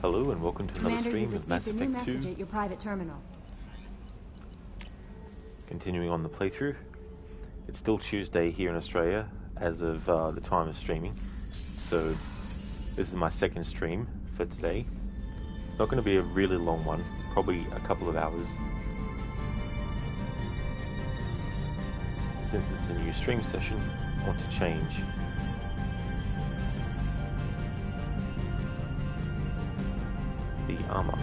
Hello and welcome to another stream of Mass Effect 2. Message at your private terminal. Continuing on the playthrough. It's still Tuesday here in Australia as of the time of streaming. So this is my second stream for today. It's not going to be a really long one, probably a couple of hours. Since it's a new stream session, I want to change the armor.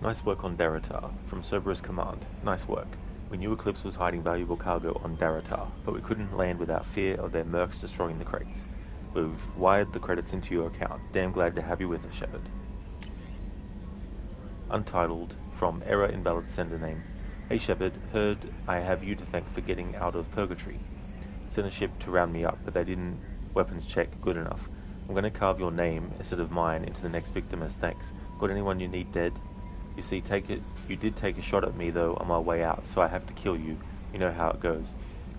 Nice work on Daratar, from Cerberus Command. Nice work. We knew Eclipse was hiding valuable cargo on Daratar, but we couldn't land without fear of their mercs destroying the crates. We've wired the credits into your account. Damn glad to have you with us, Shepard. Untitled, from Error Invalid Sender Name. Hey Shepard, heard I have you to thank for getting out of Purgatory. Sent a ship to round me up, but they didn't weapons check good enough. I'm going to carve your name instead of mine into the next victim as thanks. Got anyone you need dead? You see, you did take a shot at me though on my way out, so I have to kill you. You know how it goes.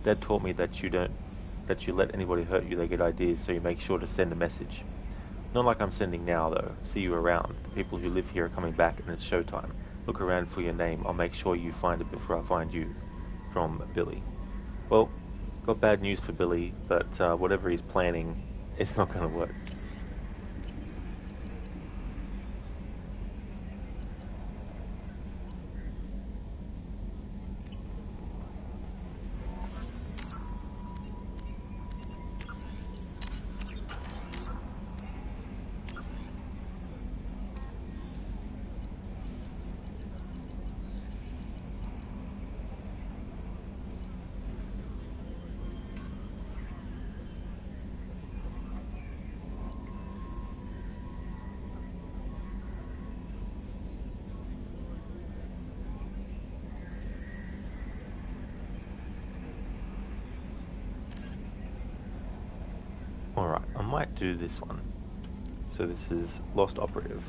Dad taught me that you let anybody hurt you, they get ideas, so you make sure to send a message. Not like I'm sending now though. See you around. The people who live here are coming back and it's showtime. Look around for your name. I'll make sure you find it before I find you. From Billy. Well, got bad news for Billy, but whatever he's planning, it's not going to work. Alright, I might do this one. So this is Lost Operative.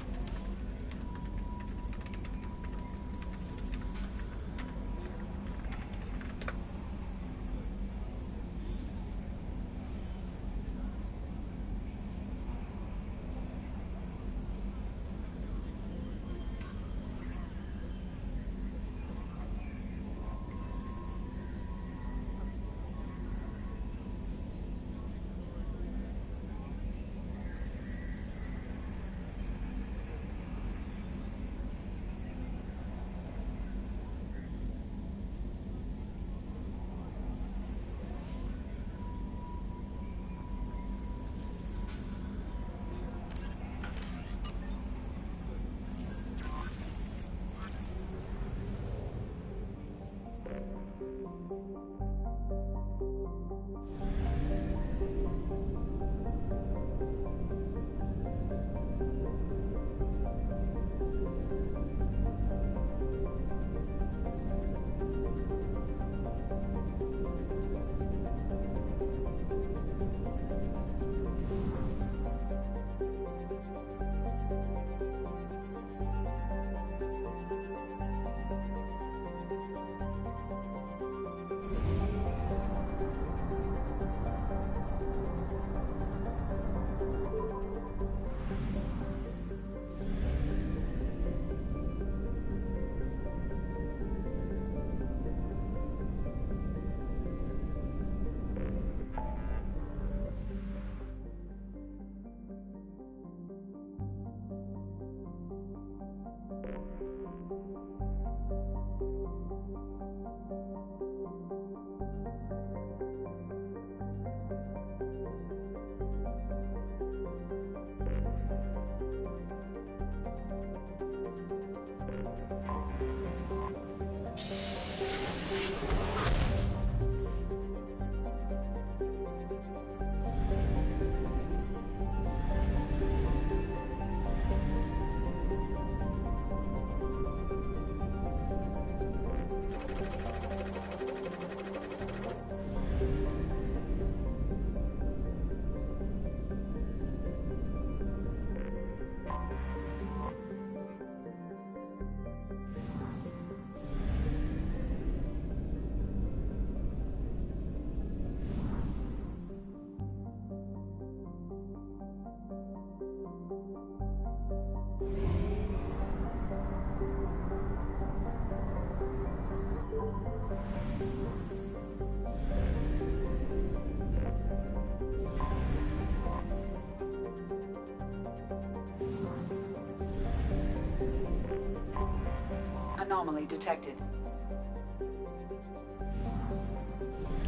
Anomaly detected.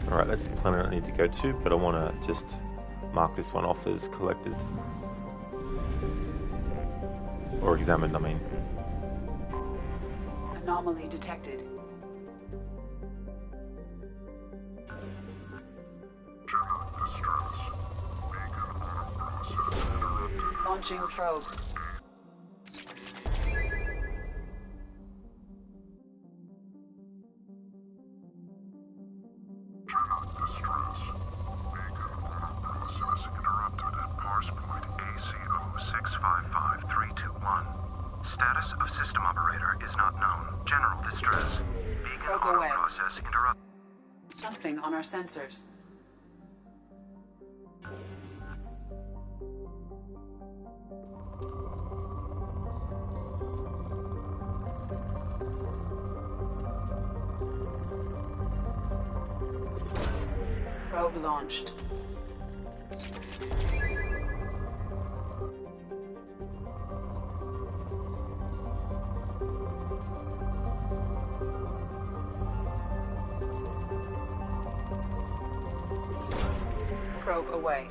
Alright, that's the planet I need to go to, but I want to just mark this one off as collected. Or examined, I mean. Anomaly detected. Launching probe. Status of system operator is not known. General distress. Beacon auto process interrupt. Something on our sensors. Probe launched. Probe away.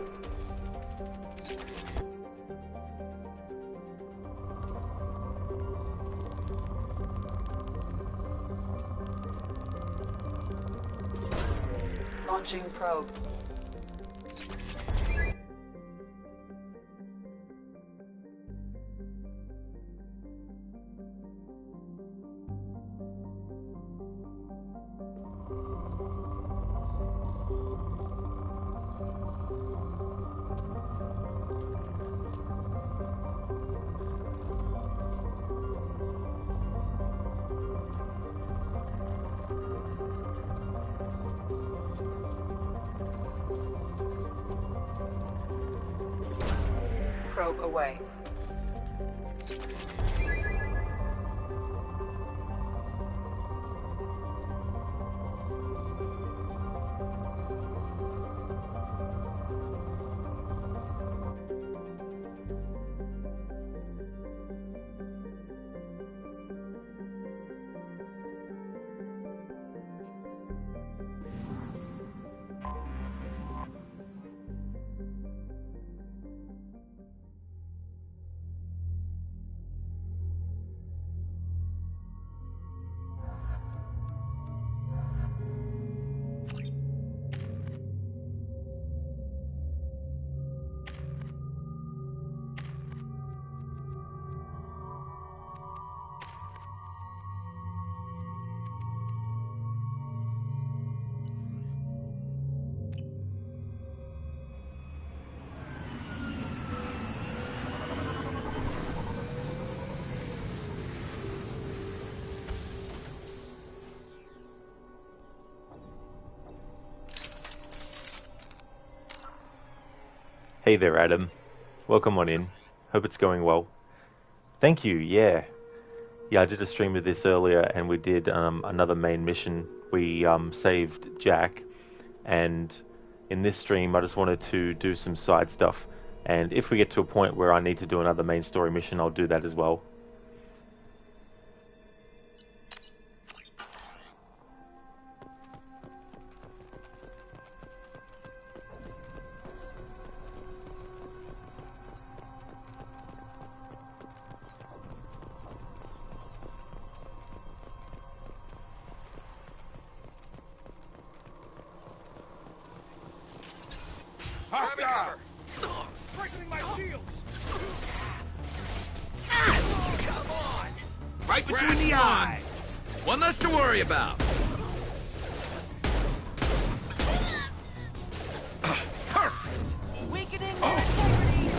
Launching probe. Probe away. Hey there, Adam. Welcome on in. Hope it's going well. Thank you, yeah. Yeah, I did a stream of this earlier, and we did another main mission. We saved Jack, and in this stream I just wanted to do some side stuff. And if we get to a point where I need to do another main story mission, I'll do that as well. Breaking my shields! Come on! Right between the eyes! One less to worry about! Perfect! Weakening their integrity!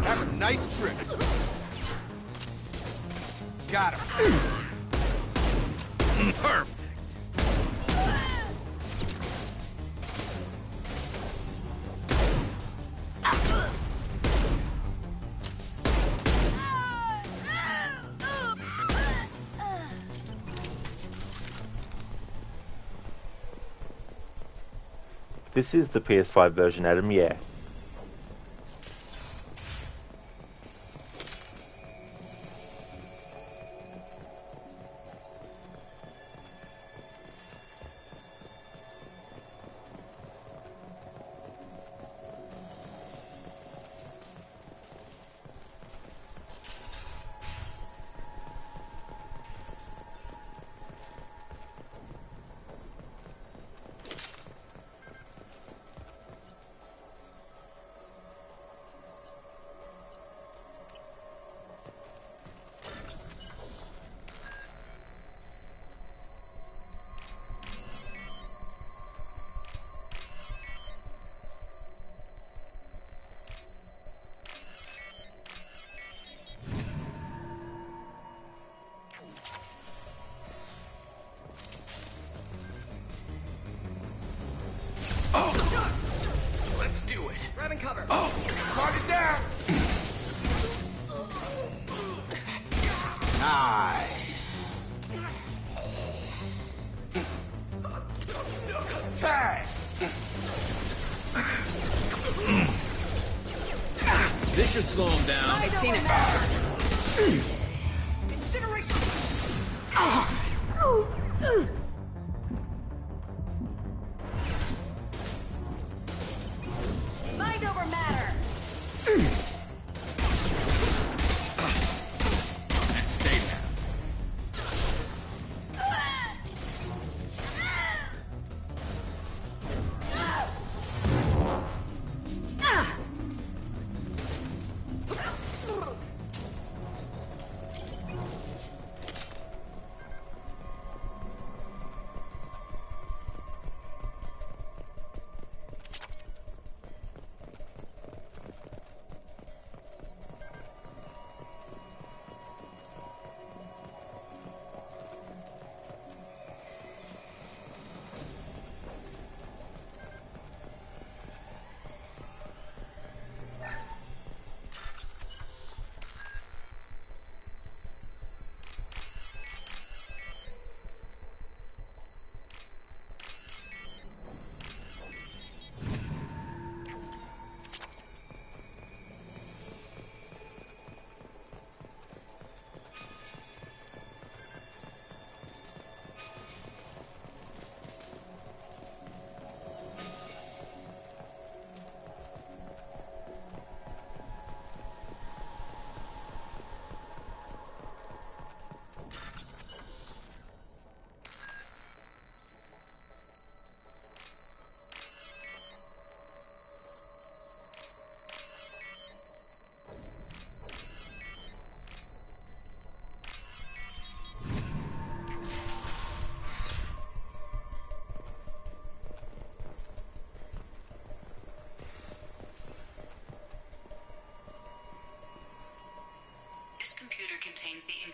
Have a nice trip. Got him. Perfect! This is the PS5 version, Adam, yeah. Let's do it! Grabbing cover. Target down. Nice. Tag. This should slow him down. I've seen it. Incineration. Mind over matter. Stay there.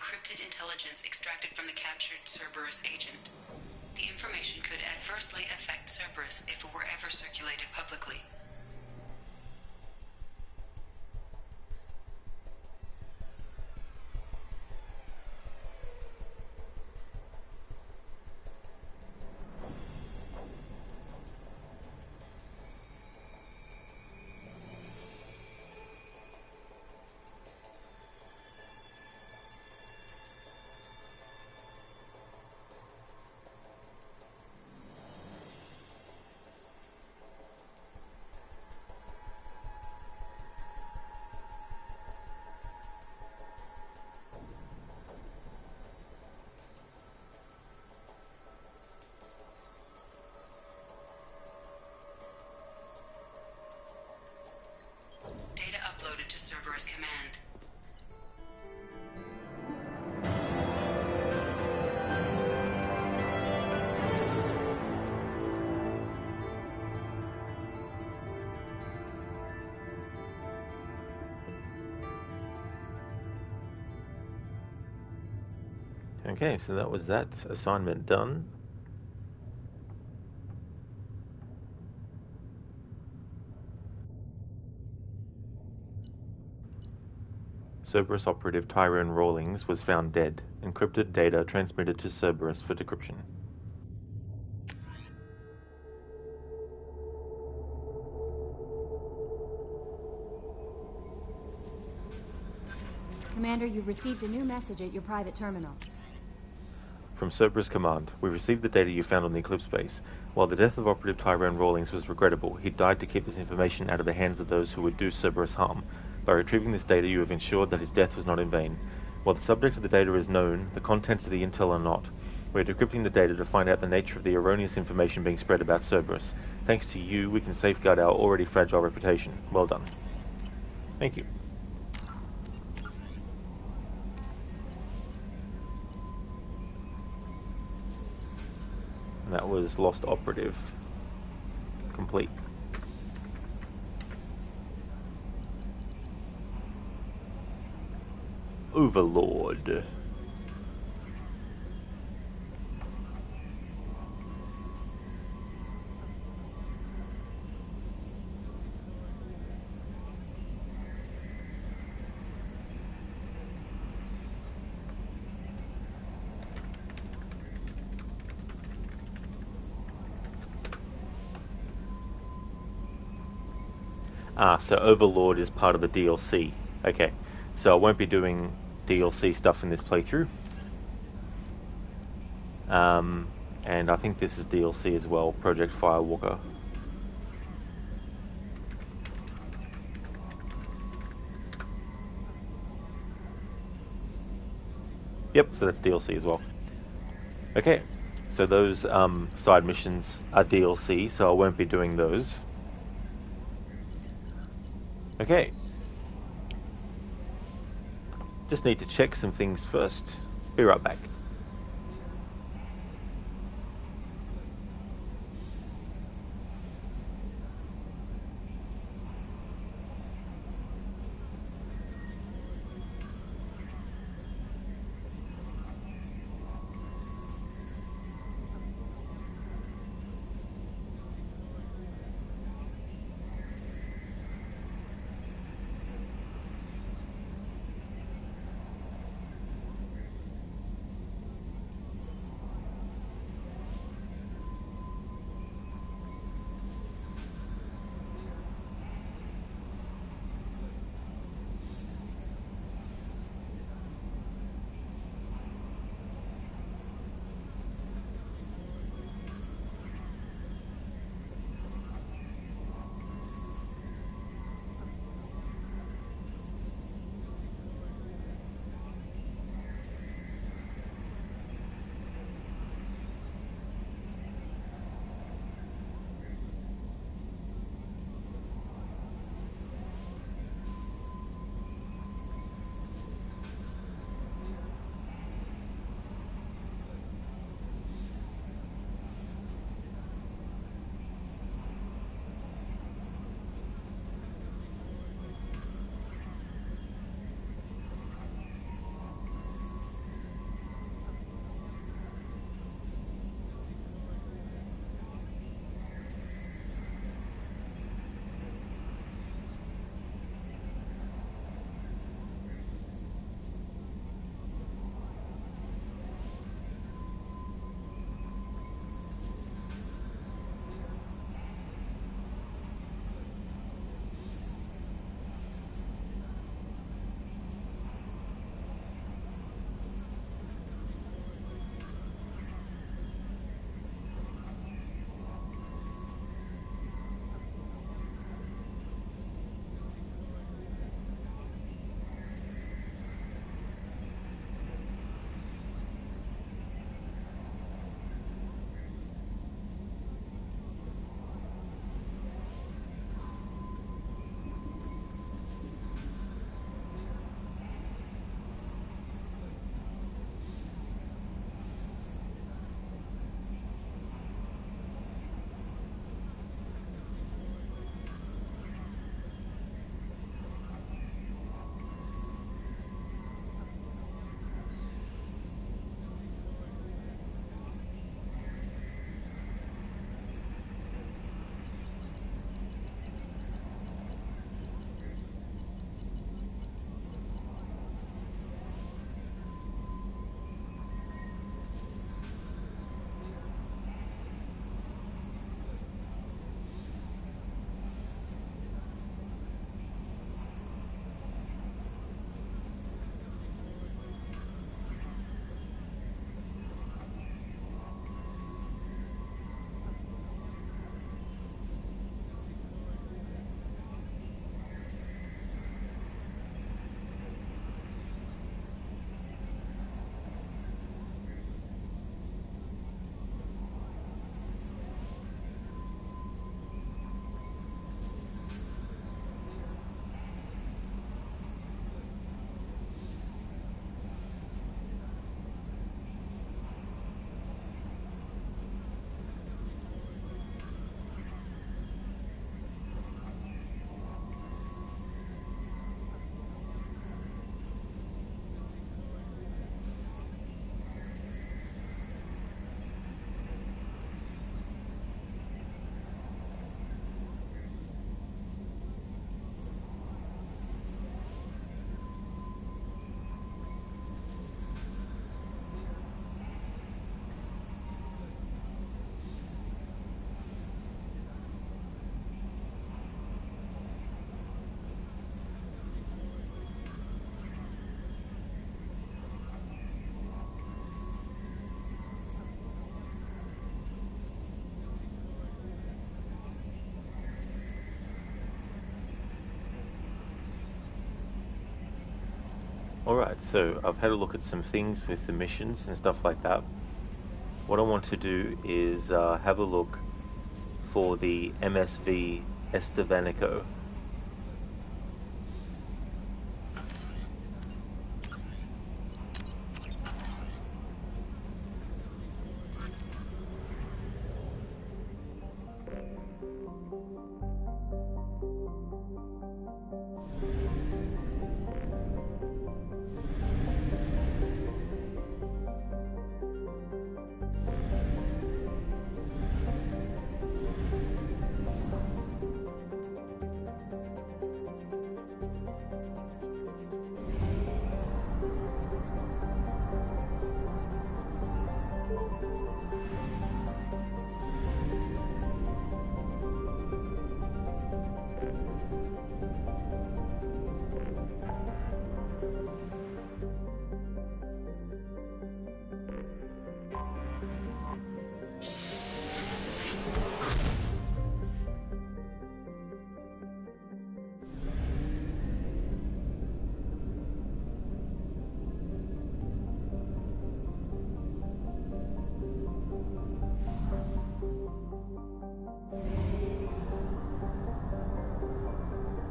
encrypted intelligence extracted from the captured Cerberus agent. The information could adversely affect Cerberus if it were ever circulated publicly. Data uploaded to Cerberus Command. Okay, so that was that assignment done. Cerberus operative Tyrone Rawlings was found dead. Encrypted data transmitted to Cerberus for decryption. Commander, you've received a new message at your private terminal. From Cerberus Command, we received the data you found on the Eclipse base. While the death of Operative Tyrone Rawlings was regrettable, he died to keep this information out of the hands of those who would do Cerberus harm. By retrieving this data, you have ensured that his death was not in vain. While the subject of the data is known, the contents of the intel are not. We are decrypting the data to find out the nature of the erroneous information being spread about Cerberus. Thanks to you, we can safeguard our already fragile reputation. Well done. Thank you. And that was Lost Operative. Complete. Overlord. So Overlord is part of the DLC. Okay, so I won't be doing DLC stuff in this playthrough. And I think this is DLC as well, Project Firewalker. Yep, so that's DLC as well. Okay, so those side missions are DLC, so I won't be doing those. Okay. Just need to check some things first. Be right back. Alright, so I've had a look at some things with the missions and stuff like that. What I want to do is have a look for the MSV Estevanico.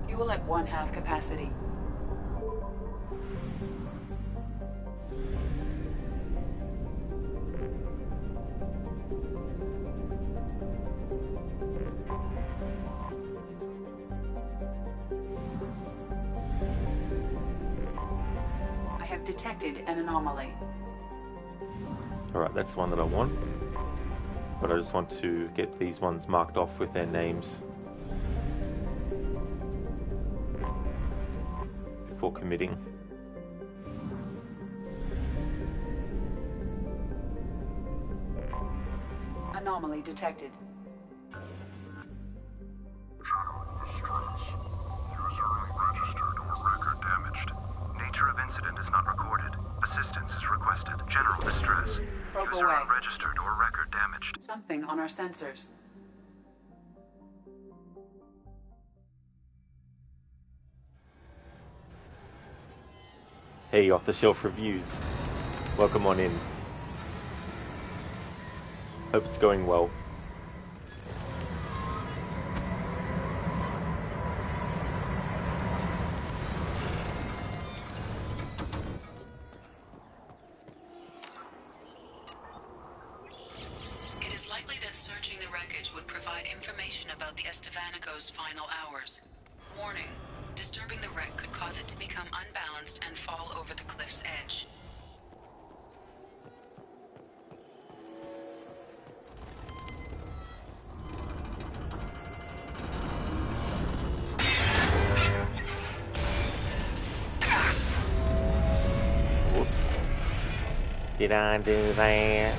Fuel at 1/2 capacity. I have detected an anomaly. Alright, that's the one that I want. But I just want to get these ones marked off with their names before committing. Anomaly detected. User unregistered or record damaged. Nature of incident is not recorded. Assistance is requested. General distress. Probe User away. unregistered or record damaged. Something on our sensors. Hey, off-the-shelf reviews. Welcome on in. Hope it's going well. It is likely that searching the wreckage would provide information about the Estevanico's final hours. Warning: disturbing the wreck could cause it to become unbalanced and fall over the cliff's edge. Whoops. Did I do that?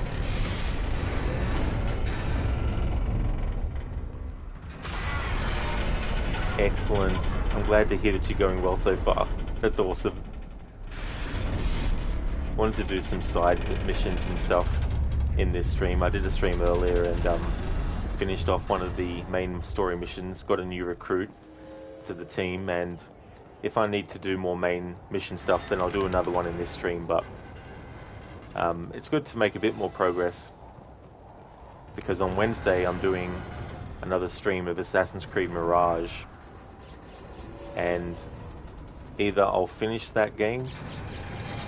Excellent. I'm glad to hear that you're going well so far. That's awesome. Wanted to do some side missions and stuff in this stream. I did a stream earlier and finished off one of the main story missions, got a new recruit to the team, and if I need to do more main mission stuff, then I'll do another one in this stream, but it's good to make a bit more progress, because on Wednesday I'm doing another stream of Assassin's Creed Mirage, and either I'll finish that game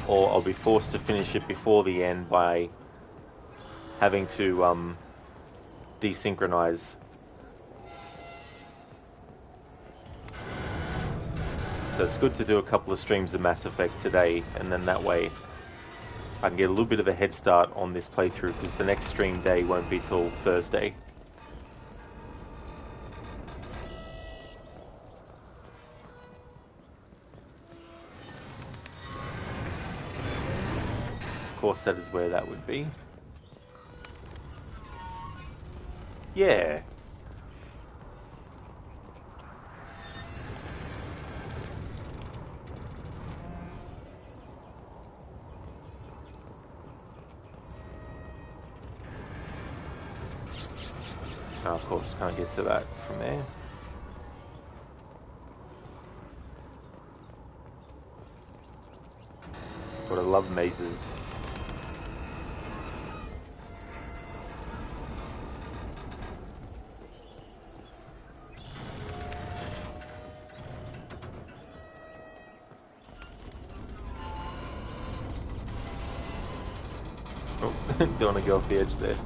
or I'll be forced to finish it before the end by having to desynchronize. So it's good to do a couple of streams of Mass Effect today, and then that way I can get a little bit of a head start on this playthrough, because the next stream day won't be till Thursday. Of course, that is where that would be. Yeah. Oh, of course, can't get to that from there. God, I love mazes. Oh, don't want to go off the edge there.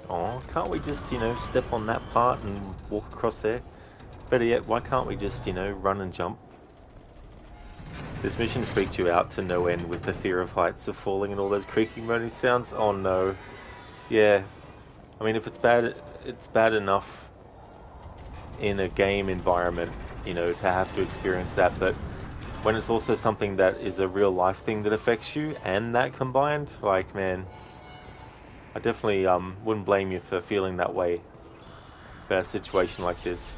Oh, can't we just, step on that part and walk across there? Better yet, why can't we just, run and jump? This mission freaked you out to no end with the fear of heights, of falling, and all those creaking, moaning sounds? Oh no. Yeah. I mean, if it's bad enough in a game environment, to have to experience that, but when it's also something that is a real life thing that affects you, and that combined, like, man, I definitely wouldn't blame you for feeling that way about a situation like this.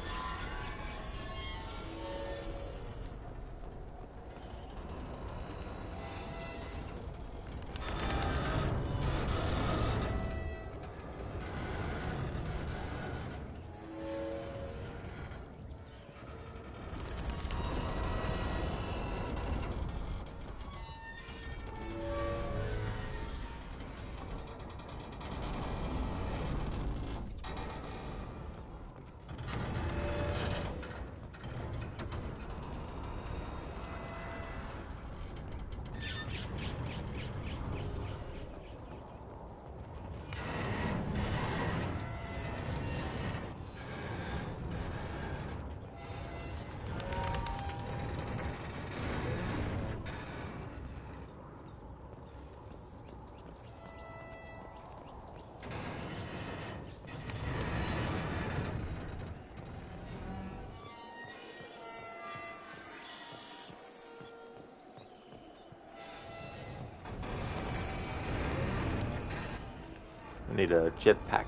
I need a jetpack.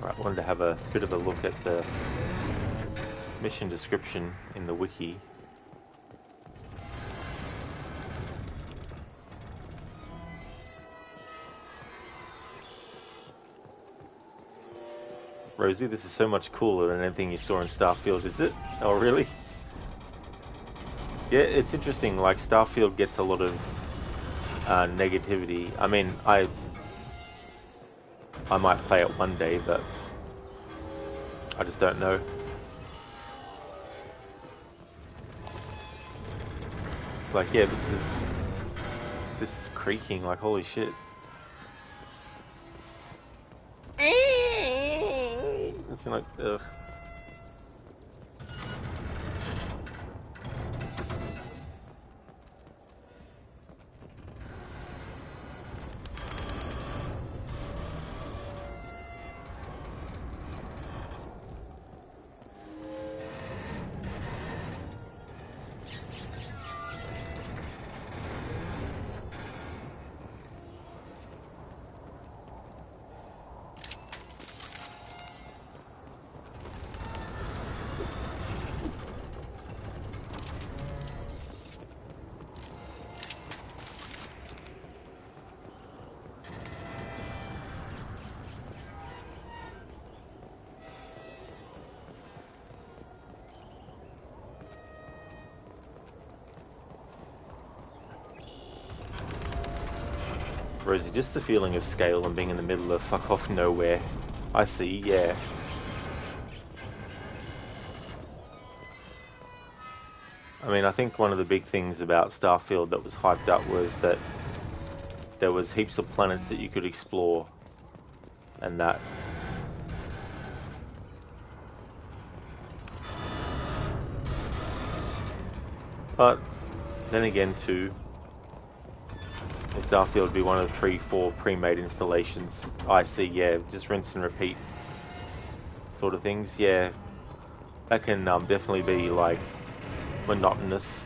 Right, I wanted to have a bit of a look at the mission description in the wiki. Rosie, this is so much cooler than anything you saw in Starfield, is it? Oh, really? Yeah, it's interesting, like, Starfield gets a lot of negativity. I mean, I might play it one day, but I just don't know. Like, yeah, this is creaking, like, holy shit. It's like, ugh. Rosie, just the feeling of scale and being in the middle of fuck off nowhere. I see, yeah. I mean, I think one of the big things about Starfield that was hyped up was that there was heaps of planets that you could explore, and that. But then again, too, Starfield would be one of the 3-4 pre-made installations. I see, yeah, just rinse and repeat sort of things. Yeah, that can definitely be like monotonous.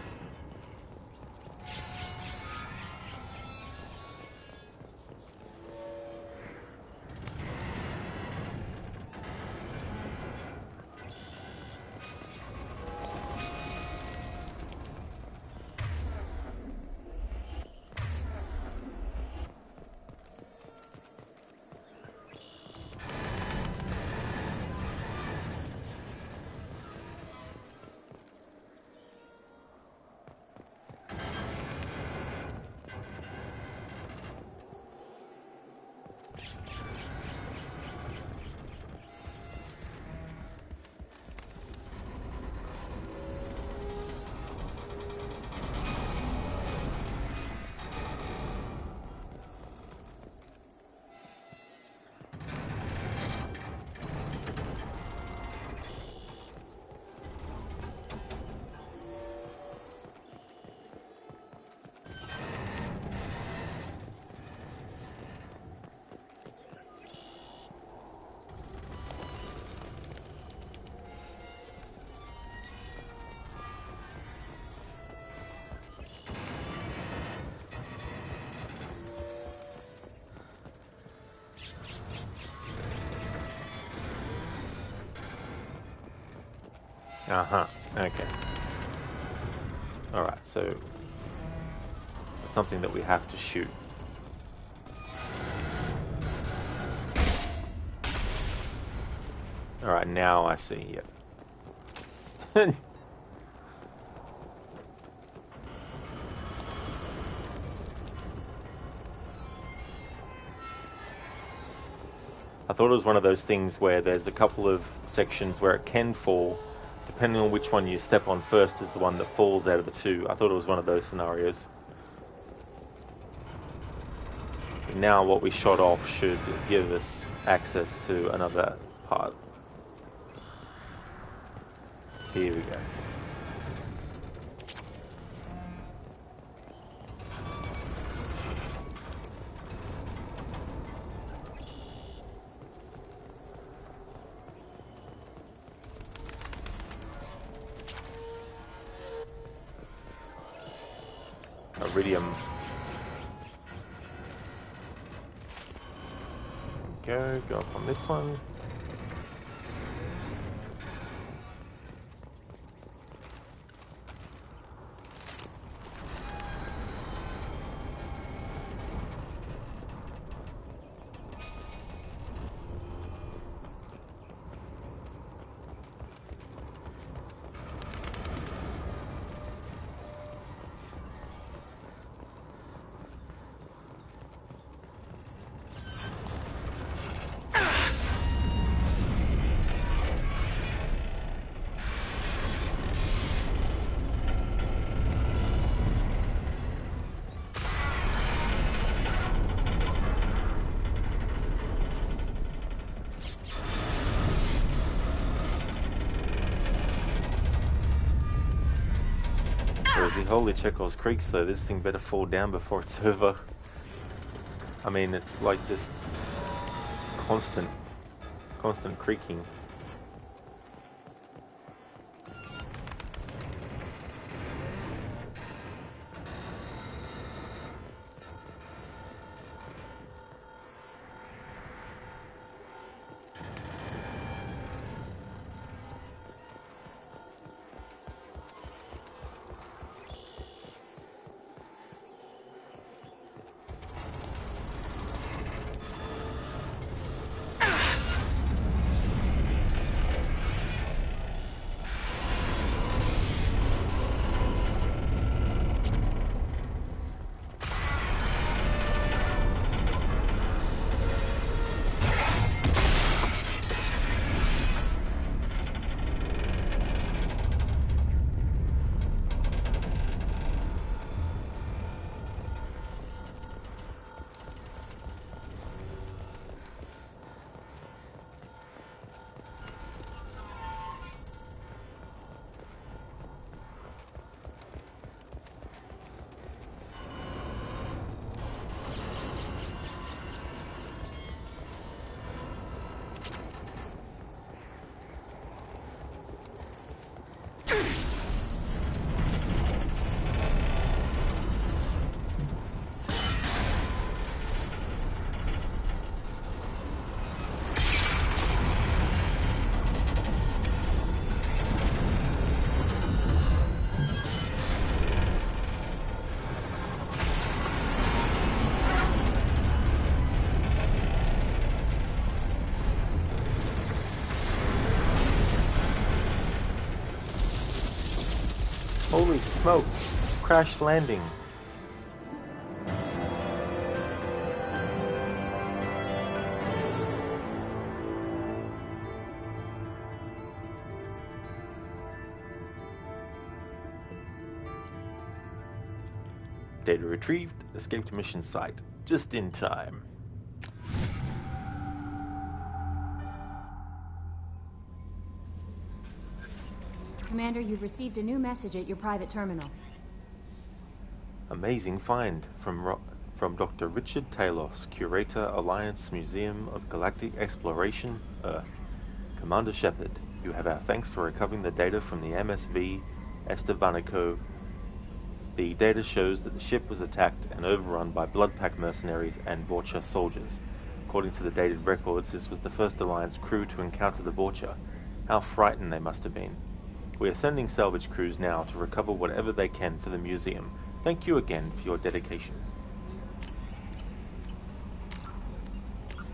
Uh-huh, okay. Alright, so something that we have to shoot. Alright, now I see, yep. I thought it was one of those things where there's a couple of sections where it can fall. Depending on which one you step on first is the one that falls out of the two. I thought it was one of those scenarios. Now what we shot off should give us access to another part. Here we go. Iridium. Go up on this one. Holy Chekhov's Creeks though, this thing better fall down before it's over. I mean, it's like just constant creaking. Holy smoke! Crash landing. Data retrieved. Escaped mission site. Just in time. Commander, you've received a new message at your private terminal. Amazing find from Dr. Richard Talos, Curator, Alliance Museum of Galactic Exploration, Earth. Commander Shepard, you have our thanks for recovering the data from the MSV Estevanico. The data shows that the ship was attacked and overrun by Bloodpack mercenaries and Vorcha soldiers. According to the dated records, this was the first Alliance crew to encounter the Vorcha. How frightened they must have been. We are sending salvage crews now to recover whatever they can for the museum. Thank you again for your dedication.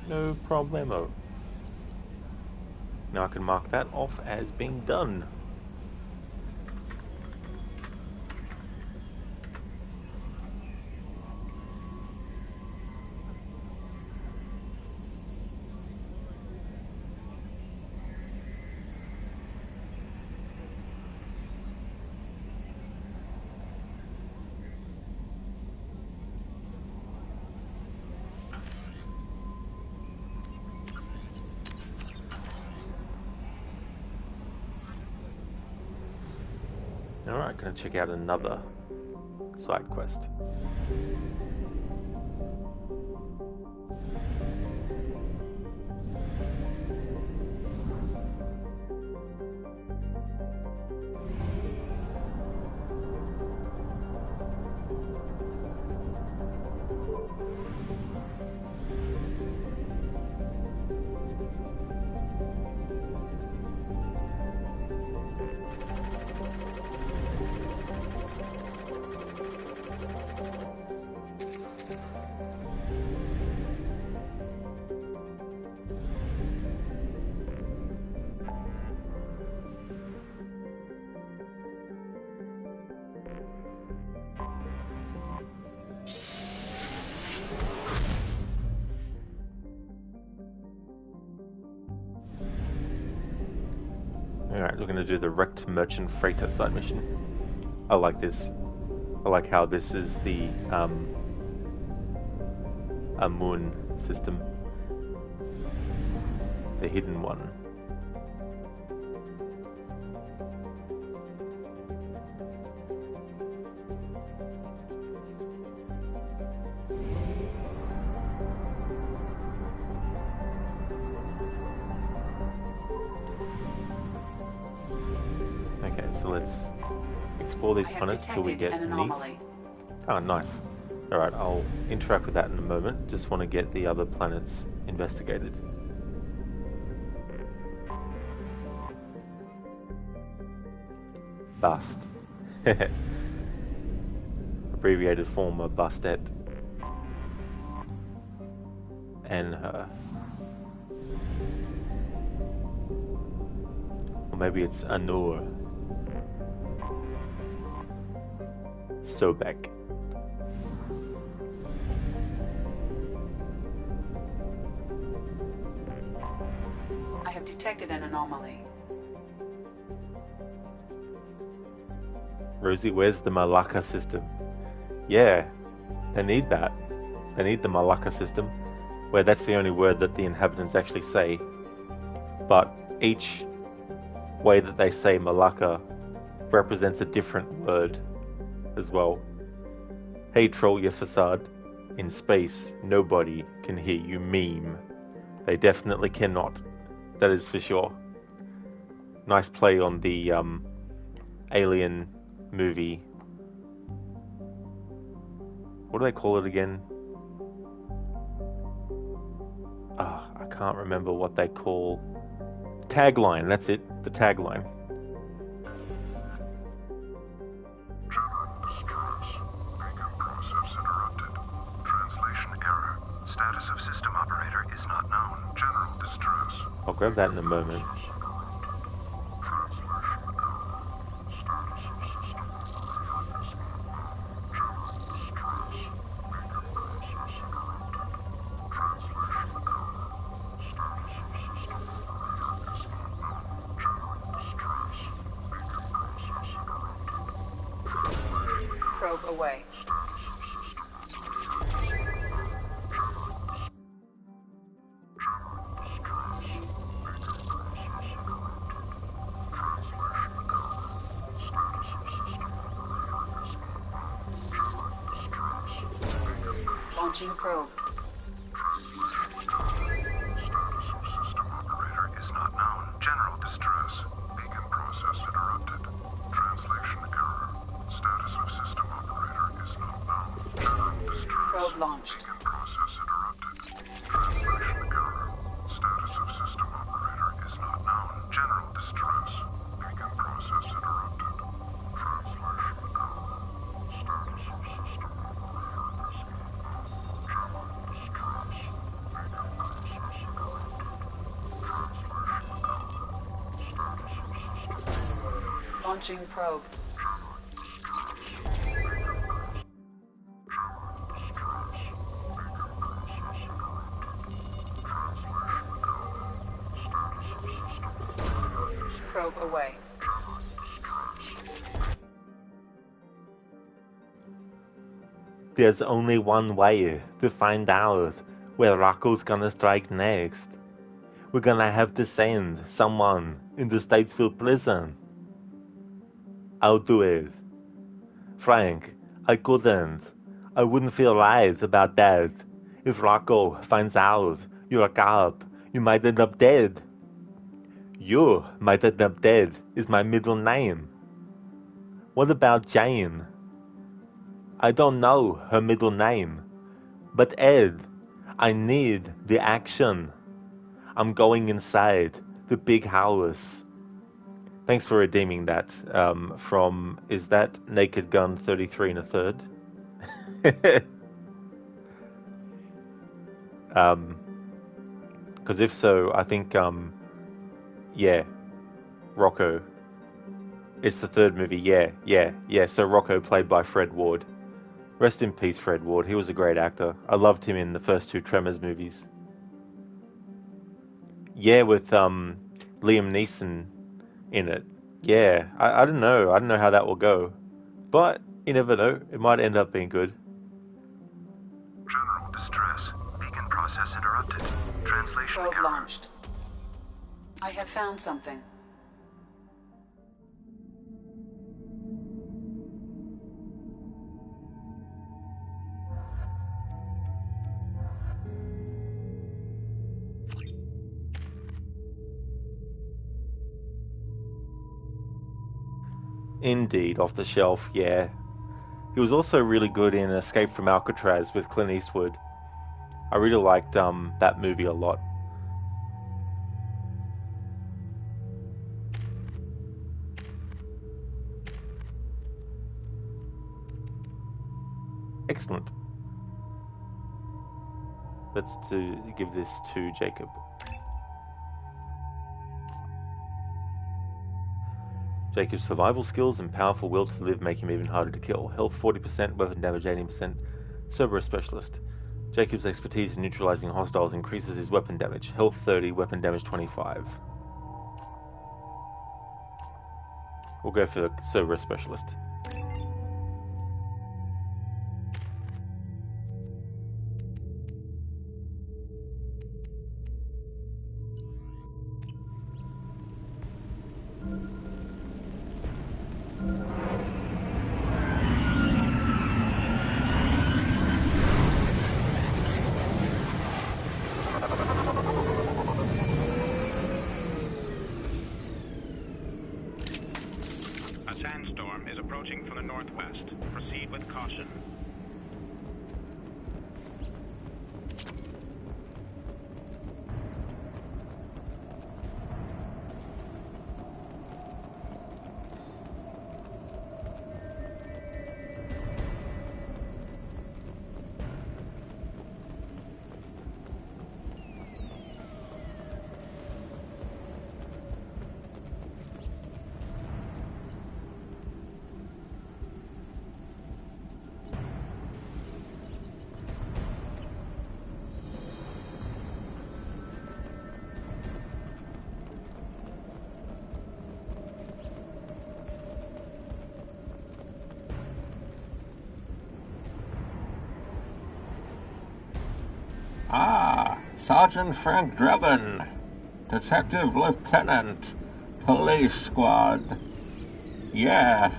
No problemo. Now I can mark that off as being done. Alright, gonna check out another side quest. Alright, we're going to do the Wrecked Merchant Freighter side mission. I like this. I like how this is the Amun system. The hidden one. So let's explore these planets till we get neat. Oh, nice. Alright, I'll interact with that in a moment. Just want to get the other planets investigated. Bust. Abbreviated form of Bastet. And her. Or maybe it's Anur. Sobek. I have detected an anomaly. Rosie, where's the Malacca system? Yeah, they need that. They need the Malacca system, where that's the only word that the inhabitants actually say. But each way that they say Malacca represents a different word as well. Hey, troll your facade. In space, nobody can hear you meme. They definitely cannot. That is for sure. Nice play on the Alien movie. What do they call it again? I can't remember what they call. Tagline, that's it. The tagline. I'll grab that in a moment. away. Launching probe. Operator is not known. General distress. Beacon process interrupted. Translation error. Status of system operator is not known. General distress. Probe launched. Beacon process interrupted. Translation error. Status of system operator is not known. General distress. Beacon process interrupted. Translation error. Status of system operator is not known. General distress. Beacon process interrupted. Translation error. Status of system operator. Launching probe. Probe away. There's only one way to find out where Rocco's gonna strike next. We're gonna have to send someone into Statesville prison. I'll do it. Frank, I couldn't. I wouldn't feel right about that. If Rocco finds out you're a cop, you might end up dead. You might end up dead is my middle name. What about Jane? I don't know her middle name. But Ed, I need the action. I'm going inside the big house. Thanks for redeeming that from, is that Naked Gun 33 1/3? Because if so, I think, yeah, Rocco. It's the third movie, yeah. So Rocco played by Fred Ward. Rest in peace, Fred Ward. He was a great actor. I loved him in the first two Tremors movies. Yeah, with Liam Neeson in it. Yeah, I don't know. I don't know how that will go. But you never know. It might end up being good. General distress. Beacon process interrupted. Translation Probe error. launched. I have found something. Indeed, off the shelf, yeah. He was also really good in Escape from Alcatraz with Clint Eastwood. I really liked that movie a lot. Excellent. Let's give this to Jacob. Jacob's survival skills and powerful will to live make him even harder to kill. Health 40%, weapon damage 18%, Cerberus Specialist. Jacob's expertise in neutralizing hostiles increases his weapon damage. Health 30, weapon damage 25. We'll go for the Cerberus Specialist. A sandstorm is approaching from the northwest. Proceed with caution. Ah, Sergeant Frank Drebin, Detective Lieutenant, Police Squad. Yeah,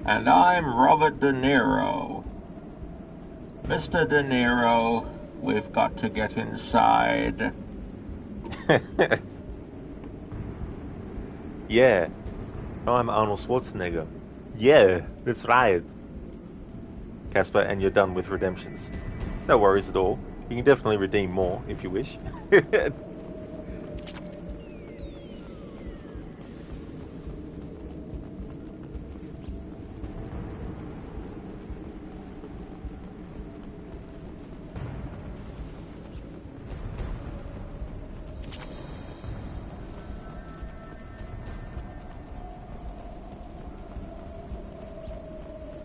and I'm Robert De Niro. Mr. De Niro, we've got to get inside. Yeah, I'm Arnold Schwarzenegger. Yeah, that's right. Casper, and you're done with redemptions. No worries at all. You can definitely redeem more if you wish.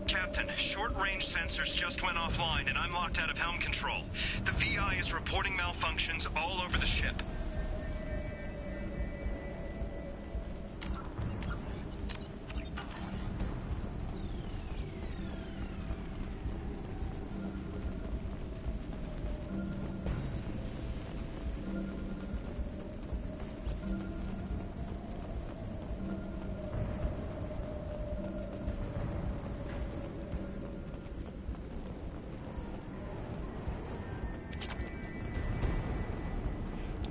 Captain, short-range sensors just went offline and I'm locked out of helm control. The VI is reporting malfunctions all over the ship.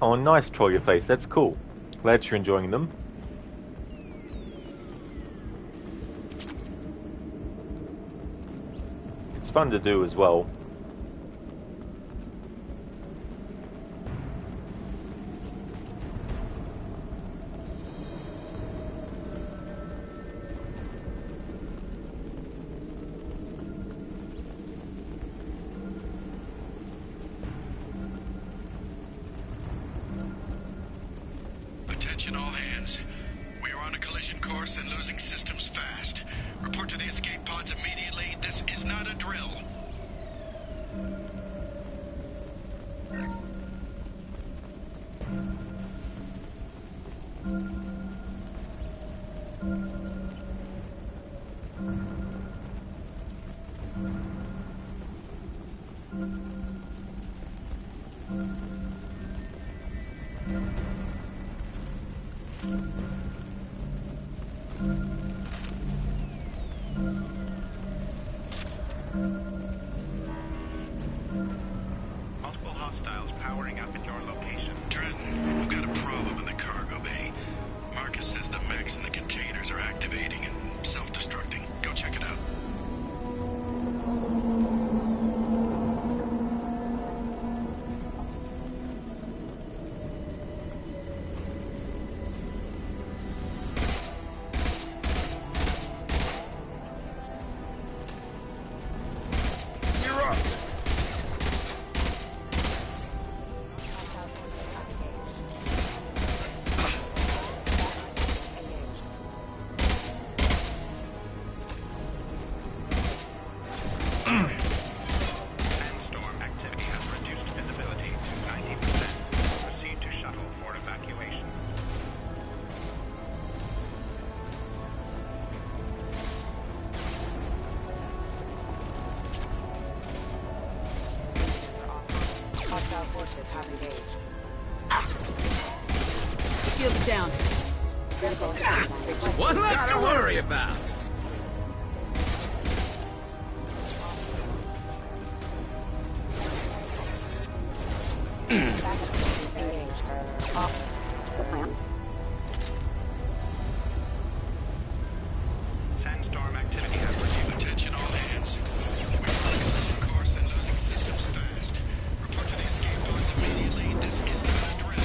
Oh, nice, Troll Your Face. That's cool. Glad you're enjoying them. It's fun to do as well. Attention all hands. We are on a collision course and losing systems fast. Report to the escape pods immediately. This is not a drill. Multiple hostiles powering up at your location. Trenton, we've got a problem in the cargo bay. Marcus says the mechs in the containers are activating and self-destructing. Go check it out. You're up. Sandstorm activity has reduced visibility to 90%. Proceed to shuttle for evacuation. Hostile forces have engaged. Shields down. One less to worry about. Engaged. The plan. Sandstorm activity has reduced. Attention all hands. We are on a collision course and losing systems fast. Report to the escape pods immediately. This is not a drill.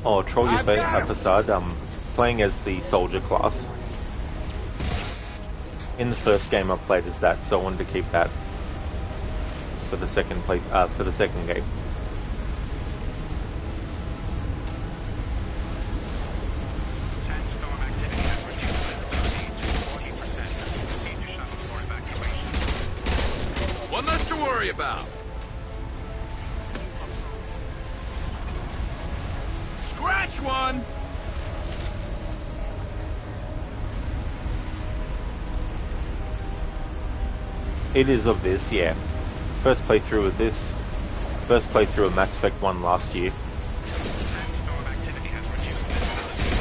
Oh, Troll Your Face Facade, playing as the soldier class. In the first game I played as that, so I wanted to keep that for the second game. Sandstorm activity has reduced visibility to 40%. Proceed to shuttle for evacuation. One less to worry about. Scratch one! It is of this, yeah. First playthrough of this. First playthrough of Mass Effect 1 last year. Sandstorm activity has reduced visibility to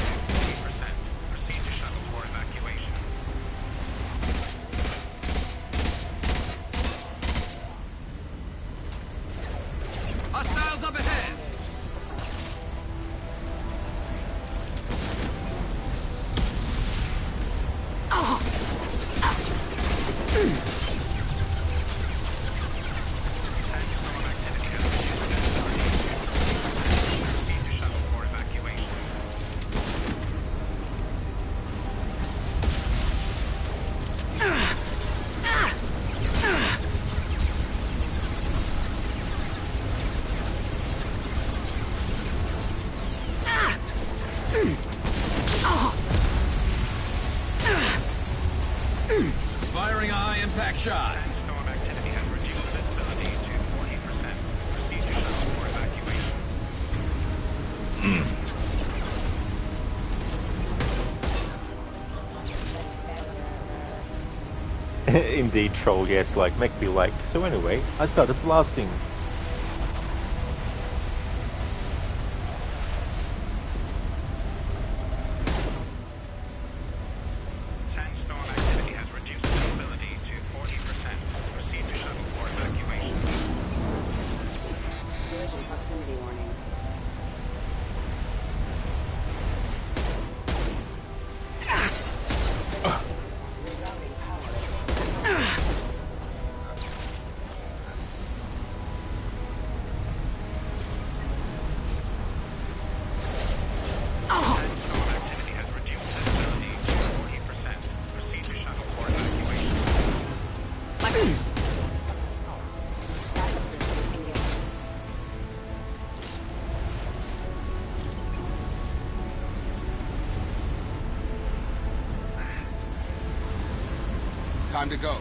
40%. Proceed to shuttle for evacuation. Hostiles up ahead! Sandstorm activity has reduced visibility to 40%. Proceed to shuttle for evacuation. Firing a high-impact shot. Sandstorm activity has reduced visibility to 40%. Proceed to shuttle for evacuation. Indeed, troll, yeah, it's like, make me like. So anyway, I started blasting. Sandstorm activity has reduced visibility to 40%. Proceed to shuttle for evacuation. Collision proximity warning. Sandstorm activity has reduced visibility to 40%. Proceed to shuttle for evacuation. Time to go.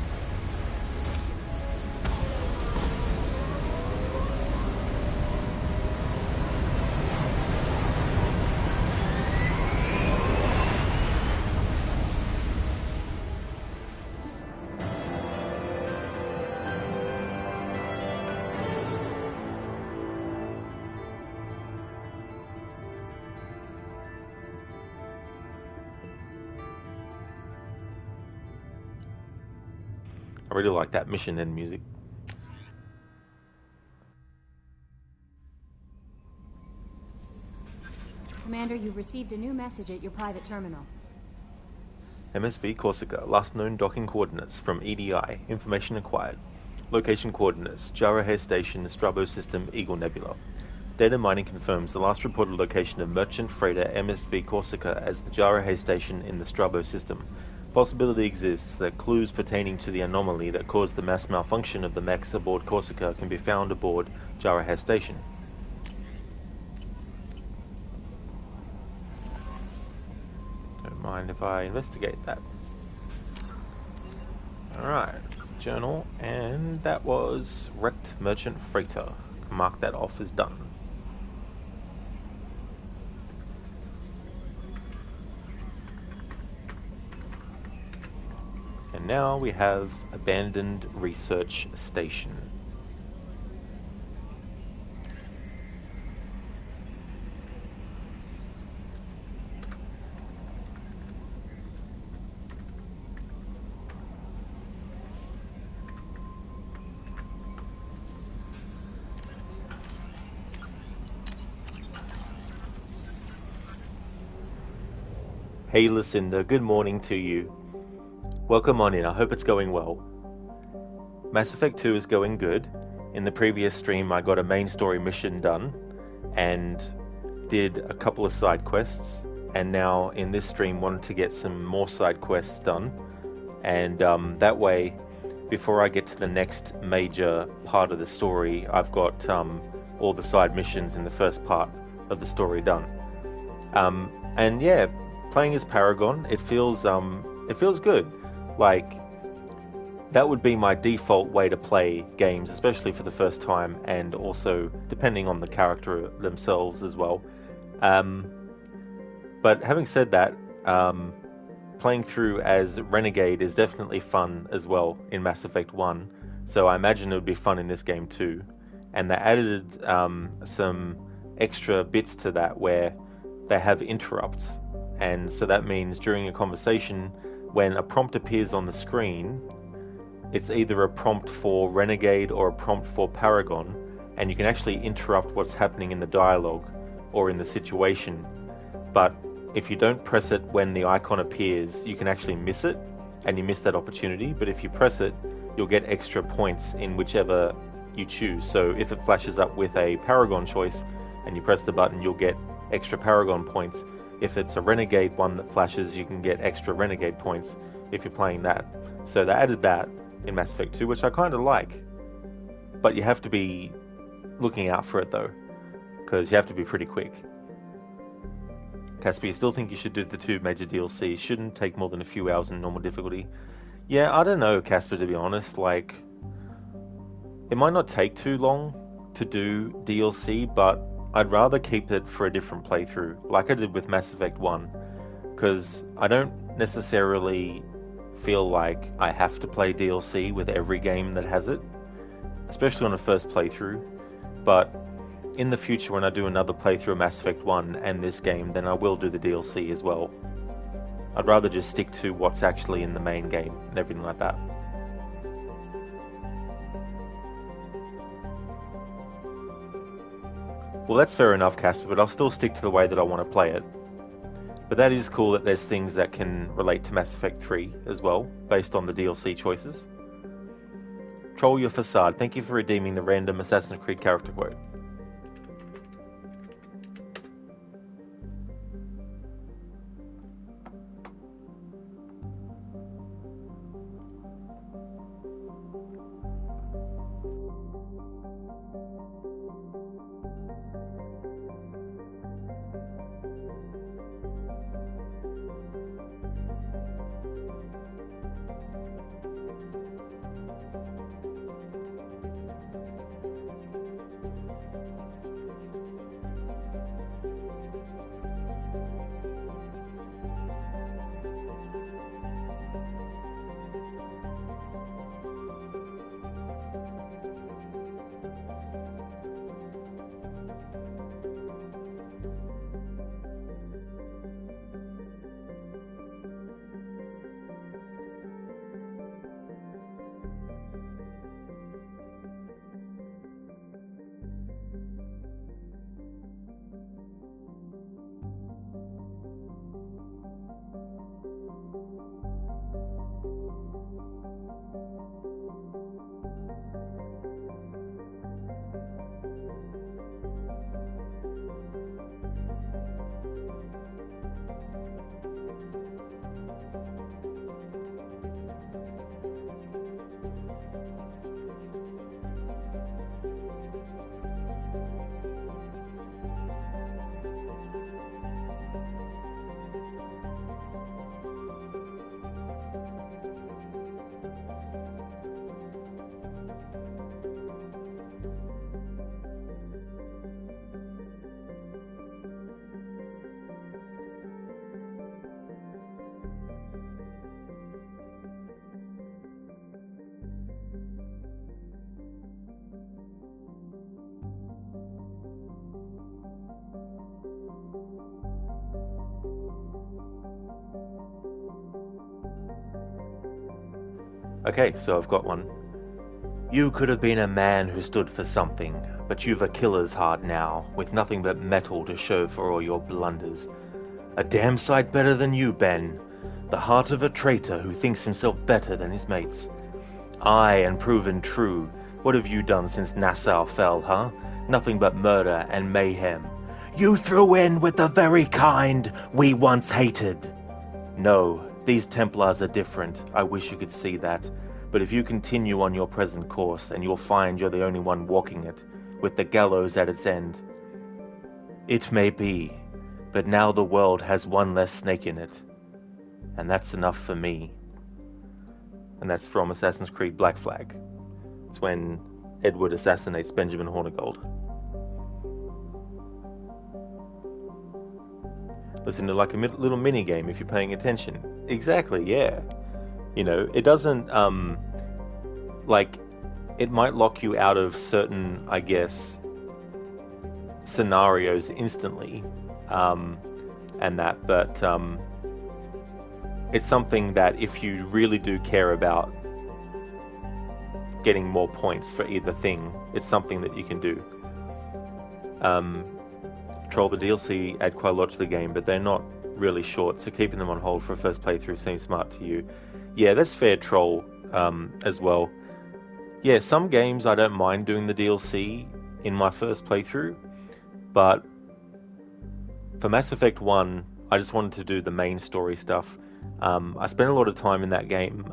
I really like that mission end music. Commander, you've received a new message at your private terminal. MSV Corsica, last known docking coordinates from EDI, information acquired. Location coordinates, Jarahe Station, Strabo System, Eagle Nebula. Data mining confirms the last reported location of merchant freighter MSV Corsica as the Jarahe Station in the Strabo System. Possibility exists that clues pertaining to the anomaly that caused the mass malfunction of the mechs aboard Corsica can be found aboard Jarahe Station. Don't mind if I investigate that. Alright, journal, and that was wrecked merchant freighter. Mark that off as done. And now we have abandoned research station. Hey Lucinda, good morning to you. Welcome on in, I hope it's going well. Mass Effect 2 is going good. In the previous stream I got a main story mission done and did a couple of side quests, and now in this stream wanted to get some more side quests done, and that way before I get to the next major part of the story I've got all the side missions in the first part of the story done. And yeah, playing as Paragon, it feels good. Like, that would be my default way to play games, especially for the first time, and also depending on the character themselves as well. But having said that, playing through as Renegade is definitely fun as well in Mass Effect 1, so I imagine it would be fun in this game too. And they added some extra bits to that where they have interrupts, and so that means during a conversation, when a prompt appears on the screen, it's either a prompt for Renegade or a prompt for Paragon, and you can actually interrupt what's happening in the dialogue or in the situation. But if you don't press it when the icon appears, you can actually miss it, and you miss that opportunity. But if you press it, you'll get extra points in whichever you choose. So if it flashes up with a Paragon choice and you press the button, you'll get extra Paragon points. If it's a Renegade one that flashes, you can get extra Renegade points if you're playing that. So they added that in Mass Effect 2, which I kind of like. But you have to be looking out for it though, because you have to be pretty quick. Casper, you still think you should do the 2 major DLCs? Shouldn't take more than a few hours in normal difficulty. Yeah, I don't know, Casper, to be honest. Like, it might not take too long to do DLC, but I'd rather keep it for a different playthrough, like I did with Mass Effect 1, because I don't necessarily feel like I have to play DLC with every game that has it, especially on a first playthrough. But in the future, when I do another playthrough of Mass Effect 1 and this game, then I will do the DLC as well. I'd rather just stick to what's actually in the main game and everything like that. Well, that's fair enough, Casper, but I'll still stick to the way that I want to play it. But that is cool that there's things that can relate to Mass Effect 3 as well, based on the DLC choices. Troll your facade. Thank you for redeeming the random Assassin's Creed character quote. Okay, so I've got one. You could have been a man who stood for something, but you've a killer's heart now, with nothing but metal to show for all your blunders. A damn sight better than you, Ben. The heart of a traitor who thinks himself better than his mates. Aye, and proven true. What have you done since Nassau fell, huh? Nothing but murder and mayhem. You threw in with the very kind we once hated. No, these Templars are different. I wish you could see that. But if you continue on your present course, and you'll find you're the only one walking it, with the gallows at its end. It may be, but now the world has one less snake in it. And that's enough for me. And that's from Assassin's Creed Black Flag. It's when Edward assassinates Benjamin Hornigold. Listen to like a little mini game if you're paying attention. Exactly, yeah. You know, it doesn't like it might lock you out of certain, I guess, scenarios instantly, and that, but it's something that if you really do care about getting more points for either thing, it's something that you can do. Troll the DLC add quite a lot to the game, but they're not really short, so keeping them on hold for a first playthrough seems smart to you. Yeah, that's fair, Troll, as well. Yeah, some games I don't mind doing the DLC in my first playthrough, but for Mass Effect 1, I just wanted to do the main story stuff. I spent a lot of time in that game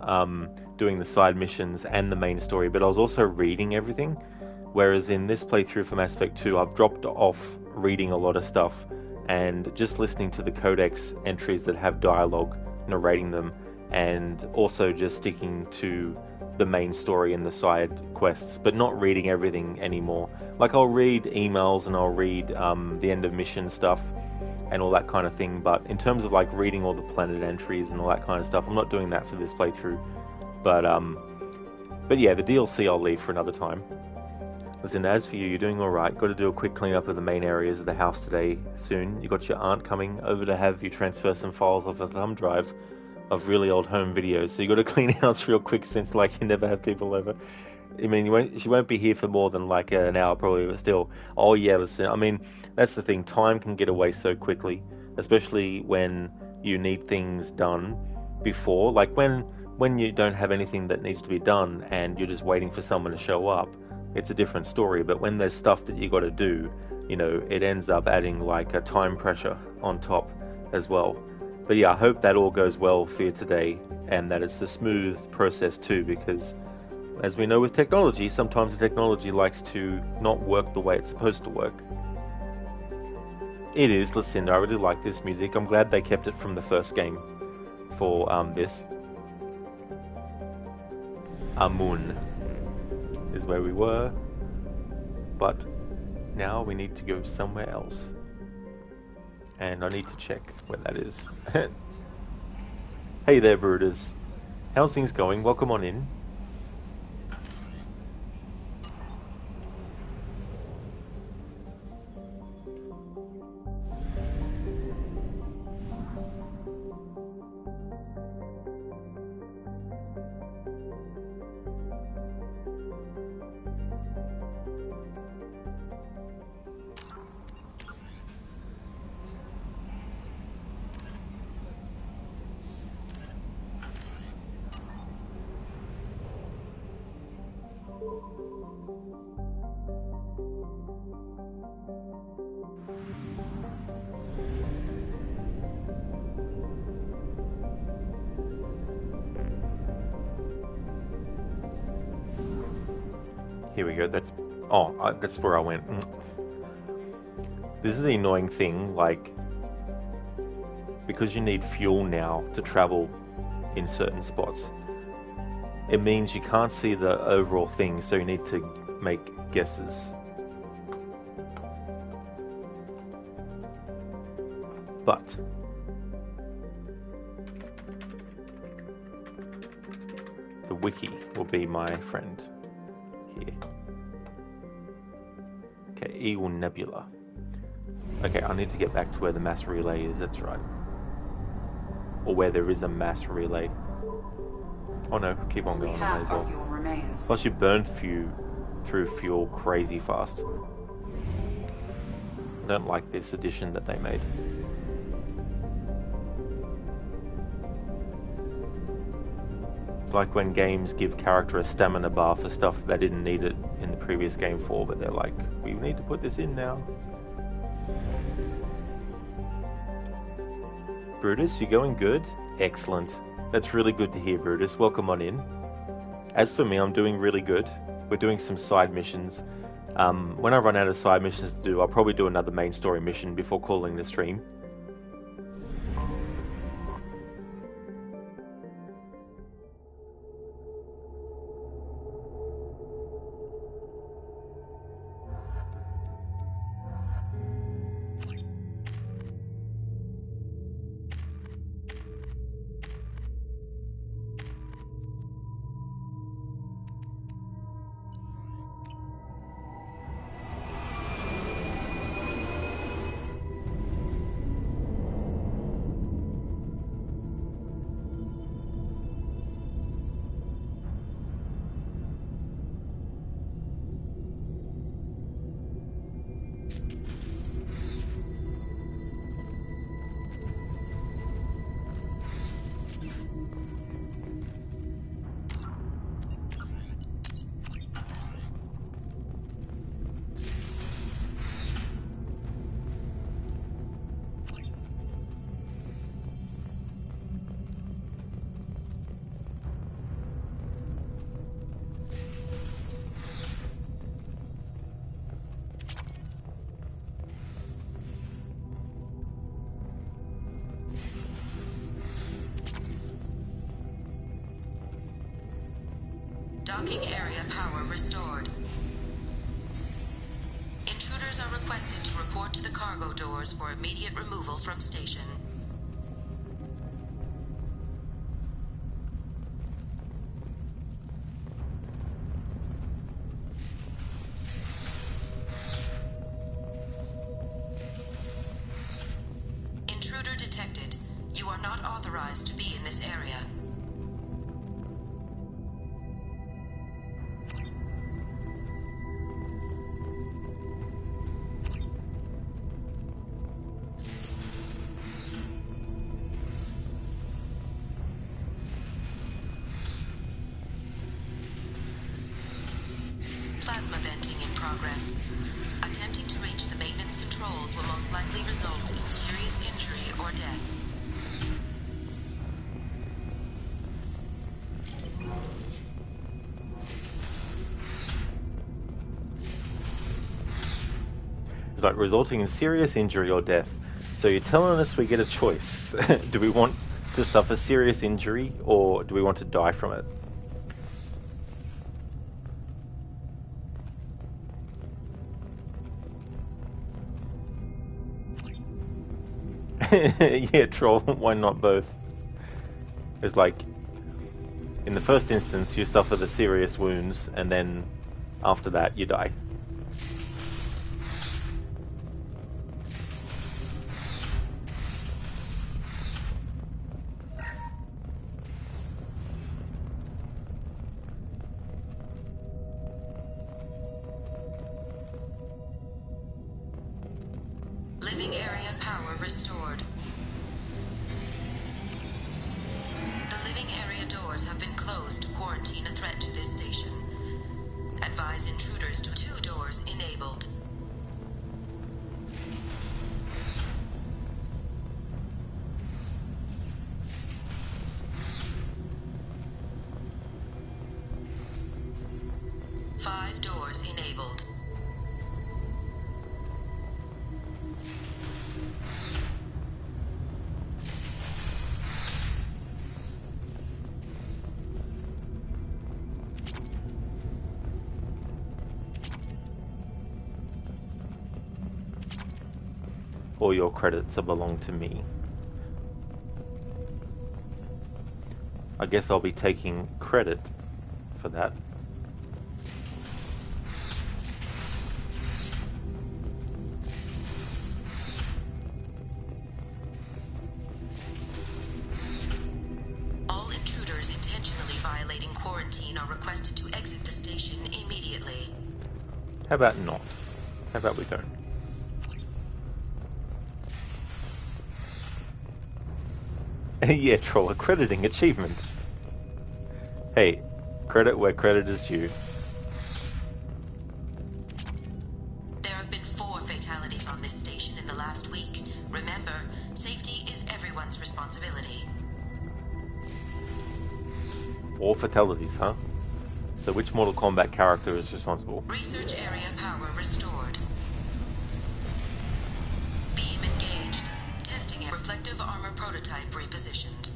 doing the side missions and the main story, but I was also reading everything. Whereas in this playthrough for Mass Effect 2, I've dropped off reading a lot of stuff and just listening to the codex entries that have dialogue, narrating them, and also just sticking to the main story and the side quests, but not reading everything anymore. Like, I'll read emails and I'll read the end of mission stuff and all that kind of thing, but in terms of like reading all the planet entries and all that kind of stuff, I'm not doing that for this playthrough. But yeah, the DLC I'll leave for another time. Listen, as for you, you're doing alright. Got to do a quick cleanup of the main areas of the house today soon. You got your aunt coming over to have you transfer some files off a thumb drive of really old home videos, so you got to clean house real quick since like you never have people over. I mean, she won't be here for more than like an hour probably, but still. Oh yeah, listen, I mean, that's the thing. Time can get away so quickly, especially when you need things done before. Like when you don't have anything that needs to be done and you're just waiting for someone to show up, it's a different story. But when there's stuff that you got to do, you know, it ends up adding like a time pressure on top as well. But yeah, I hope that all goes well for you today and that it's a smooth process too, because as we know with technology, sometimes the technology likes to not work the way it's supposed to work. It is, Lucinda, I really like this music. I'm glad they kept it from the first game for this. Amun is where we were, but now we need to go somewhere else. And I need to check where that is. Hey there, brooders. How's things going? Welcome on in. Here we go, that's where I went. This is the annoying thing, like, because you need fuel now to travel in certain spots, it means you can't see the overall thing, so you need to make guesses. But the wiki will be my friend here. Okay, Eagle Nebula. Okay, I need to get back to where the mass relay is, that's right. Or where there is a mass relay. Oh no, keep on going. Half our fuel remains. Plus you burn through fuel crazy fast. I don't like this addition that they made. It's like when games give character a stamina bar for stuff they didn't need it in the previous game for, but they're like, we need to put this in now. Brutus, you going good? Excellent. That's really good to hear, Brutus. Welcome on in. As for me, I'm doing really good. We're doing some side missions. When I run out of side missions to do, I'll probably do another main story mission before calling the stream. Docking area power restored. Intruders are requested to report to the cargo doors for immediate removal from station. Intruder detected. You are not authorized to be in this area. Plasma venting in progress. Attempting to reach the maintenance controls will most likely result in serious injury or death. It's like resulting in serious injury or death. So you're telling us we get a choice. Do we want to suffer serious injury or do we want to die from it? Yeah, troll, why not both? It's like, in the first instance you suffer the serious wounds and then after that you die. Living area power restored. The living area doors have been closed to quarantine a threat to this station. Advise intruders to 2 doors enabled. Five doors enabled. All your credits belong to me. I guess I'll be taking credit for that. All intruders intentionally violating quarantine are requested to exit the station immediately. How about not? How about we don't? Yeah, troll, accrediting achievement. Hey, credit where credit is due. There have been 4 fatalities on this station in the last week. Remember, safety is everyone's responsibility. 4 fatalities, huh? So which Mortal Kombat character is responsible? Research area power restored. Beam engaged. Testing a reflective armor prototype repositioned.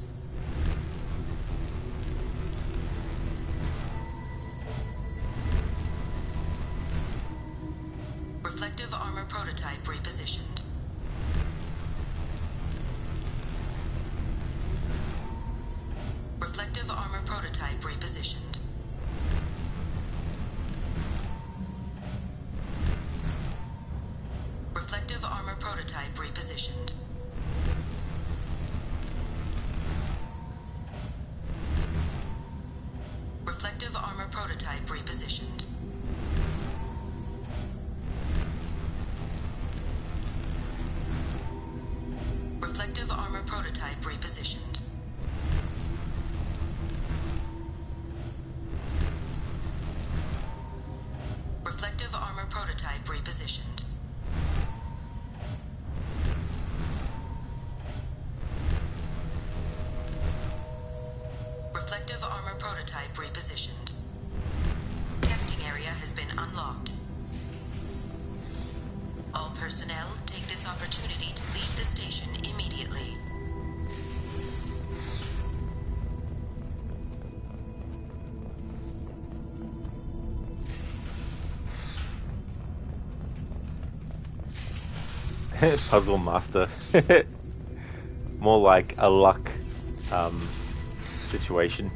Reflective armor prototype repositioned. Reflective armor prototype repositioned. Reflective armor prototype repositioned. Reflective armor prototype repositioned. Reflective armor prototype repositioned. Reflective armor prototype repositioned. Reflective armor prototype repositioned. Testing area has been unlocked. All personnel take this opportunity to leave the station immediately. Puzzle master. More like a luck situation,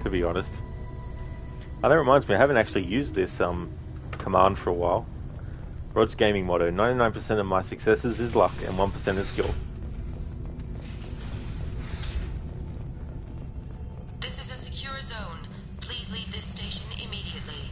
to be honest. Oh, that reminds me, I haven't actually used this command for a while. Rod's gaming motto: 99% of my successes is luck and 1% is skill. This is a secure zone. Please leave this station immediately.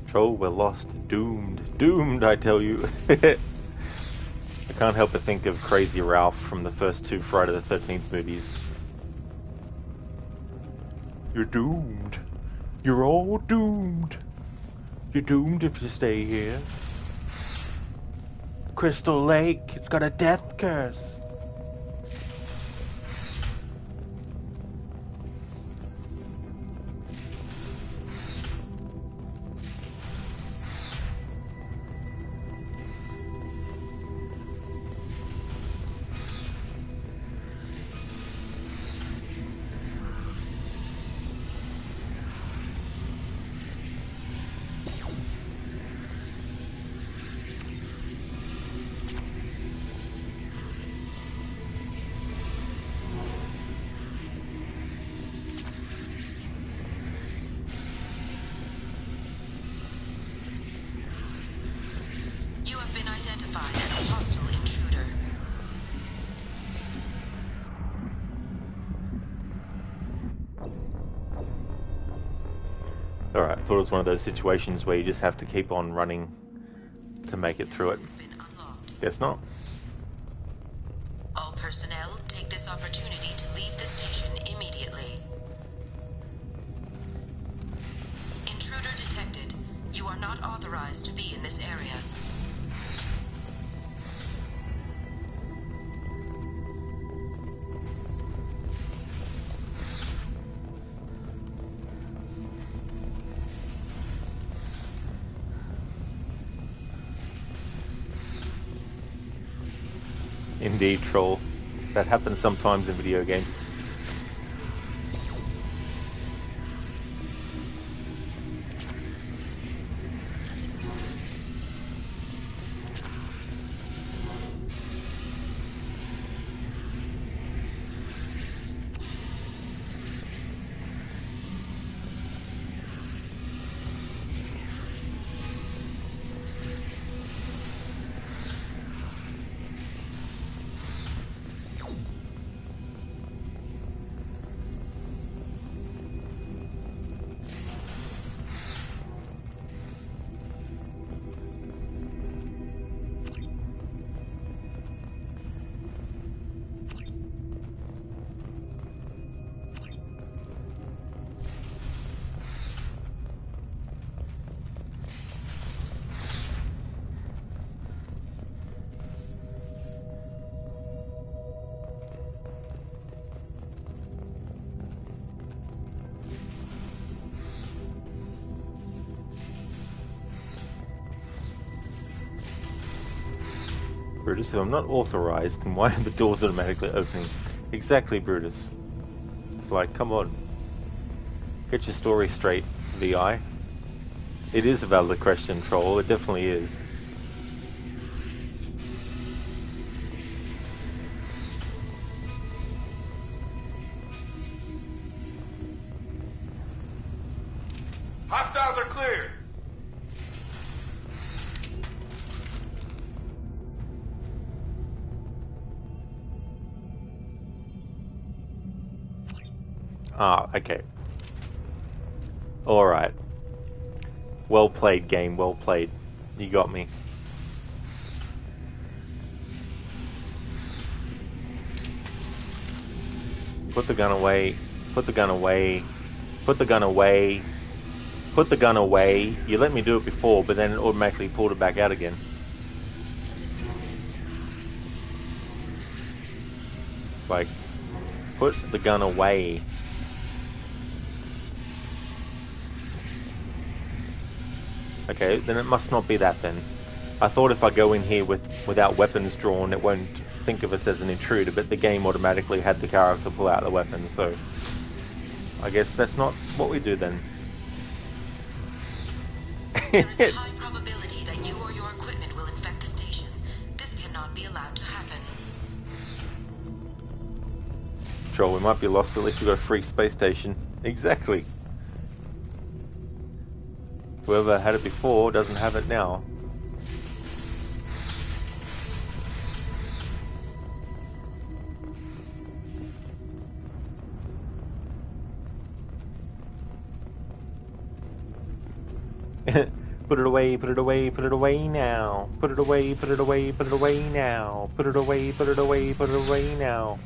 Troll, we're lost. Doomed. Doomed, I tell you. I can't help but think of Crazy Ralph from the first two Friday the 13th movies. You're doomed. You're all doomed. You're doomed if you stay here. Crystal Lake, it's got a death curse. Alright, I thought it was one of those situations where you just have to keep on running to make it through it. Guess not. All personnel, take this opportunity to leave the station immediately. Intruder detected. You are not authorized to be in this area. Indeed, Troll. That happens sometimes in video games. Brutus, if I'm not authorized, then why are the doors automatically opening? Exactly, Brutus. It's like, come on. Get your story straight, VI. It is a valid question, Troll. It definitely is. Hostiles are clear. Ah, okay. Alright. Well played, game. Well played. You got me. Put the gun away. Put the gun away. Put the gun away. Put the gun away. You let me do it before, but then it automatically pulled it back out again. Like, put the gun away. Okay, then it must not be that then. I thought if I go in here without weapons drawn, it won't think of us as an intruder, but the game automatically had the character pull out the weapon, so I guess that's not what we do then. There is a high probability that you or your equipment will infect the station. This cannot be allowed to happen. Troll, we might be lost, but at least we got a free space station. Exactly. Whoever had it before doesn't have it now. Put it away, put it away, put it away now. Put it away, put it away, put it away now. Put it away, put it away, put it away now.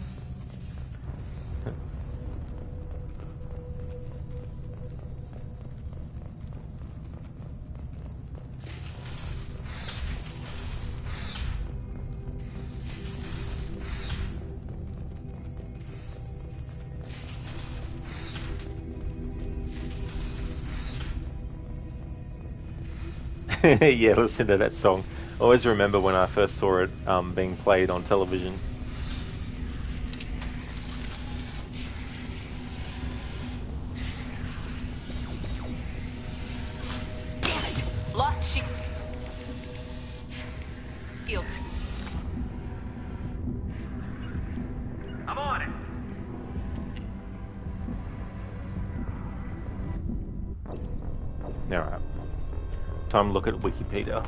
Yeah, listen to that song. I always remember when I first saw it being played on television. Damn it! Lost shield. I'm on it. Alright. Time to look at Wikipedia.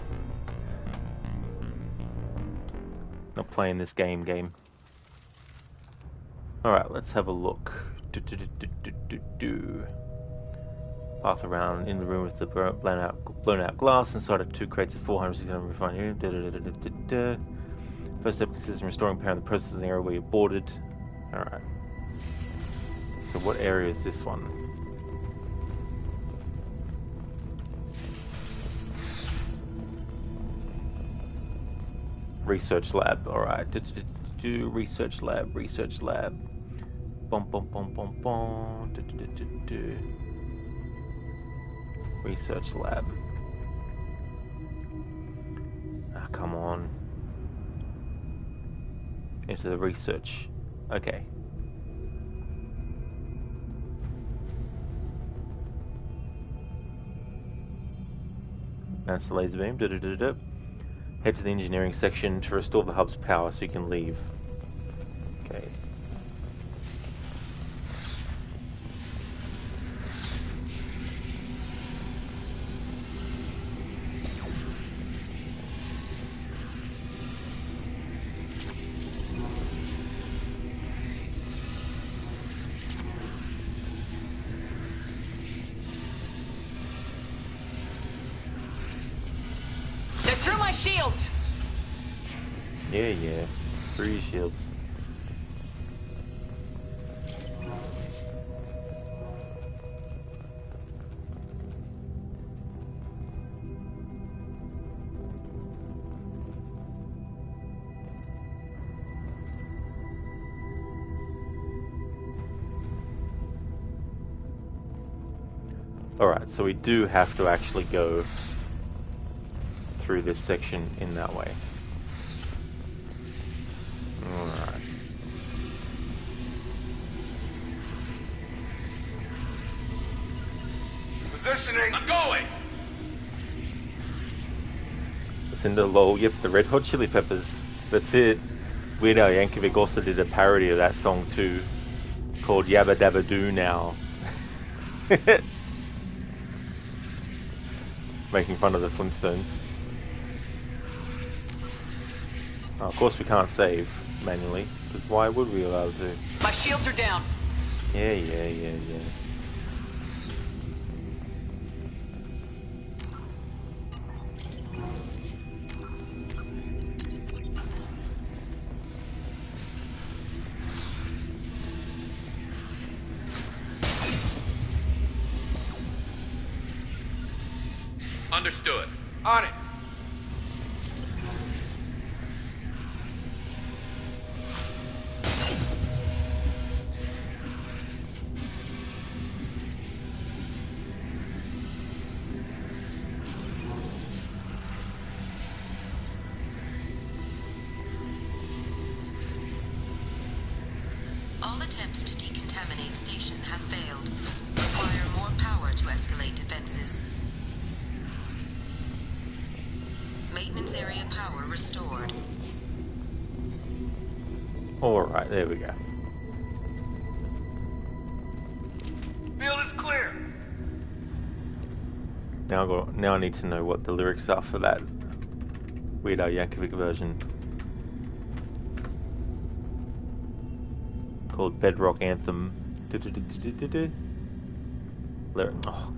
Not playing this game. Alright, let's have a look. Path around in the room with the blown out glass. Inside of 2 crates of 400, 600 refined. First step consists in restoring power in the processing area where you boarded. Alright. So what area is this one? Research lab. Alright. Research lab. Bum bum bum bum bum. Research lab. Ah, come on. Into the research. Okay. That's the laser beam. Head to the engineering section to restore the hub's power so you can leave. Okay. They're through my shields! Yeah. Through your shields. Alright, so we do have to actually go through this section in that way. Positioning. I'm going. Cinder Lol, yep, the Red Hot Chili Peppers. That's it. Weird Al Yankovic also did a parody of that song too, called Yabba Dabba Doo Now. Making fun of the Flintstones. Oh, of course we can't save manually, because why would we allow to? My shields are down. Yeah. Understood. On it. All attempts to decontaminate station have failed. Require more power to escalate defenses. Maintenance area power restored. Alright, there we go. Field is clear. Now I need to know what the lyrics are for that Weird Al Yankovic version. Called Bedrock Anthem. Oh,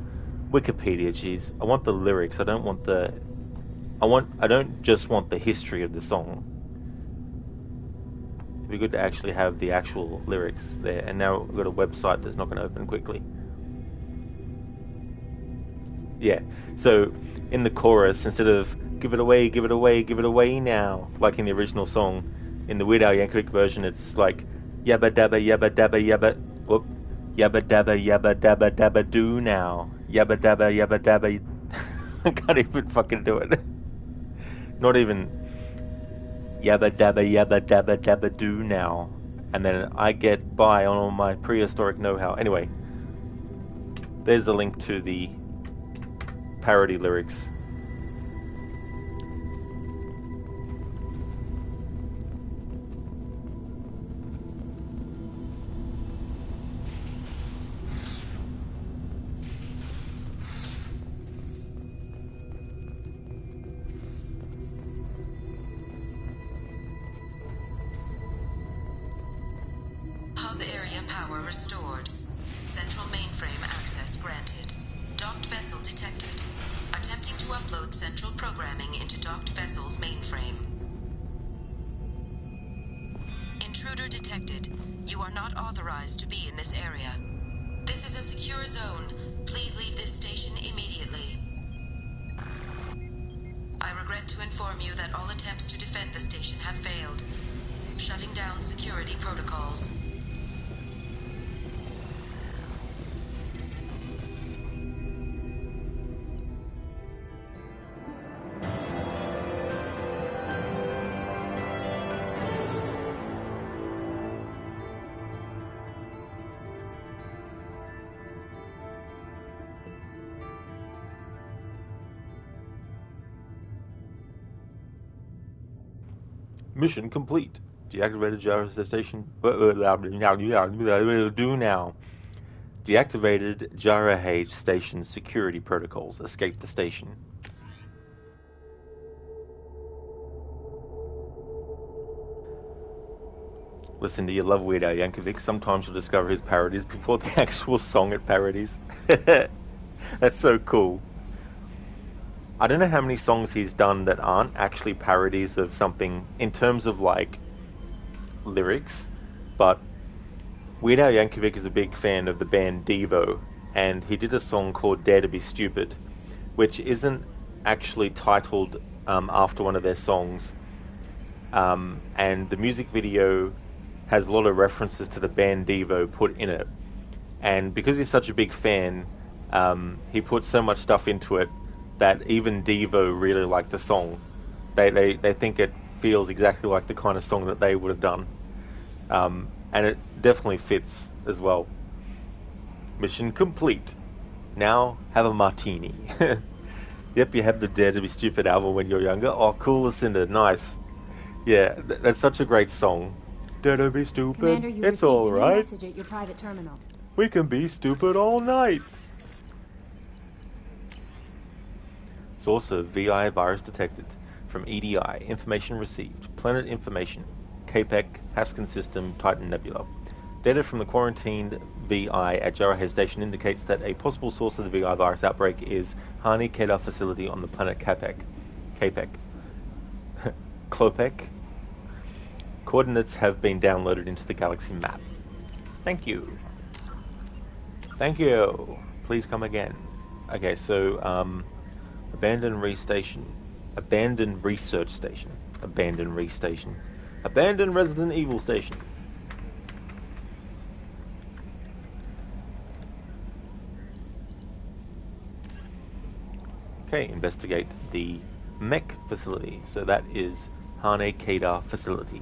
Wikipedia, jeez. I want the lyrics. I don't want the... I don't just want the history of the song. It'd be good to actually have the actual lyrics there. And now we've got a website that's not going to open quickly. Yeah, so in the chorus, instead of give it away, give it away, give it away now, like in the original song, in the Weird Al Yankovic version, it's like yabba dabba, whoop, yabba dabba do now, yabba dabba. I can't even fucking do it. Not even yabba dabba do now, and then I get by on all my prehistoric know-how. Anyway, there's a link to the parody lyrics. Hub area power restored. Central mainframe access granted. Docked vessel detected. Attempting to upload central programming into docked vessel's mainframe. Intruder detected. You are not authorized to be in this area. This is a secure zone. Please leave this station immediately. I regret to inform you that all attempts to defend the station have failed. Shutting down security protocols. Mission complete. Deactivated gyro station. Do now. Deactivated gyro station security protocols. Escape the station. Listen, do you love Weird Al Yankovic? Sometimes you'll discover his parodies before the actual song it parodies. That's so cool. I don't know how many songs he's done that aren't actually parodies of something in terms of like lyrics, but Weird Al Yankovic is a big fan of the band Devo, and he did a song called Dare to Be Stupid, which isn't actually titled after one of their songs, and the music video has a lot of references to the band Devo put in it, and because he's such a big fan, he put so much stuff into it that even Devo really like the song. They think it feels exactly like the kind of song that they would have done. And it definitely fits as well. Mission complete. Now have a martini. Yep, you had the Dare to Be Stupid album when you were younger. Oh, cool, Lucinda. Nice. Yeah, that's such a great song. Dare to be stupid. Commander, you It's received a new alright. message at your private terminal. We can be stupid all night. Source of VI virus detected. From EDI. Information received. Planet information. CAPEC, Haskin System, Titan Nebula. Data from the quarantined VI at Jarrah's station indicates that a possible source of the VI virus outbreak is Hani Kedar facility on the planet CAPEC. Klopek. Coordinates have been downloaded into the galaxy map. Thank you. Thank you. Please come again. Okay, so, abandoned research station. Abandoned Resident Evil station. Okay, investigate the mech facility. So that is Hane Kedar facility.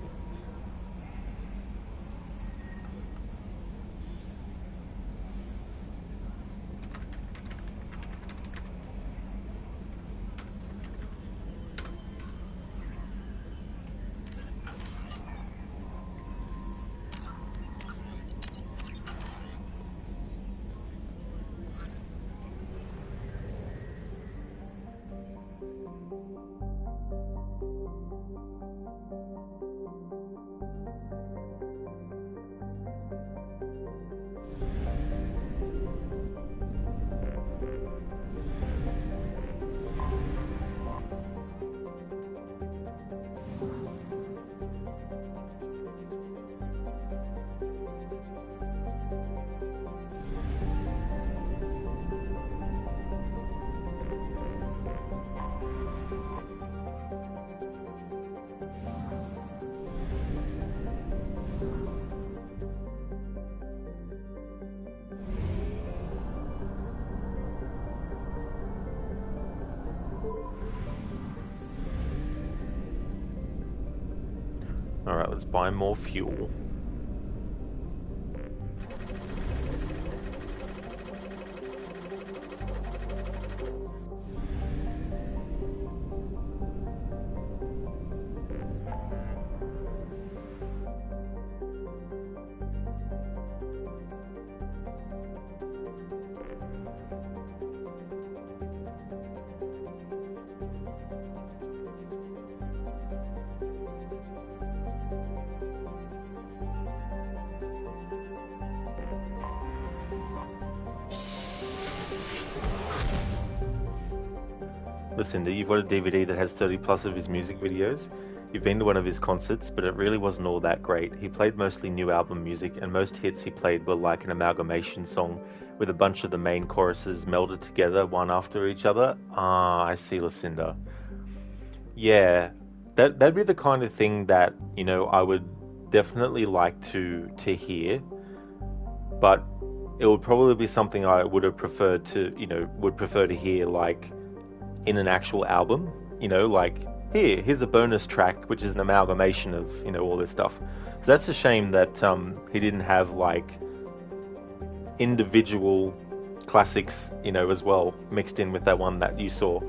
Alright, let's buy more fuel. Lucinda, you've got a DVD that has 30 plus of his music videos. You've been to one of his concerts, but it really wasn't all that great. He played mostly new album music, and most hits he played were like an amalgamation song with a bunch of the main choruses melded together one after each other. Ah, I see, Lucinda. Yeah, that'd be the kind of thing that, you know, I would definitely like to hear, but it would probably be something I would have preferred to, would prefer to hear, like, in an actual album, like, here's a bonus track, which is an amalgamation of, all this stuff. So that's a shame that he didn't have, like, individual classics, as well, mixed in with that one that you saw.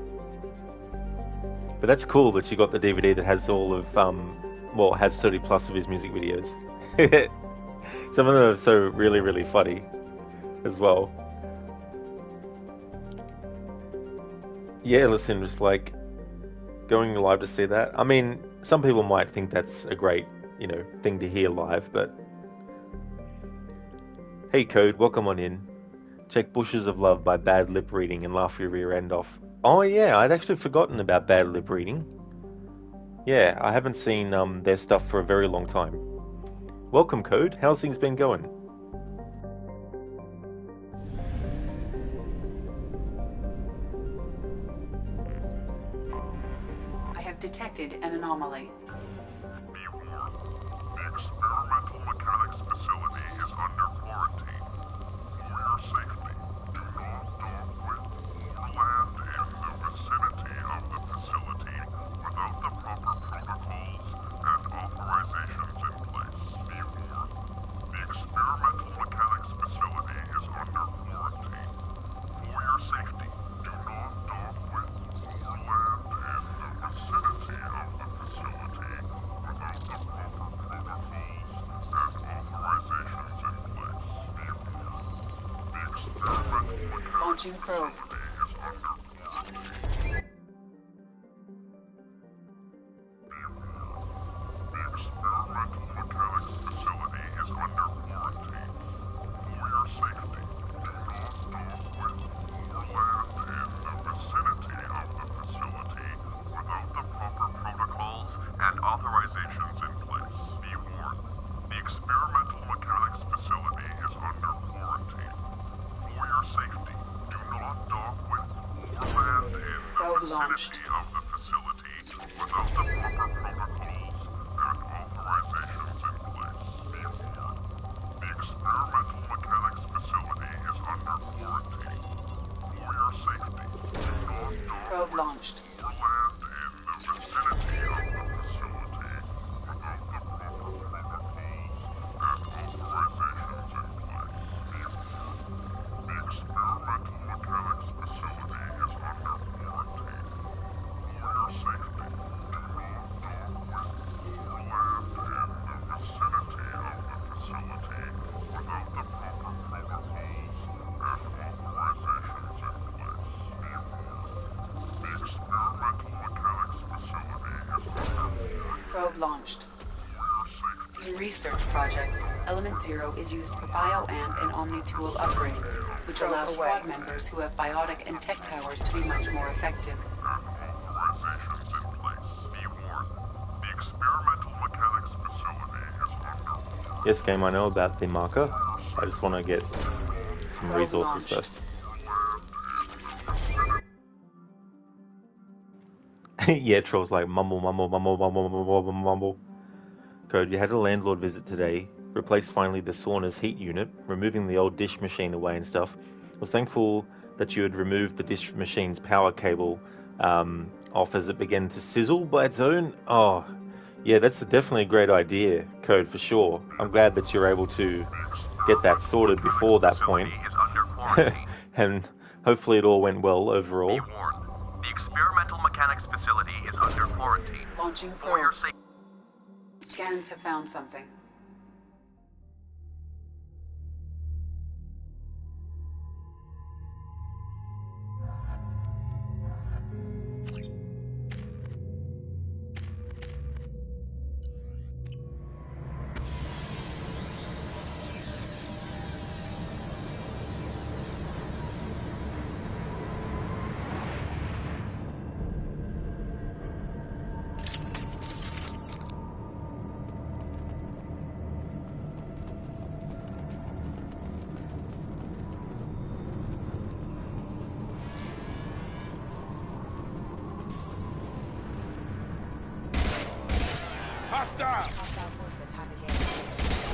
But that's cool that you got the DVD that has all of, has 30 plus of his music videos. Some of them are so really, really funny as well. Yeah, listen, just like going live to see that. I mean, some people might think that's a great, thing to hear live, but hey, Code, welcome on in. Check Bushes of Love by Bad Lip Reading and laugh your rear end off. Oh yeah, I'd actually forgotten about Bad Lip Reading. Yeah, I haven't seen their stuff for a very long time. Welcome, Code. How's things been going? Detected an anomaly. Be warned. The experimental mechanics facility is under quarantine. For your safety, do not dock with or land in the vicinity of the facility without the proper protocols and authorizations in place. Be warned. The experimental mechanics facility is under quarantine. For Launching probe. Launched. Probe launched. Probe launched. In research projects, Element Zero is used for bioamp and omni-tool upgrades, which allow squad members who have biotic and tech powers to be much more effective. Yes, game, I know about the marker. I just want to get some resources first. Yeah, Troll's like mumble, mumble, mumble, mumble, mumble, mumble, mumble. Code, you had a landlord visit today. Replaced finally the sauna's heat unit, removing the old dish machine away and stuff. Was thankful that you had removed the dish machine's power cable off as it began to sizzle by its own. Oh, yeah, that's definitely a great idea, Code, for sure. I'm glad that you're able to get that sorted before that point. And hopefully it all went well overall. Be warned. The experimental mechanics facility is under quarantine. Launching probe. Scans have found something.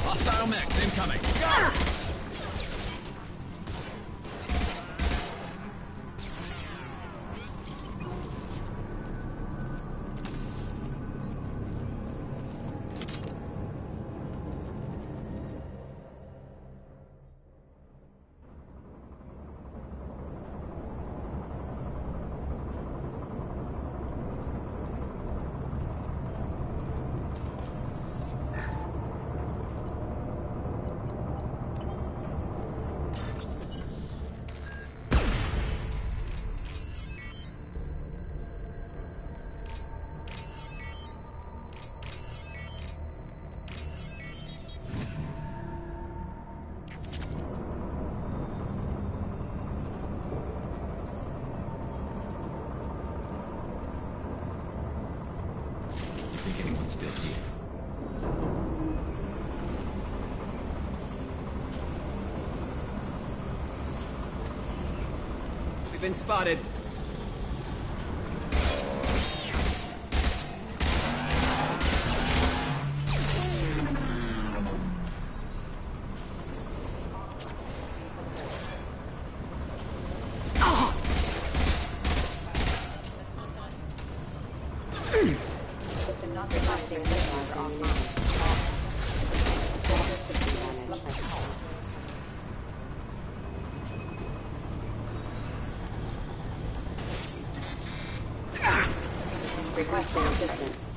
Hostile mechs incoming. Go! Think anyone's still here? We've been spotted. Requesting assistance.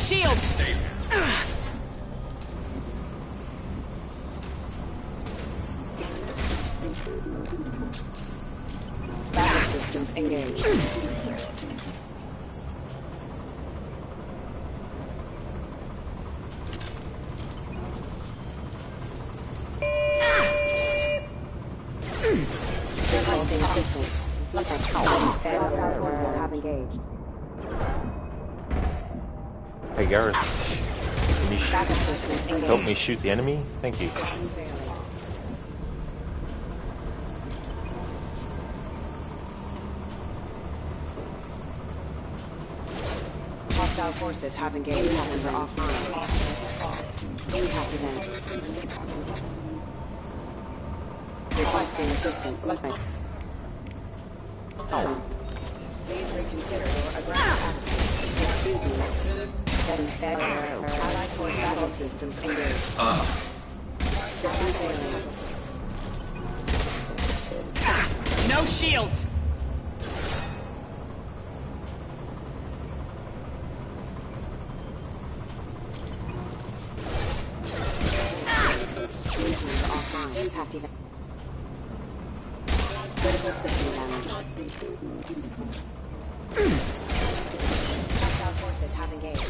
shields! Stay there. Battle systems engaged. Requesting assistance. Have engaged. Hey Garrus, can you Backup systems engaged. help me shoot the enemy? Thank you. Hostile forces have engaged. Weapons are offline. Impact event. Requesting assistance. Please reconsider your aggressive attitude. Excuse me. That is bad. Allied force battle systems engaged. System failing. No shields! Impact event. Critical system damage. Hostile forces have engaged.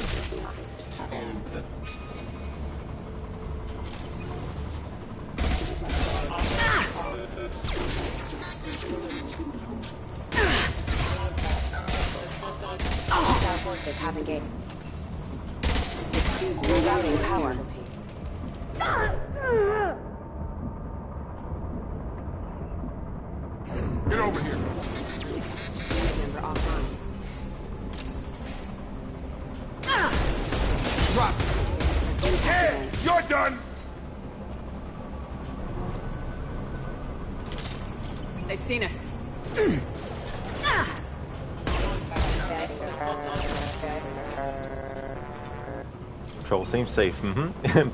Hostile forces have engaged. Excuse me, rerouting power. Get over here. Member offline. Drop. Yeah, you're done. They've seen us. Control seems safe.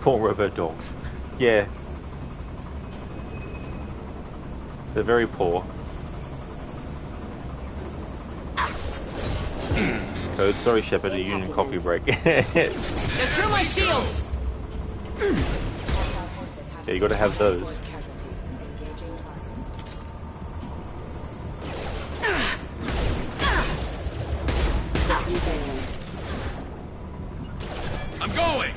Poor robot dogs. Yeah. They're very poor. Code, sorry Shepard, a union coffee break. They're through my shields! Yeah, you gotta have those. I'm going!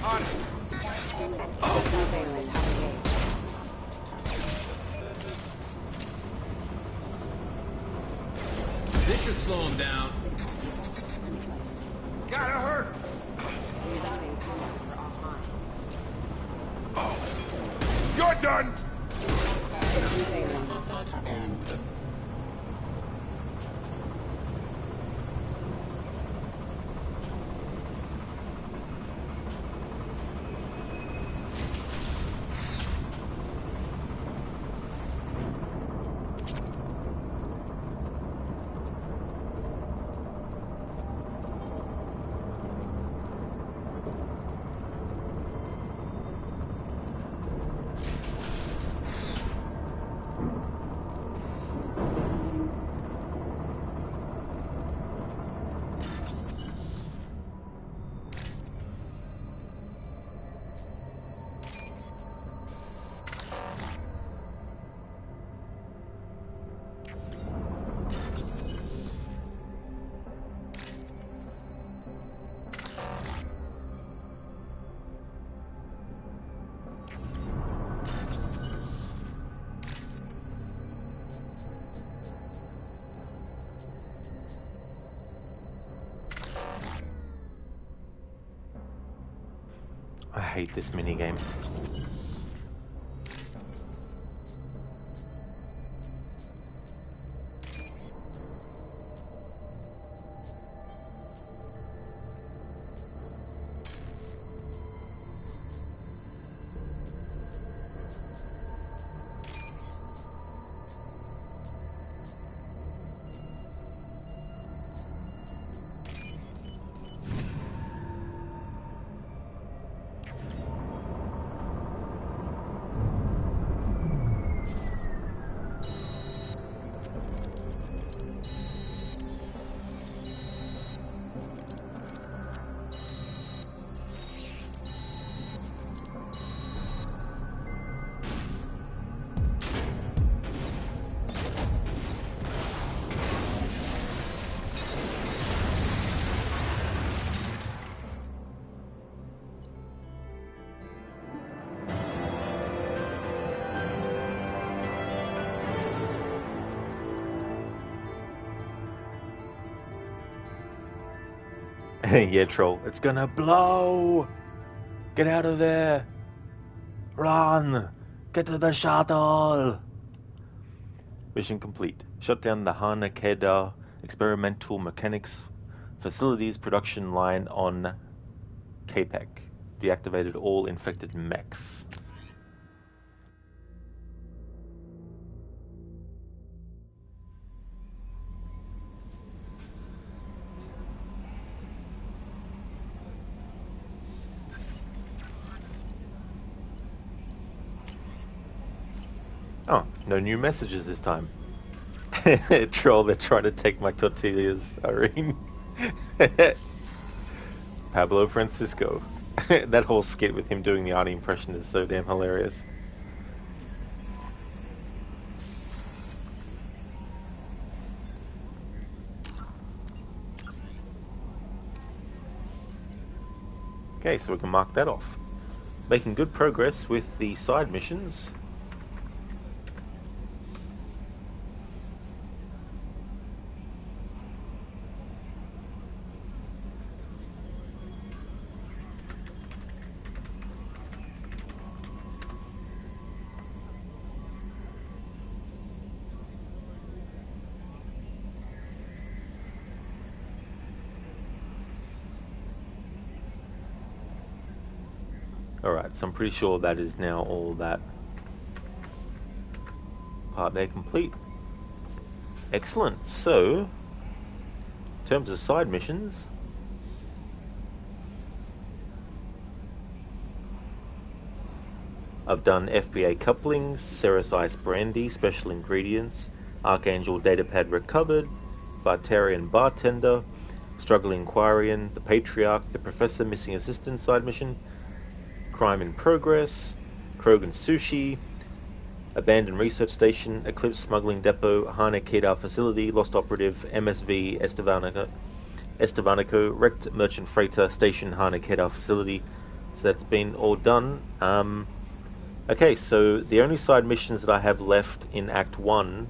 This should slow him down. Gotta hurt. You're done. I hate this minigame. Yeah, Troll. It's gonna blow! Get out of there! Run! Get to the shuttle! Mission complete. Shut down the Hanakeda Experimental Mechanics Facilities production line on KPEC. Deactivated all infected mechs. Oh, no new messages this time. Troll, they're trying to take my tortillas, Irene. Pablo Francisco. That whole skit with him doing the Arnie impression is so damn hilarious. Okay, so we can mark that off. Making good progress with the side missions. Alright, so I'm pretty sure that is now all that part there complete. Excellent. So, in terms of side missions, I've done FBA couplings, Ceres Ice Brandy, special ingredients, Archangel datapad recovered, Bartarian bartender, Struggling Quarian, the Patriarch, the Professor missing assistant side mission, Crime in Progress, Krogan Sushi, Abandoned Research Station, Eclipse Smuggling Depot, Hana Kedar Facility, Lost Operative, MSV Estevanico, Wrecked Merchant Freighter Station, Hana Kedar Facility. So that's been all done. Okay, so the only side missions that I have left in Act 1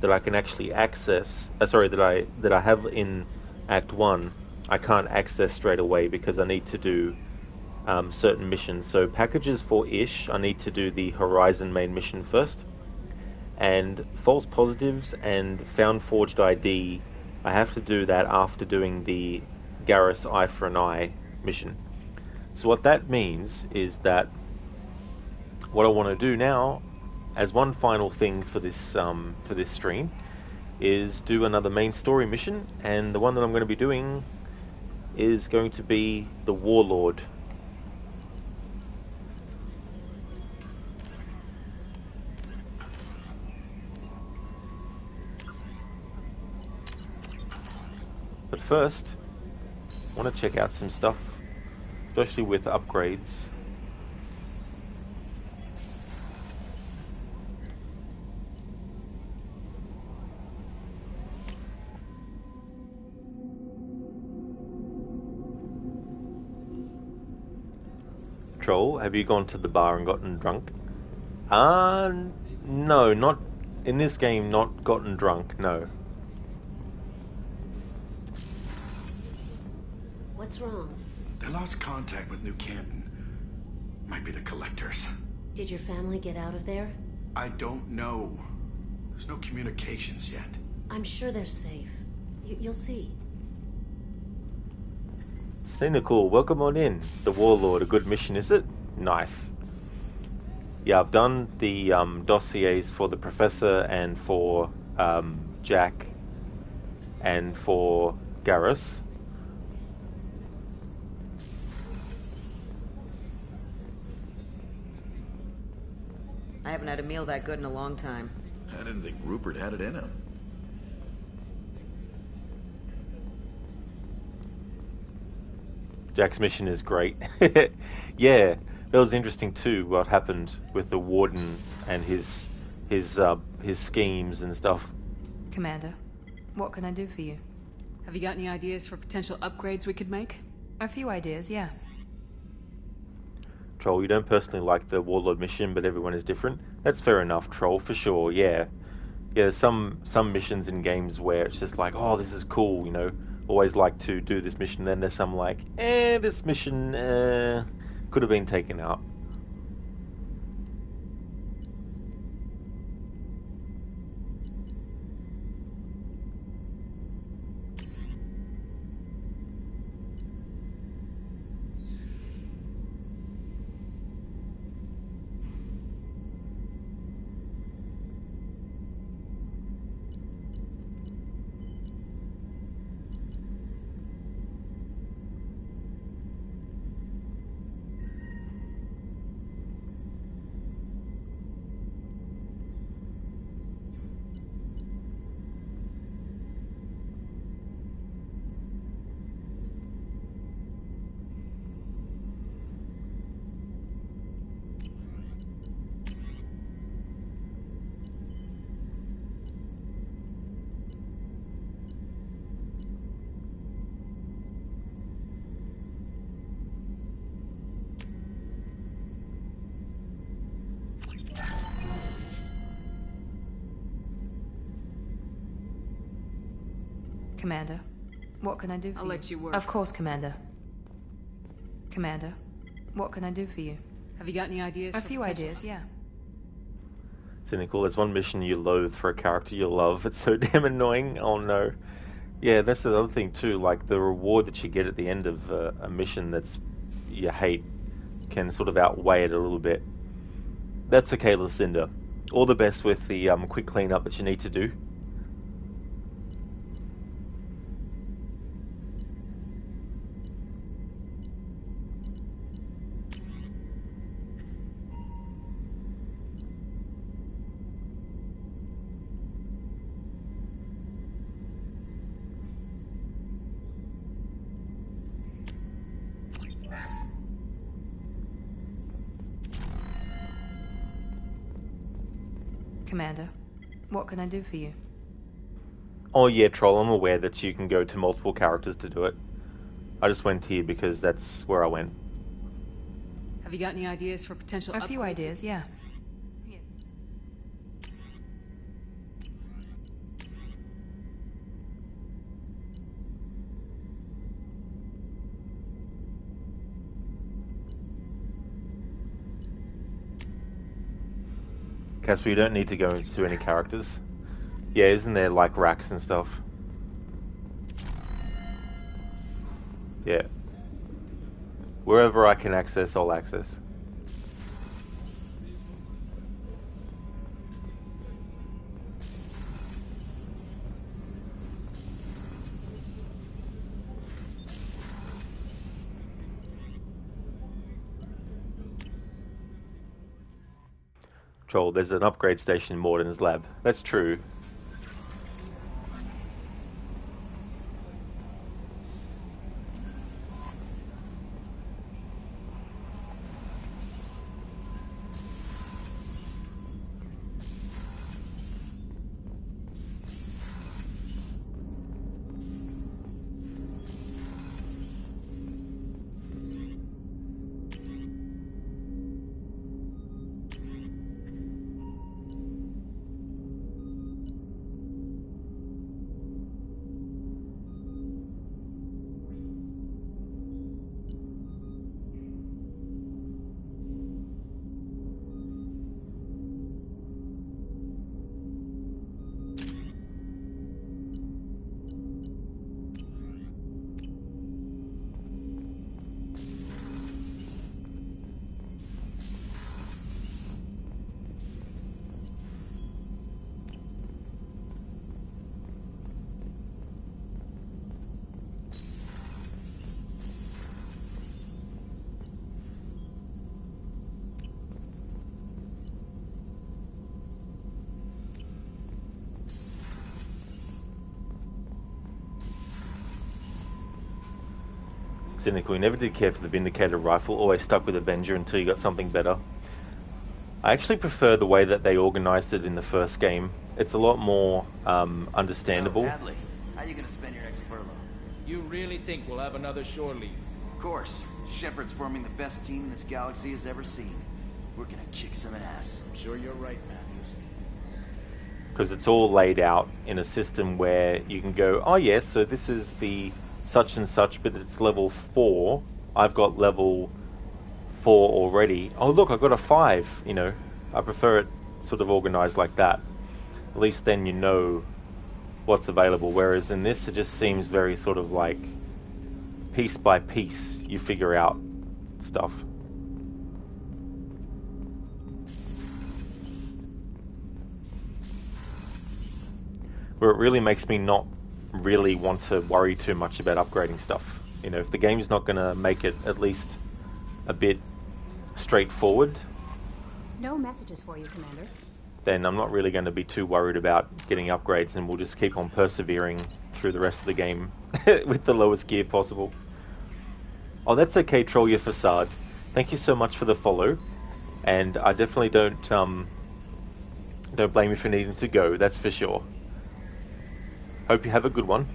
that I can actually access, that I have in Act 1, I can't access straight away because I need to do certain missions. So packages for Ish, I need to do the Horizon main mission first, and false positives and found forged ID, I have to do that after doing the Garrus Eye for an Eye mission. So what that means is that what I want to do now, as one final thing for this stream, is do another main story mission, and the one that I'm going to be doing is going to be the Warlord. But first, I want to check out some stuff, especially with upgrades. Troll, have you gone to the bar and gotten drunk? No, not in this game, not gotten drunk, no. What's wrong? They lost contact with New Canton. Might be the collectors. Did your family get out of there? I don't know. There's no communications yet. I'm sure they're safe. You'll see. Cynical, welcome on in. The Warlord, a good mission, is it? Nice. Yeah, I've done the dossiers for the Professor and for Jack and for Garrus. I haven't had a meal that good in a long time. I didn't think Rupert had it in him. Jack's mission is great. Yeah, that was interesting too, what happened with the Warden and his schemes and stuff. Commander, what can I do for you? Have you got any ideas for potential upgrades we could make? A few ideas, yeah. Troll, you don't personally like the Warlord mission, but everyone is different. That's fair enough, Troll, for sure, yeah. Yeah, some missions in games where it's just like, oh, this is cool, you know. always like to do this mission. Then there's some like, this mission could have been taken out. Commander, what can I do for you? I'll let you work. Of course, Commander. Commander, what can I do for you? Have you got any ideas? A few ideas, yeah. Cynical, there's one mission you loathe for a character you love. It's so damn annoying. Oh no. Yeah, that's the other thing too. Like the reward that you get at the end of a mission that's you hate can sort of outweigh it a little bit. That's okay, Lucinda. All the best with the quick cleanup that you need to do. Commander, what can I do for you? Oh yeah, Troll, I'm aware that you can go to multiple characters to do it. I just went here because that's where I went. Have you got any ideas for potential upgrades? A few ideas, yeah. Casper, you don't need to go into any characters. Yeah, isn't there like racks and stuff? Yeah. Wherever I can access, I'll access. Troll, there's an upgrade station in Morden's lab. That's true. Cynical, you never did care for the Vindicator rifle, always stuck with Avenger until you got something better. I actually prefer the way that they organized it in the first game. It's a lot more understandable. So, Hadley, how you gonna spend your next furlough? You really think we'll have another shore leave? Of course. Shepard's forming the best team this galaxy has ever seen. We're gonna kick some ass. I'm sure you're right, Matthews. because it's all laid out in a system where you can go, oh yes, so this is the such and such, but it's level 4. I've got level 4 already. Oh look, I've got a 5. You know, I prefer it sort of organized like that. At least then you know what's available. Whereas in this, it just seems very sort of like piece by piece you figure out stuff. Where it really makes me not really want to worry too much about upgrading stuff. You know, if the game's not going to make it at least a bit straightforward, No messages for you, Commander. then I'm not really going to be too worried about getting upgrades, and we'll just keep on persevering through the rest of the game with the lowest gear possible. Oh, that's okay, Troll Your Facade. Thank you so much for the follow, and I definitely don't blame you for needing to go, that's for sure. Hope you have a good one.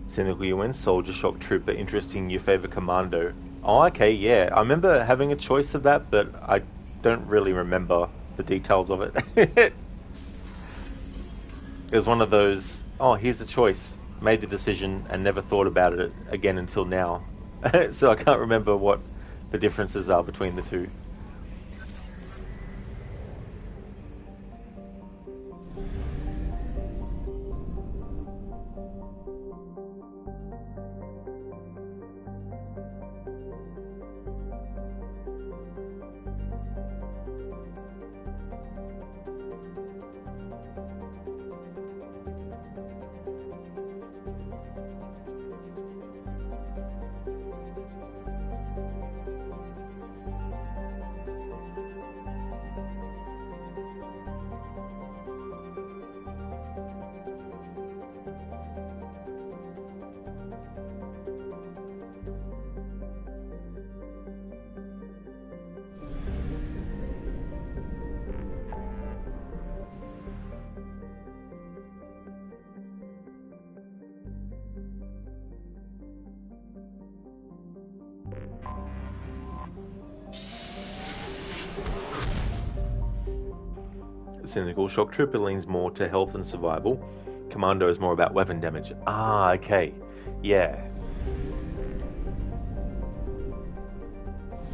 Cynical UN, Soldier, Shock Trooper, interesting new favorite commando. Oh, okay, yeah. I remember having a choice of that, but I don't really remember the details of it. It was one of those, oh, here's a choice. Made the decision and never thought about it again until now. So I can't remember what the differences are between the two. Cynical, Shock Trooper leans more to health and survival. Commando is more about weapon damage. Ah, okay. Yeah.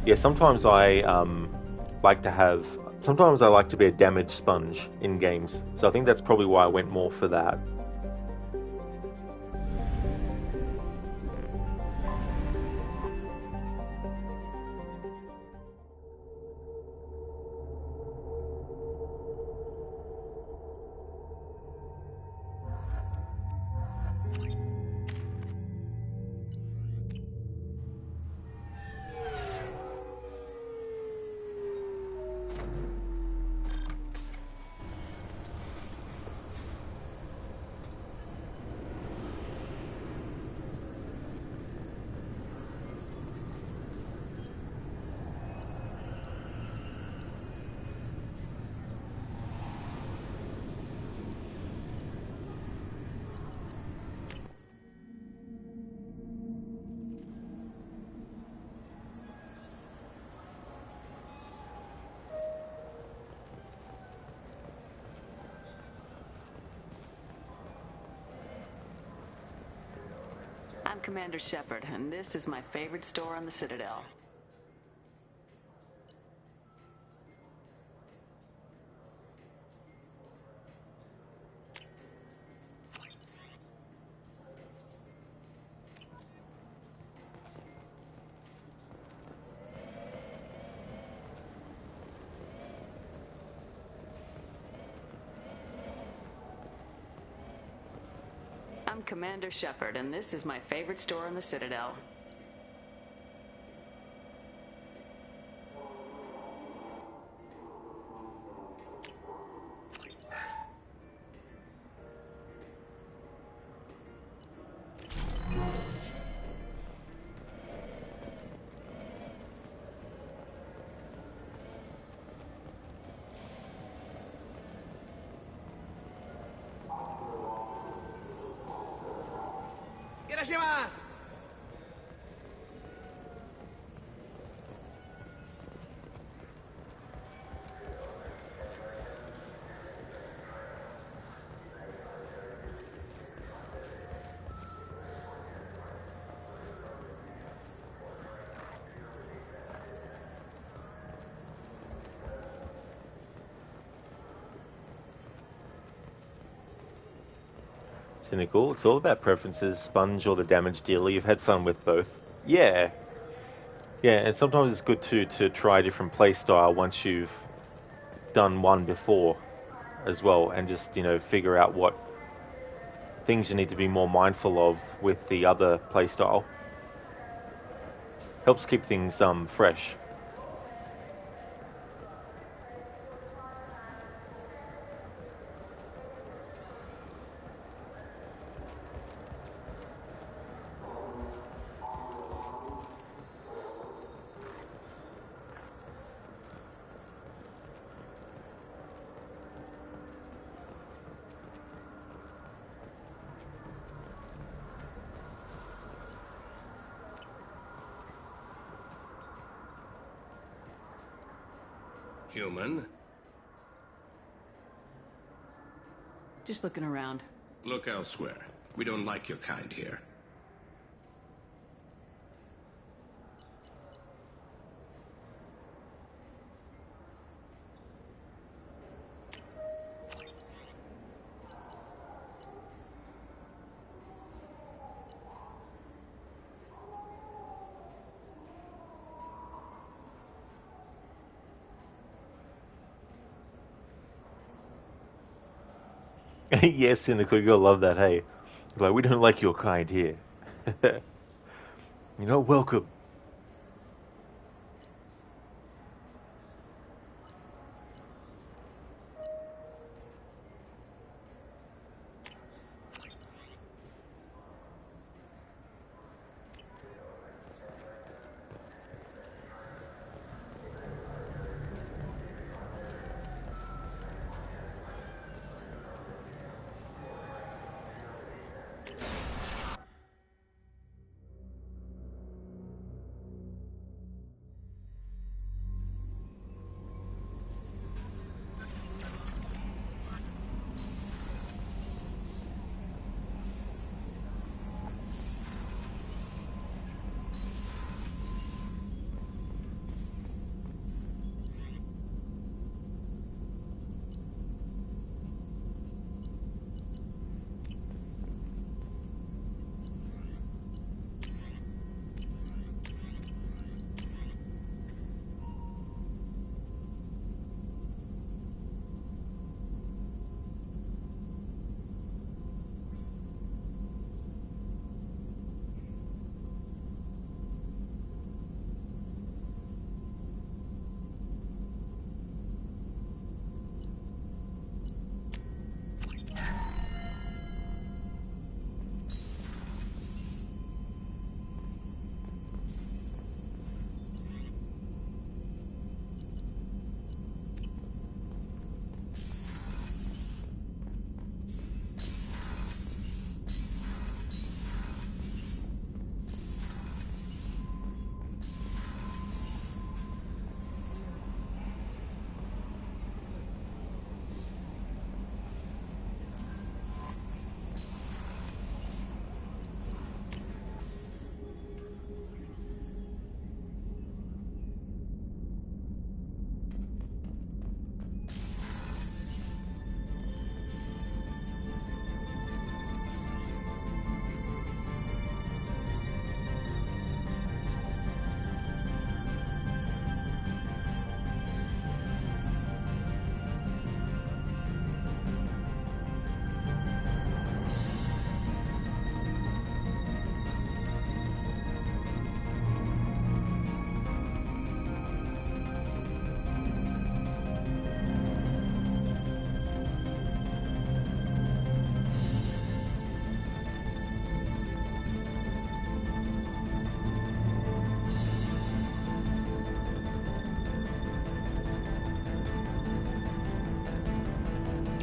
Yeah, sometimes I like to be a damage sponge in games. So I think that's probably why I went more for that. I'm Commander Shepard, and this is my favorite store on the Citadel. Commander Shepard, and this is my favorite store on the Citadel. Cynical. It's all about preferences. Sponge or the damage dealer. You've had fun with both. Yeah. Yeah, and sometimes it's good to try a different playstyle once you've done one before as well, and just, figure out what things you need to be more mindful of with the other playstyle. Helps keep things fresh. Human? Just looking around. Look elsewhere. We don't like your kind here. Yes, Cynical, you'll love that, hey? Like, we don't like your kind here. You're not welcome.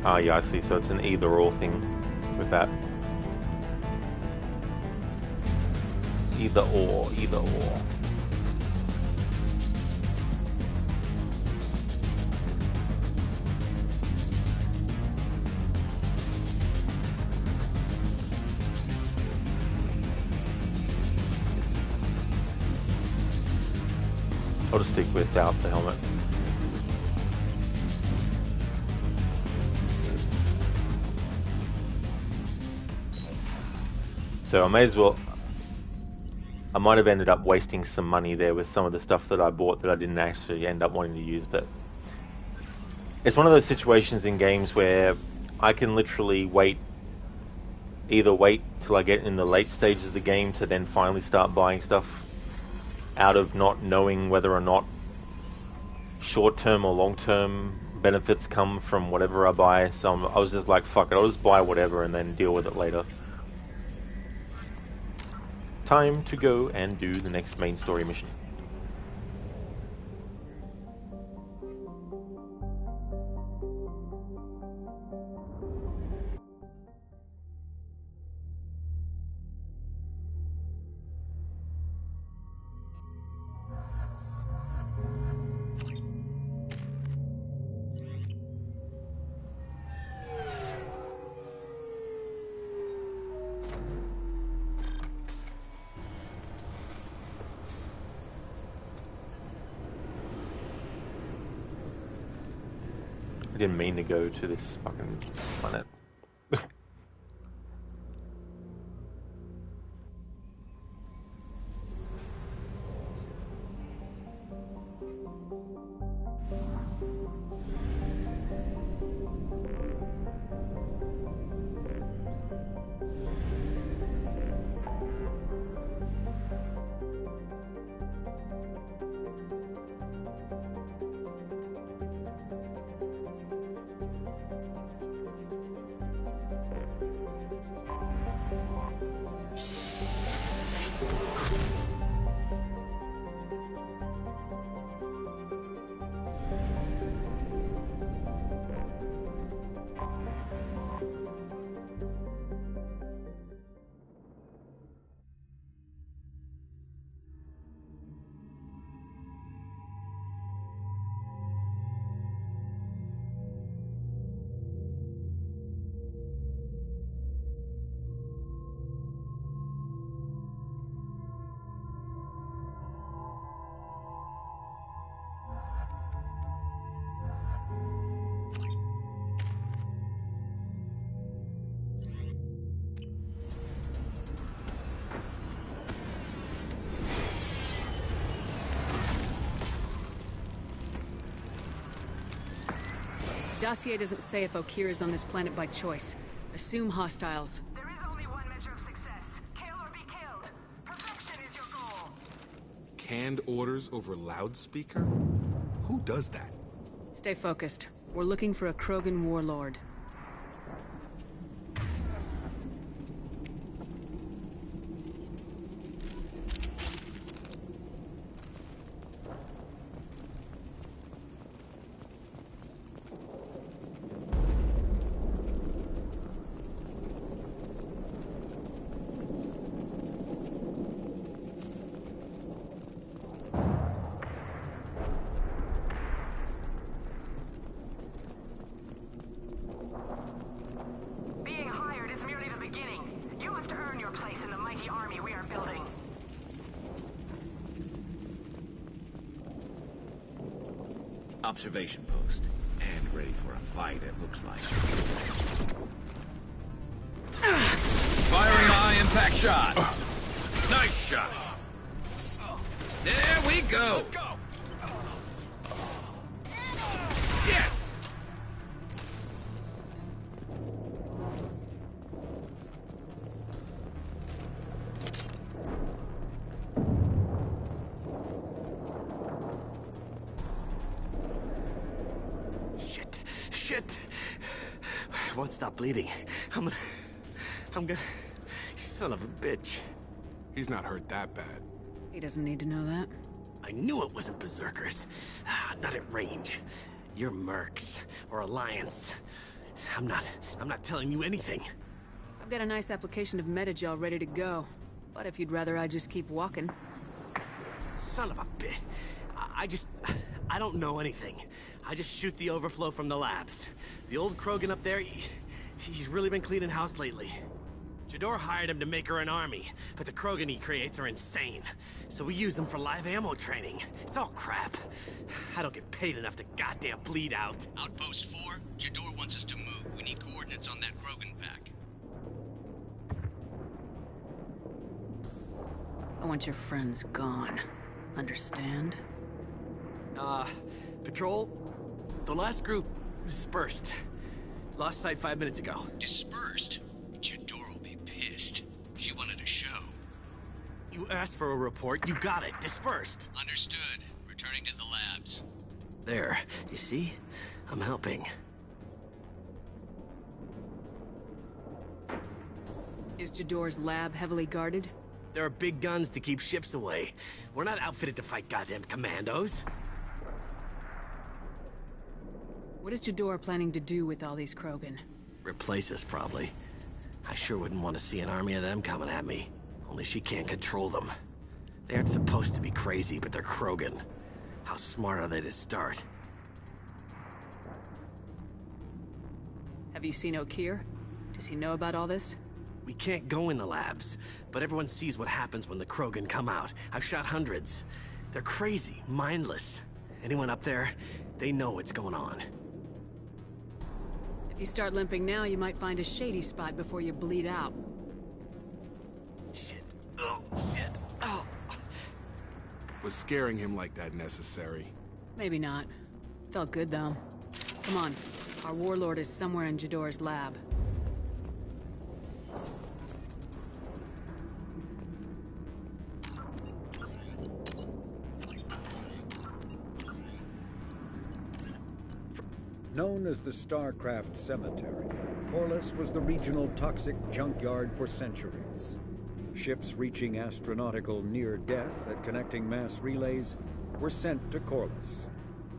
Ah, yeah, I see. So it's an either-or thing with that. Either or, either or. I'll just stick without the helmet. So I may as well... I might have ended up wasting some money there with some of the stuff that I bought that I didn't actually end up wanting to use, but... It's one of those situations in games where I can literally either wait till I get in the late stages of the game to then finally start buying stuff out of not knowing whether or not short-term or long-term benefits come from whatever I buy. So I was just like, fuck it, I'll just buy whatever and then deal with it later. Time to go and do the next main story mission. I didn't mean to go to this fucking planet. Dossier doesn't say if Okir is on this planet by choice. Assume hostiles. There is only one measure of success. Kill or be killed. Perfection is your goal. Canned orders over loudspeaker? Who does that? Stay focused. We're looking for a Krogan warlord. Observation post. And ready for a fight, it looks like. Firing high impact shot. Nice shot. There we go. Let's go. Yes. Shit! I won't stop bleeding. I'm gonna... Son of a bitch. He's not hurt that bad. He doesn't need to know that. I knew it wasn't berserkers. Not at range. You're mercs, or Alliance. I'm not telling you anything. I've got a nice application of Metagel ready to go. But if you'd rather I just keep walking. Son of a bitch. I don't know anything. I just shoot the overflow from the labs. The old Krogan up there, he's really been cleaning house lately. Jador hired him to make her an army, but the Krogan he creates are insane. So we use them for live ammo training. It's all crap. I don't get paid enough to goddamn bleed out. Outpost 4, Jador wants us to move. We need coordinates on that Krogan pack. I want your friends gone. Understand? Patrol, the last group dispersed. Lost sight 5 minutes ago. Dispersed? Jador will be pissed. She wanted a show. You asked for a report, you got it. Dispersed. Understood. Returning to the labs. There, you see? I'm helping. Is Jador's lab heavily guarded? There are big guns to keep ships away. We're not outfitted to fight goddamn commandos. What is Jador planning to do with all these Krogan? Replace us, probably. I sure wouldn't want to see an army of them coming at me. Only she can't control them. They aren't supposed to be crazy, but they're Krogan. How smart are they to start? Have you seen O'Keir? Does he know about all this? We can't go in the labs, but everyone sees what happens when the Krogan come out. I've shot hundreds. They're crazy, mindless. Anyone up there, they know what's going on. If you start limping now, you might find a shady spot before you bleed out. Shit. Oh, shit. Oh. Was scaring him like that necessary? Maybe not. Felt good, though. Come on. Our Warlord is somewhere in Jador's lab. Known as the Starcraft Cemetery, Corliss was the regional toxic junkyard for centuries. Ships reaching astronautical near-death at connecting mass relays were sent to Corliss,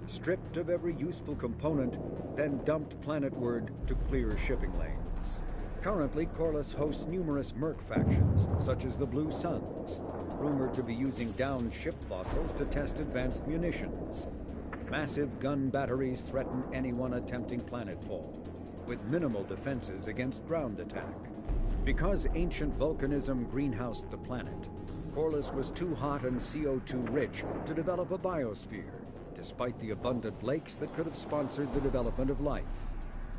stripped of every useful component, then dumped planetward to clear shipping lanes. Currently, Corliss hosts numerous merc factions, such as the Blue Suns, rumored to be using downed ship fossils to test advanced munitions. Massive gun batteries threaten anyone attempting planetfall, with minimal defenses against ground attack. Because ancient volcanism greenhoused the planet, Corliss was too hot and CO2 rich to develop a biosphere, despite the abundant lakes that could have sponsored the development of life.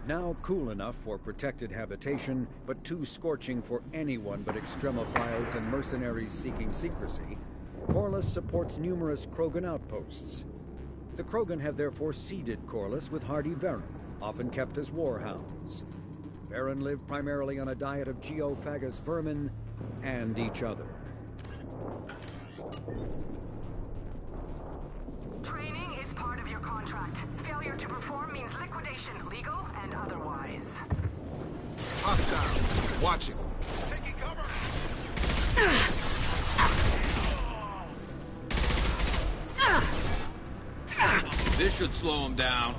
Now cool enough for protected habitation, but too scorching for anyone but extremophiles and mercenaries seeking secrecy, Corliss supports numerous Krogan outposts. The Krogan have therefore seeded Corliss with hardy Varen, often kept as warhounds. Varen live primarily on a diet of geophagous vermin and each other. Training is part of your contract. Failure to perform means liquidation, legal and otherwise. Hostile. Watch it. Taking cover! This should slow him down.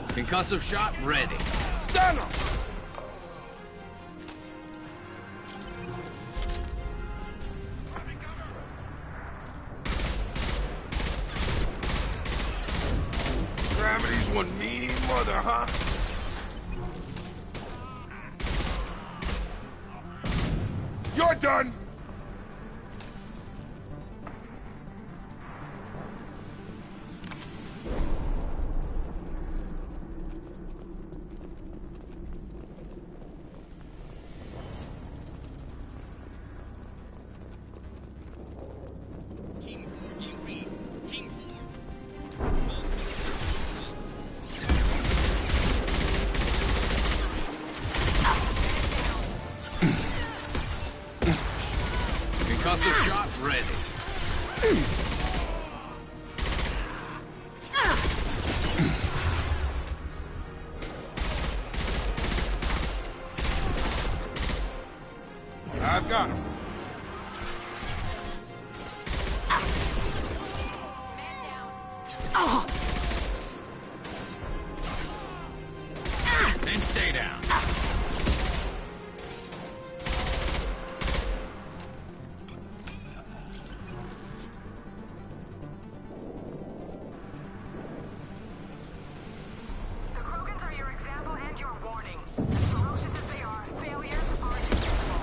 Concussive shot ready. Stun him! Gravity's one mean mother, huh? You're done! Concussive shot ready. I've got him. Then stay down. The Krogans are your example and your warning. As ferocious as they are, failures are inevitable.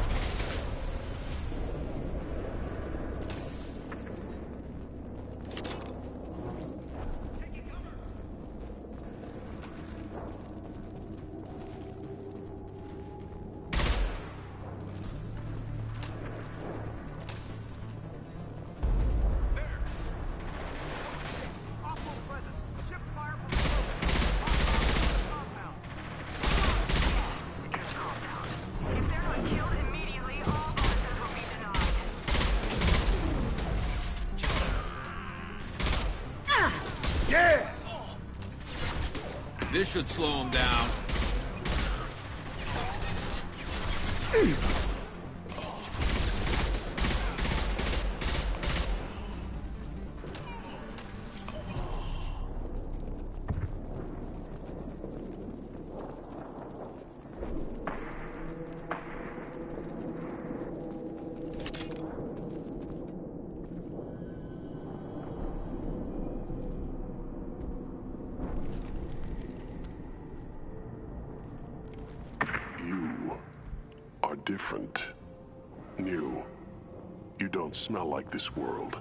This should slow him down. You are different. New. You don't smell like this world.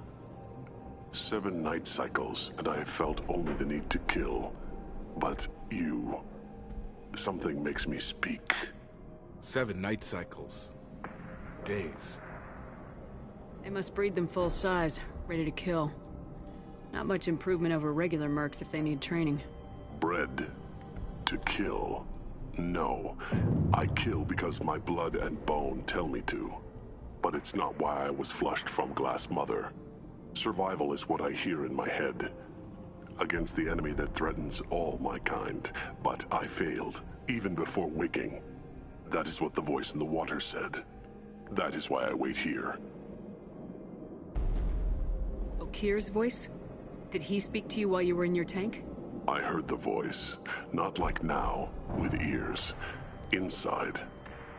7 night cycles, and I have felt only the need to kill. But you... something makes me speak. 7 night cycles. Days. They must breed them full size, ready to kill. Not much improvement over regular mercs if they need training. Bred to kill. No. I kill because my blood and bone tell me to. But it's not why I was flushed from Glass Mother. Survival is what I hear in my head. Against the enemy that threatens all my kind. But I failed, even before waking. That is what the voice in the water said. That is why I wait here. Okir's voice? Did he speak to you while you were in your tank? I heard the voice, not like now, with ears. Inside.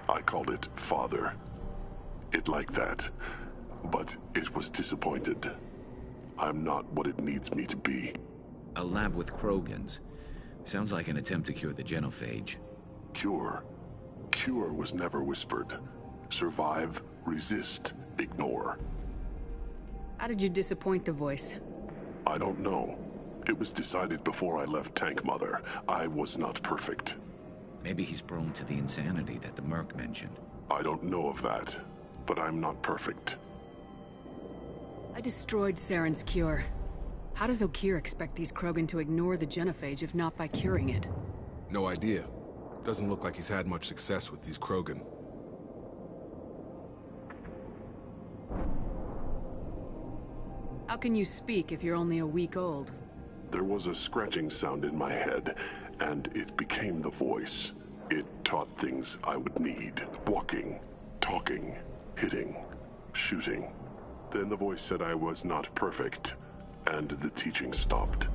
I called it Father. It like that. But it was disappointed. I'm not what it needs me to be. A lab with Krogans. Sounds like an attempt to cure the genophage. Cure? Cure was never whispered. Survive, resist, ignore. How did you disappoint the voice? I don't know. It was decided before I left Tank Mother. I was not perfect. Maybe he's prone to the insanity that the Merc mentioned. I don't know of that, but I'm not perfect. I destroyed Saren's cure. How does Okir expect these Krogan to ignore the genophage if not by curing it? No idea. Doesn't look like he's had much success with these Krogan. How can you speak if you're only a week old? There was a scratching sound in my head, and it became the voice. It taught things I would need. Walking, talking, hitting, shooting. Then the voice said I was not perfect, and the teaching stopped.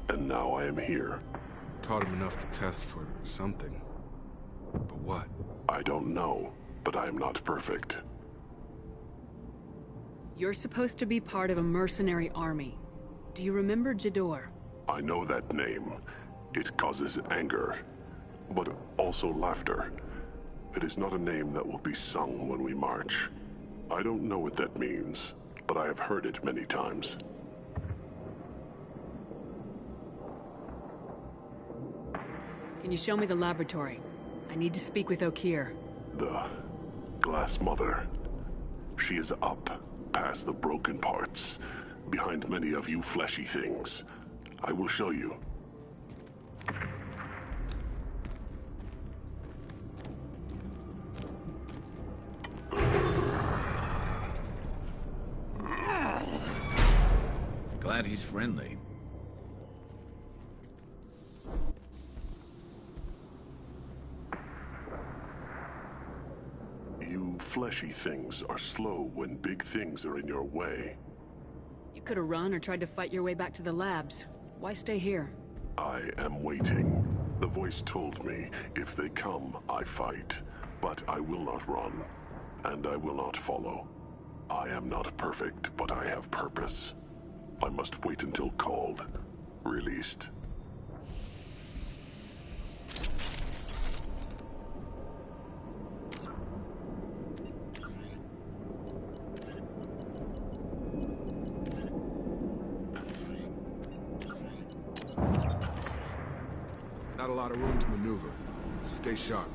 And now I am here. Taught him enough to test for something. But what? I don't know, but I am not perfect. You're supposed to be part of a mercenary army. Do you remember Jador? I know that name. It causes anger, but also laughter. It is not a name that will be sung when we march. I don't know what that means, but I have heard it many times. Can you show me the laboratory? I need to speak with Okir. The Glass Mother. She is up, past the broken parts, behind many of you fleshy things. I will show you. Glad he's friendly. You fleshy things are slow when big things are in your way. You could have run or tried to fight your way back to the labs. Why stay here? I am waiting. The voice told me, if they come, I fight. But I will not run, and I will not follow. I am not perfect, but I have purpose. I must wait until called, released. Not a lot of room to maneuver. Stay sharp.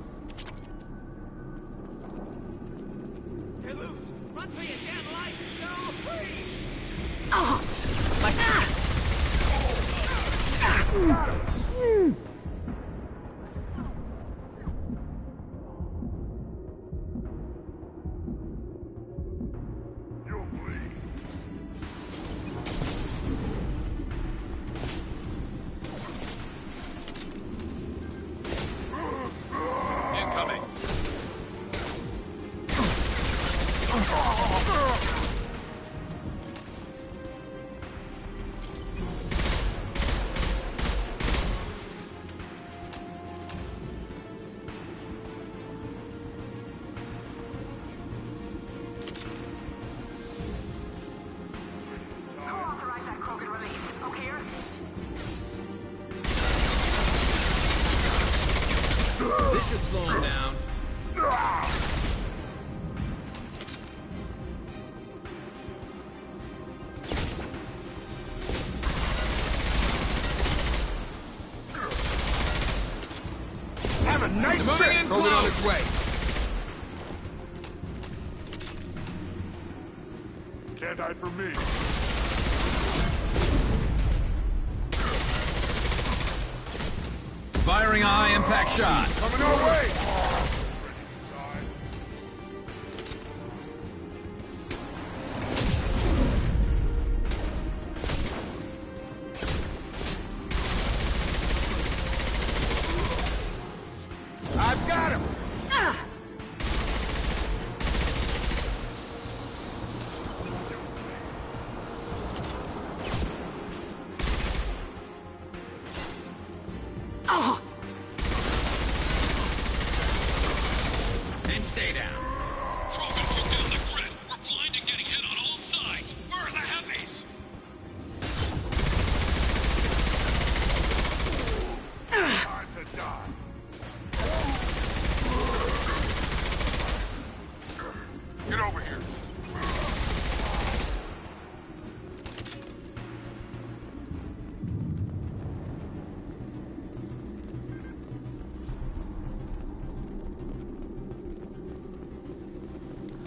Stay loose! Run for your damn life! No, please! Oh! My Incoming. Who authorized that Krogan release? O'Keir? This should slow him down. Have a nice Moving trip! in close. On its way. Can't hide from me. Firing a high-impact shot. Coming our way! I've got him! Oh! And stay down. Krogan took down the grid. We're blind and getting hit on all sides. Where are the heavies? Time to die. Get over here.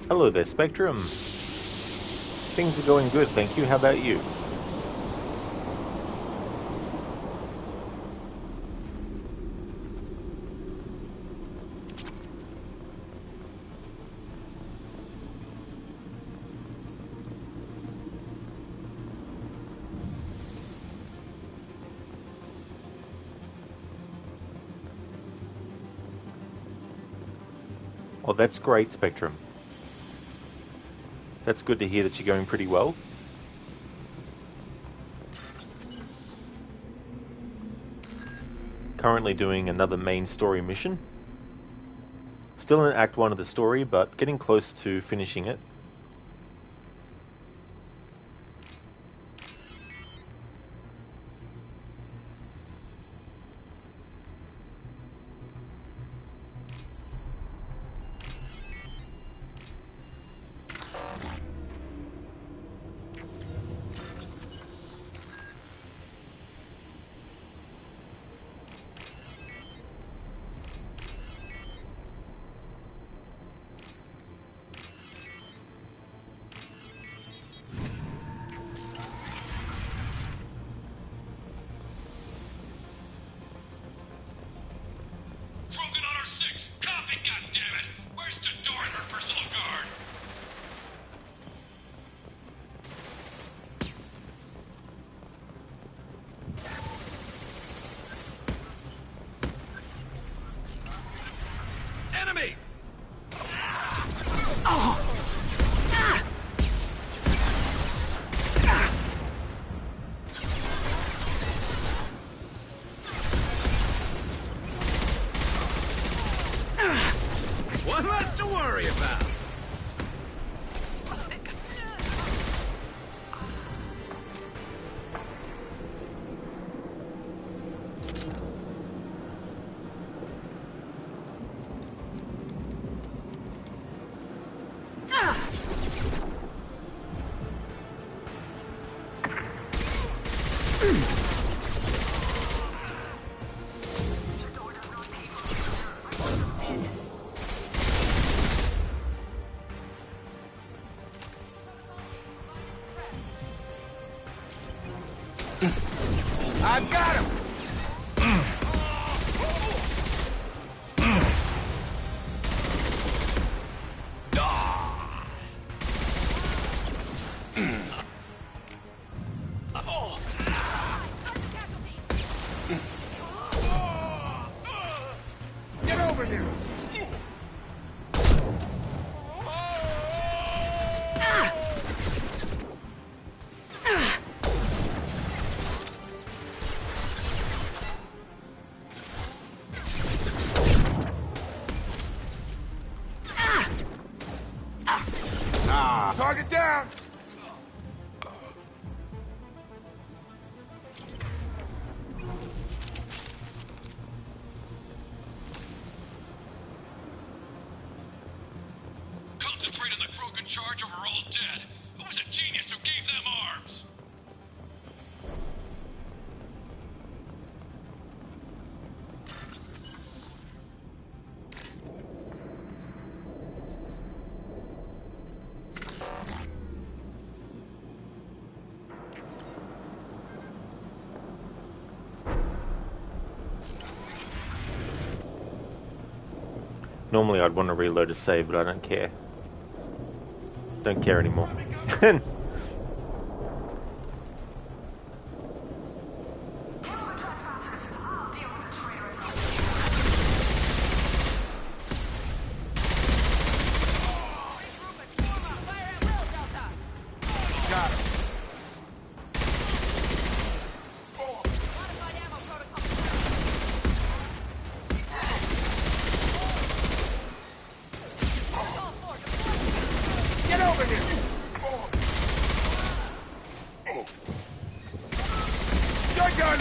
Hello there, Spectrum. Things are going good, thank you. How about you? Well, that's great, Spectrum. That's good to hear that you're going pretty well. Currently doing another main story mission. Still in Act 1 of the story, but getting close to finishing it. One less to worry about. I've got him! Get over here! Target down! Concentrate on the Krogan charge or we're all dead. Who was a genius who gave them arms? Normally I'd want to reload a save, but I don't care. Don't care anymore. Got him. Get over here! You're done!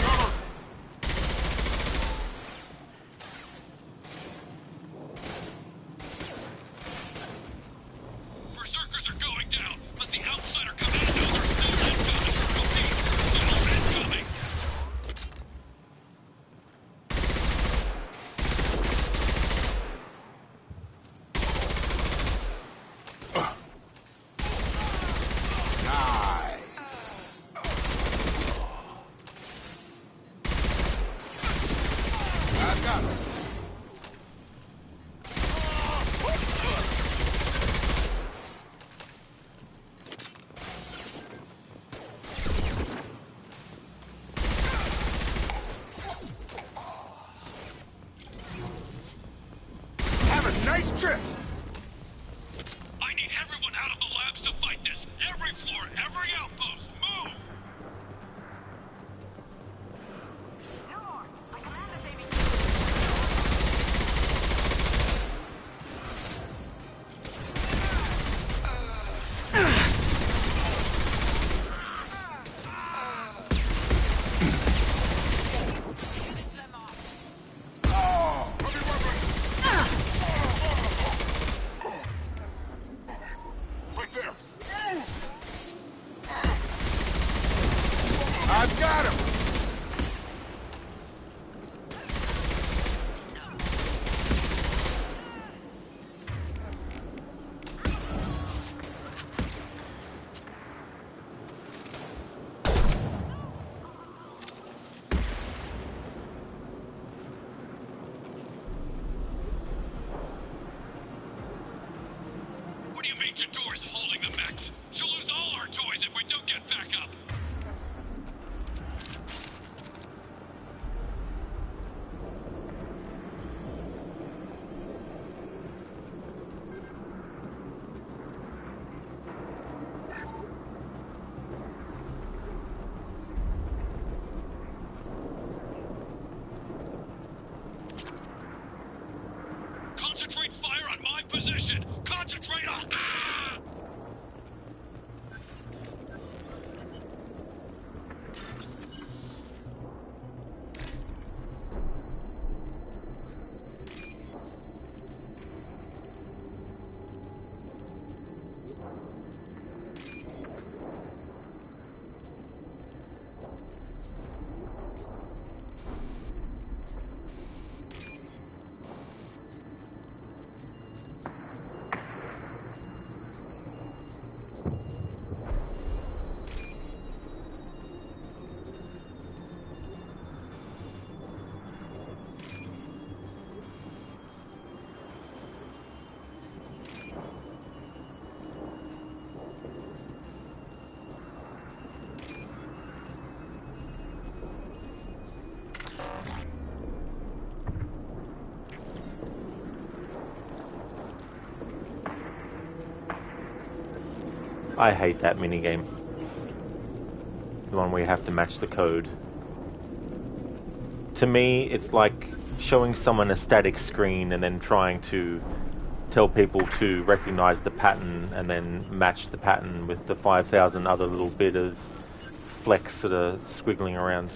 Berserkers are going down. Let the outsider come in and know they're still incoming. Still incoming. Nice. I've got him. Have a nice trip. I need everyone out of the labs to fight this. Every floor, every outpost. Move! Right there. I've got him. What do you mean Jador's holding the mechs? She'll lose all our toys if we don't get back up. mission! Concentrate on... Ah! I hate that minigame. The one where you have to match the code. To me, it's like showing someone a static screen and then trying to tell people to recognize the pattern and then match the pattern with the 5,000 other little bit of flecks that are squiggling around.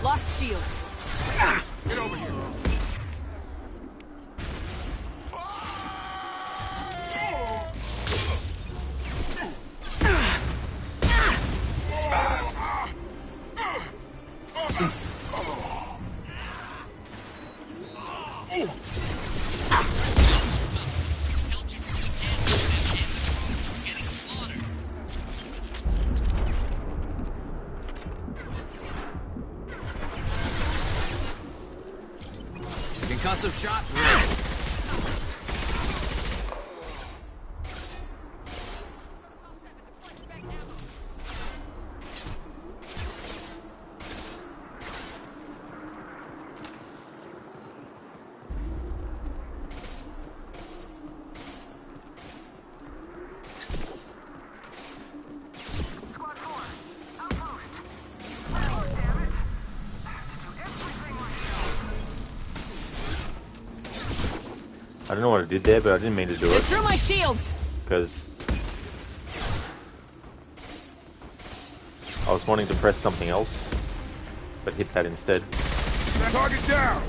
Lost shield. Get over here. Concussive shot. I don't know what I did there, but I didn't mean to do it. Through my shields! Because I was wanting to press something else, but hit that instead. Target down!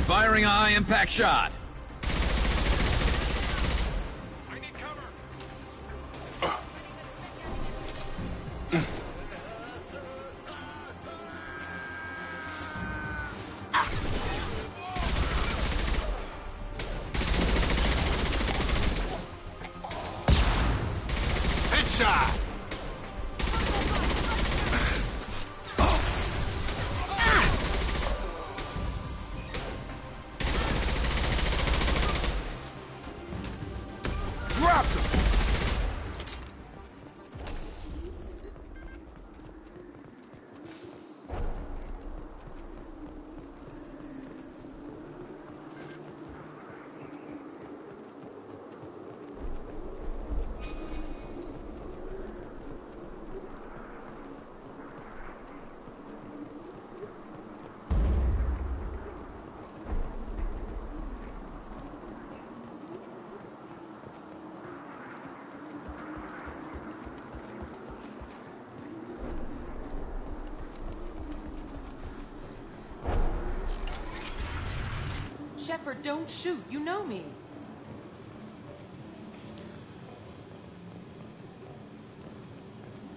Firing a high impact shot. Shepard, don't shoot. You know me.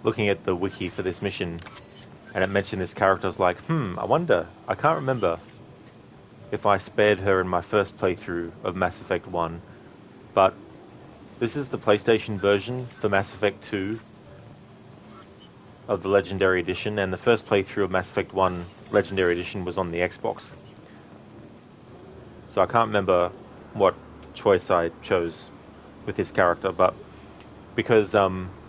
Looking at the wiki for this mission, and it mentioned this character, I was like, I wonder, I can't remember if I spared her in my first playthrough of Mass Effect 1, but this is the PlayStation version for Mass Effect 2 of the Legendary Edition, and the first playthrough of Mass Effect 1 Legendary Edition was on the Xbox. So I can't remember what choice I chose with this character, but because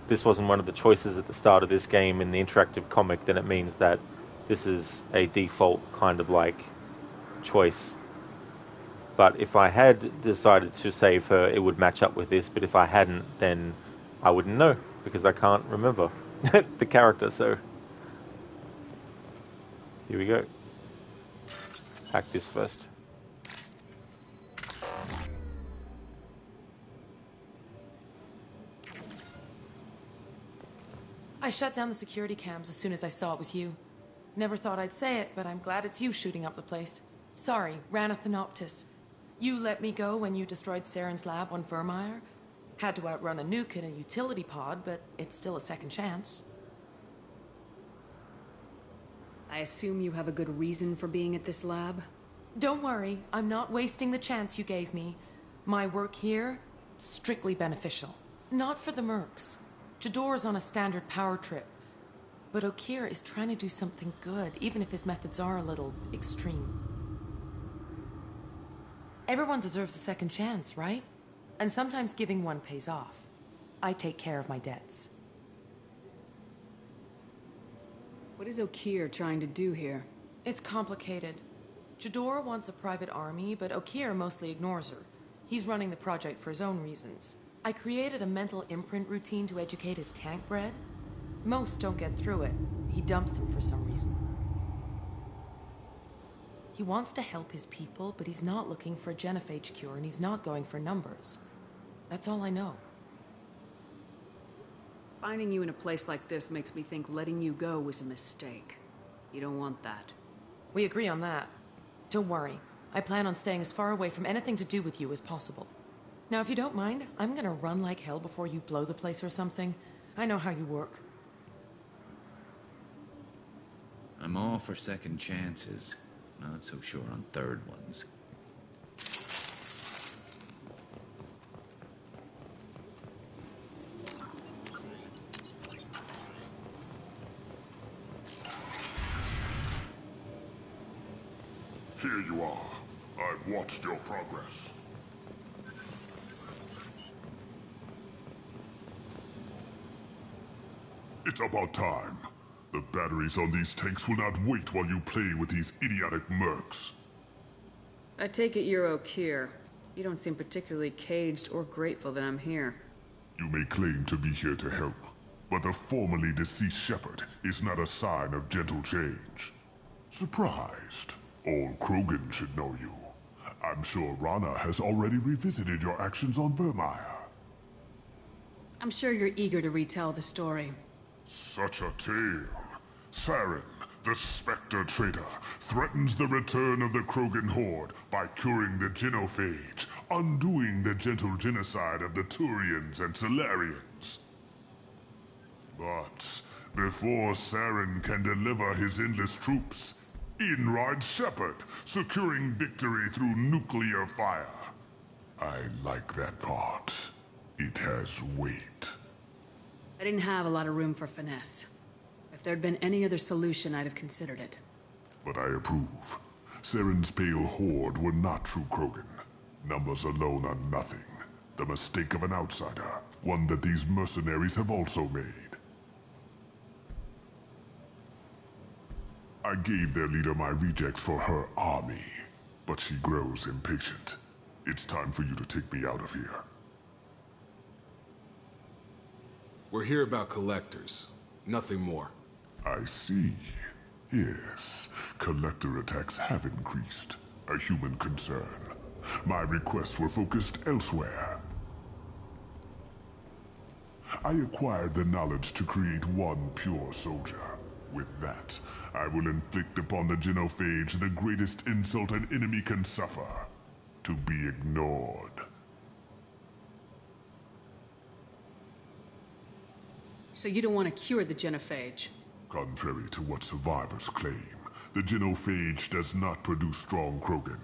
this wasn't one of the choices at the start of this game in the interactive comic, then it means that this is a default kind of like choice. But if I had decided to save her, it would match up with this, but if I hadn't, then I wouldn't know, because I can't remember the character. So here we go. Hack this first. I shut down the security cams as soon as I saw it was you. Never thought I'd say it, but I'm glad it's you shooting up the place. Sorry, Ranith Thanoptis. You let me go when you destroyed Saren's lab on Vermeer. Had to outrun a nuke in a utility pod, but it's still a second chance. I assume you have a good reason for being at this lab? Don't worry, I'm not wasting the chance you gave me. My work here, strictly beneficial. Not for the mercs. Jador's on a standard power trip. But Okeer is trying to do something good, even if his methods are a little extreme. Everyone deserves a second chance, right? And sometimes giving one pays off. I take care of my debts. What is Okeer trying to do here? It's complicated. Jador wants a private army, but Okeer mostly ignores her. He's running the project for his own reasons. I created a mental imprint routine to educate his tank bred. Most don't get through it. He dumps them for some reason. He wants to help his people, but he's not looking for a genophage cure, and he's not going for numbers. That's all I know. Finding you in a place like this makes me think letting you go was a mistake. You don't want that. We agree on that. Don't worry. I plan on staying as far away from anything to do with you as possible. Now, if you don't mind, I'm gonna run like hell before you blow the place or something. I know how you work. I'm all for second chances. Not so sure on third ones. Here you are. I've watched your progress. It's about time. The batteries on these tanks will not wait while you play with these idiotic mercs. I take it you're Okeer. You don't seem particularly caged or grateful that I'm here. You may claim to be here to help, but the formerly deceased Shepard is not a sign of gentle change. Surprised? All Krogan should know you. I'm sure Rana has already revisited your actions on Vermeer. I'm sure you're eager to retell the story. Such a tale. Saren, the Spectre traitor, threatens the return of the Krogan horde by curing the genophage, undoing the gentle genocide of the Turians and Solarians. But before Saren can deliver his endless troops, in rides Shepard, securing victory through nuclear fire. I like that part. It has weight. I didn't have a lot of room for finesse. If there'd been any other solution, I'd have considered it. But I approve. Saren's pale horde were not true Krogan. Numbers alone are nothing. The mistake of an outsider, one that these mercenaries have also made. I gave their leader my rejects for her army, but she grows impatient. It's time for you to take me out of here. We're here about collectors, nothing more. I see. Yes, collector attacks have increased. A human concern. My requests were focused elsewhere. I acquired the knowledge to create one pure soldier. With that, I will inflict upon the genophage the greatest insult an enemy can suffer. to be ignored. So you don't want to cure the genophage? Contrary to what survivors claim, the genophage does not produce strong Krogan.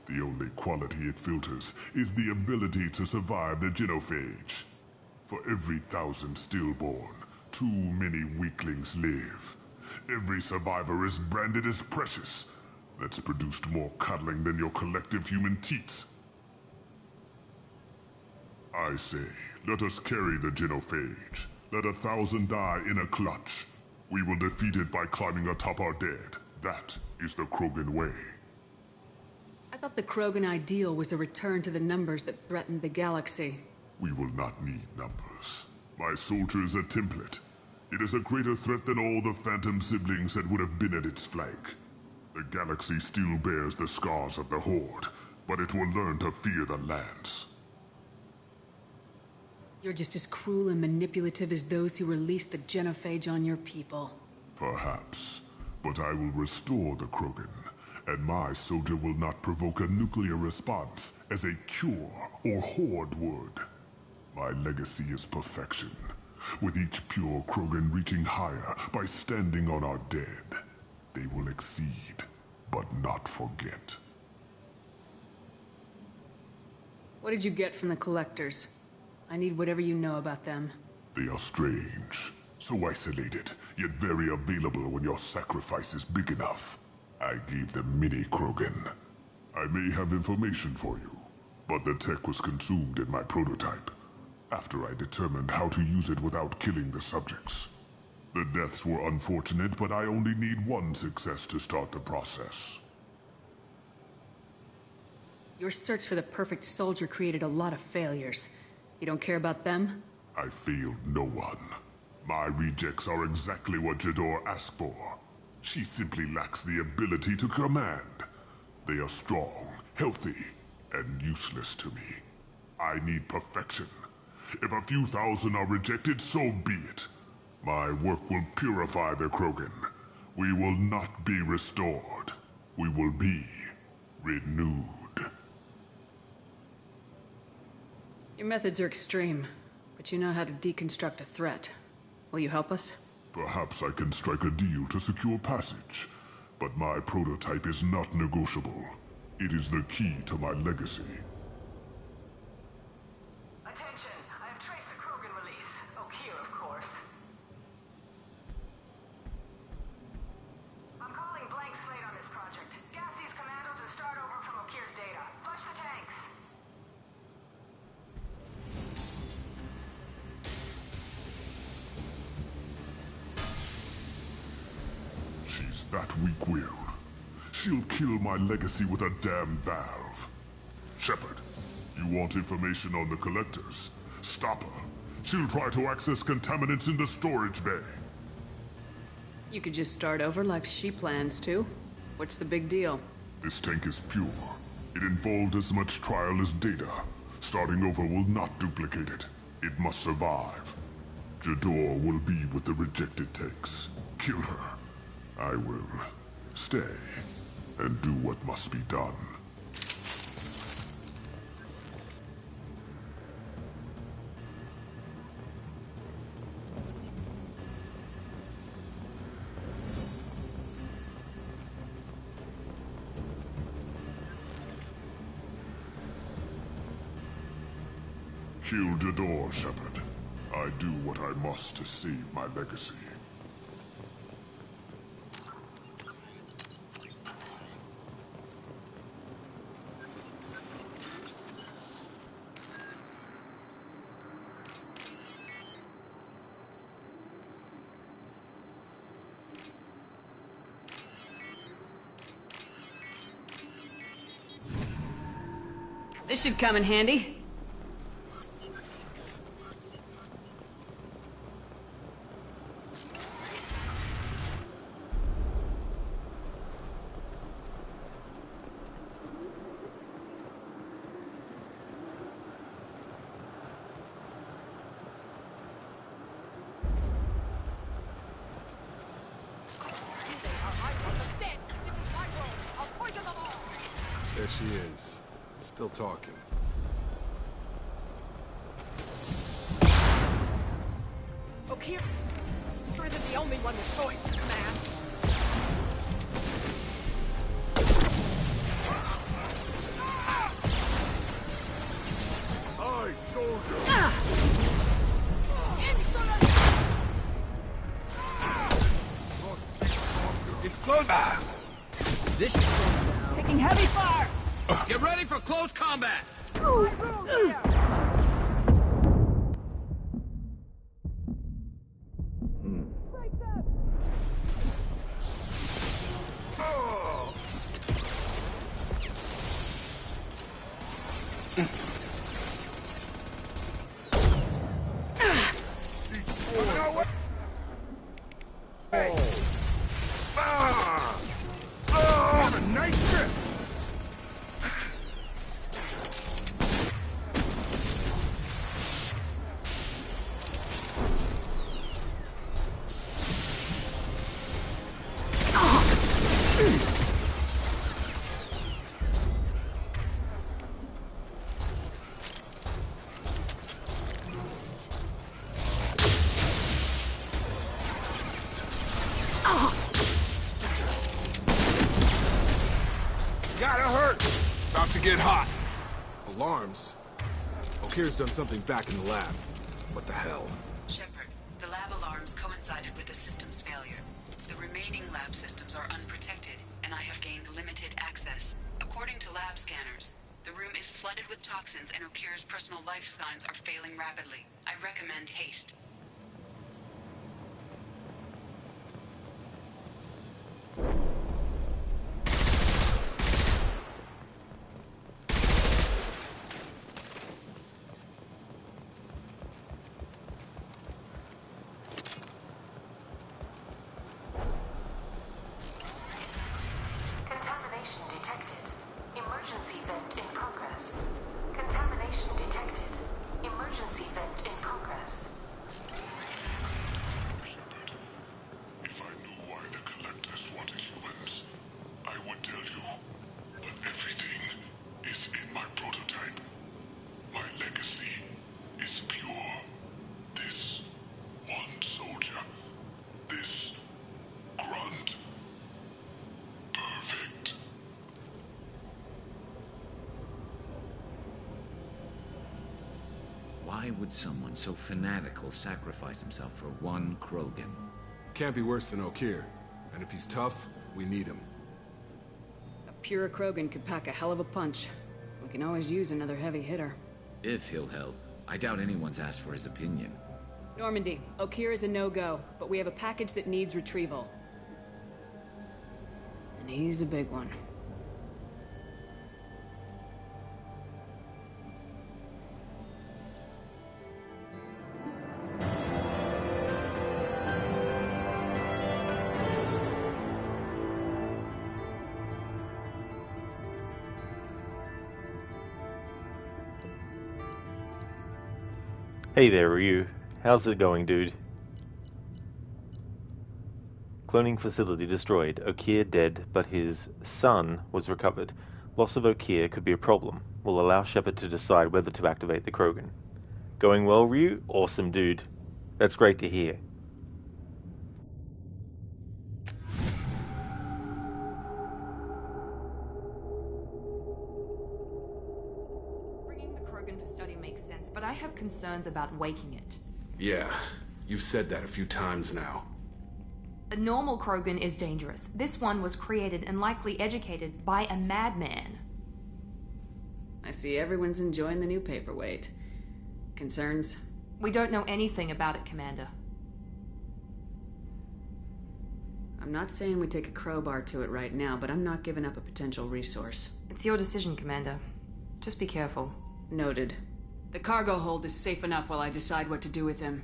The only quality it filters is the ability to survive the genophage. For every 1,000 stillborn, too many weaklings live. Every survivor is branded as precious. That's produced more cuddling than your collective human teats. I say, let us carry the genophage. Let 1,000 die in a clutch. We will defeat it by climbing atop our dead. That is the Krogan way. I thought the Krogan ideal was a return to the numbers that threatened the galaxy. We will not need numbers. My soldier is a template. It is a greater threat than all the Phantom siblings that would have been at its flank. The galaxy still bears the scars of the Horde, but it will learn to fear the Lance. You're just as cruel and manipulative as those who released the genophage on your people. Perhaps, but I will restore the Krogan, and my soldier will not provoke a nuclear response as a cure or Horde would. My legacy is perfection, with each pure Krogan reaching higher by standing on our dead. They will exceed, but not forget. What did you get from the Collectors? I need whatever you know about them. They are strange, so isolated, yet very available when your sacrifice is big enough. I gave them mini Krogan. I may have information for you, but the tech was consumed in my prototype, after I determined how to use it without killing the subjects. The deaths were unfortunate, but I only need one success to start the process. Your search for the perfect soldier created a lot of failures. You don't care about them? I failed no one. My rejects are exactly what Jador asked for. She simply lacks the ability to command. They are strong, healthy, and useless to me. I need perfection. If a few thousand are rejected, so be it. My work will purify the Krogan. We will not be restored. We will be renewed. Your methods are extreme, but you know how to deconstruct a threat. Will you help us? Perhaps I can strike a deal to secure passage, but my prototype is not negotiable. It is the key to my legacy. Attention, I have traced the Krogan release. Okeer, of course. I'm calling blank slate on this project. Gas these commandos and start over from Okeer's data. Flush the tanks. She's that weak-willed. She'll kill my legacy with a damn valve. Shepard, you want information on the Collectors? Stop her. She'll try to access contaminants in the storage bay. You could just start over like she plans to. What's the big deal? This tank is pure. It involved as much trial as data. Starting over will not duplicate it. It must survive. Jador will be with the rejected tanks. Kill her. I will stay and do what must be done. Kill Jador, Shepard. I do what I must to save my legacy. This should come in handy. There she is. Still talking. Okeer isn't the only one with toys to command. Aye, soldier! It's close. This is Taking heavy fire! Get ready for close combat! What a nice trip! Gotta hurt! About to get hot. Alarms? Okeer's done something back in the lab. What the hell? Shepard, the lab alarms coincided with the system's failure. The remaining lab systems are unprotected, and I have gained limited access. According to lab scanners, the room is flooded with toxins and Okeer's personal life signs are failing rapidly. I recommend haste. Contamination detected. Emergency vent in progress. Contamination detected. Emergency vent in progress. If I knew why the Collectors wanted humans, I would tell you. But everything is in my prototype. My legacy is pure. This one soldier. This grunt. Perfect. Why would someone so fanatical sacrifice himself for one Krogan? Can't be worse than Okeer. And if he's tough, we need him. A pure Krogan could pack a hell of a punch. We can always use another heavy hitter. If he'll help. I doubt anyone's asked for his opinion. Normandy, Okeer is a no-go, but we have a package that needs retrieval. And he's a big one. Hey there, Ryu. How's it going, dude? Cloning facility destroyed. Okeer dead, but his son was recovered. Loss of Okeer could be a problem. We'll allow Shepard to decide whether to activate the Krogan. Going well, Ryu? Awesome, dude. That's great to hear. Bringing the Krogan for study makes sense, but I have concerns about waking it. Yeah, you've said that a few times now. A normal Krogan is dangerous. This one was created and likely educated by a madman. I see everyone's enjoying the new paperweight. Concerns? We don't know anything about it, Commander. I'm not saying we take a crowbar to it right now, but I'm not giving up a potential resource. It's your decision, Commander. Just be careful. Noted. The cargo hold is safe enough while I decide what to do with him.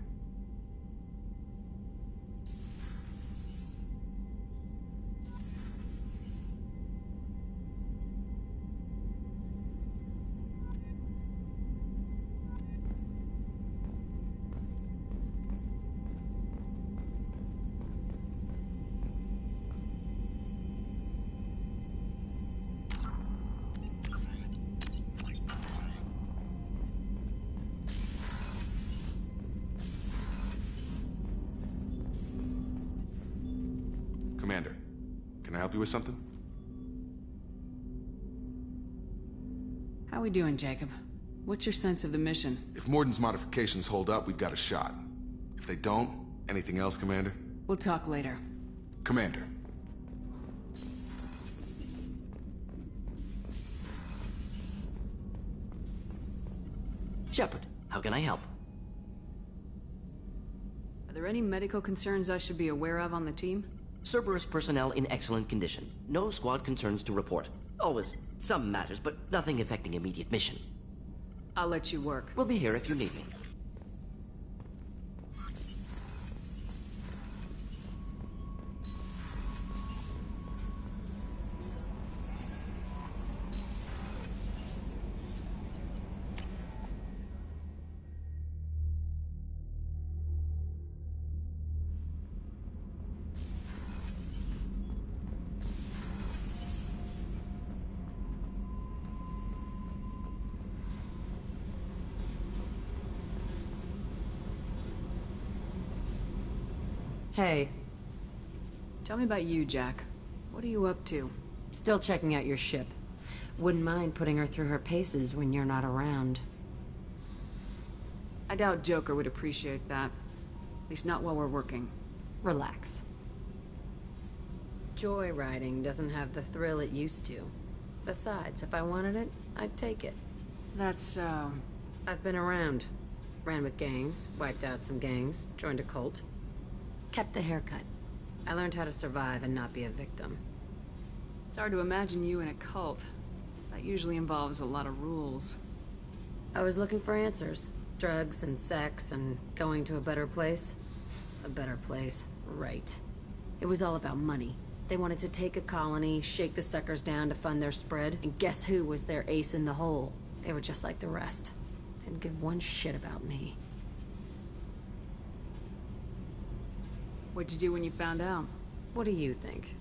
Can I help you with something? How we doing, Jacob? What's your sense of the mission? If Morden's modifications hold up, we've got a shot. If they don't, anything else, Commander? We'll talk later. Commander. Shepard, how can I help? Are there any medical concerns I should be aware of on the team? Cerberus personnel in excellent condition. No squad concerns to report. Always some matters, but nothing affecting immediate mission. I'll let you work. We'll be here if you need me. Hey. Tell me about you, Jack. What are you up to? Still checking out your ship. Wouldn't mind putting her through her paces when you're not around. I doubt Joker would appreciate that. At least not while we're working. Relax. Joyriding doesn't have the thrill it used to. Besides, if I wanted it, I'd take it. That's so... I've been around. Ran with gangs, wiped out some gangs, joined a cult. Kept the haircut. I learned how to survive and not be a victim. It's hard to imagine you in a cult. That usually involves a lot of rules. I was looking for answers. Drugs and sex and going to a better place. A better place, right. It was all about money. They wanted to take a colony, shake the suckers down to fund their spread, and guess who was their ace in the hole? They were just like the rest. Didn't give one shit about me. What'd you do when you found out? What do you think?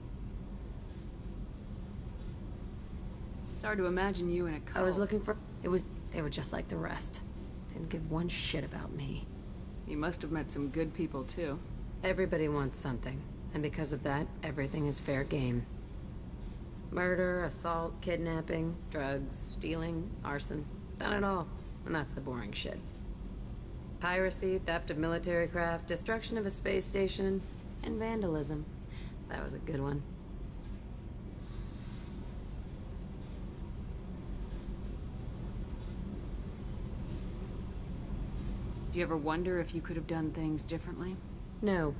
It's hard to imagine you in a cult. I was looking for... They were just like the rest. Didn't give one shit about me. You must have met some good people, too. Everybody wants something. And because of that, everything is fair game. Murder, assault, kidnapping, drugs, stealing, arson. Done it all. And that's the boring shit. Piracy, theft of military craft, destruction of a space station, and vandalism. That was a good one. Do you ever wonder if you could have done things differently? No.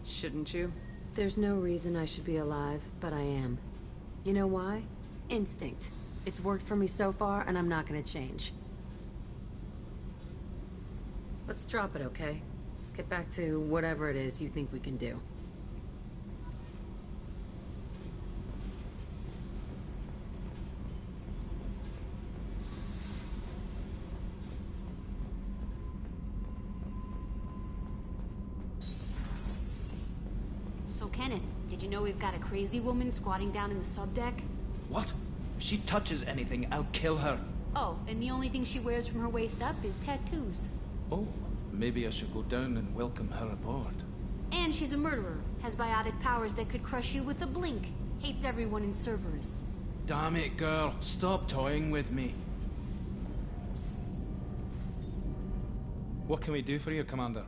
Shouldn't you? There's no reason I should be alive, but I am. You know why? Instinct. It's worked for me so far, and I'm not gonna change. Let's drop it, okay? Get back to whatever it is you think we can do. So, Kenneth, did you know we've got a crazy woman squatting down in the subdeck? What? If she touches anything, I'll kill her. Oh, and the only thing she wears from her waist up is tattoos. Oh, maybe I should go down and welcome her aboard. And she's a murderer, has biotic powers that could crush you with a blink, hates everyone in Cerberus. Damn it, girl. Stop toying with me. What can we do for you, Commander?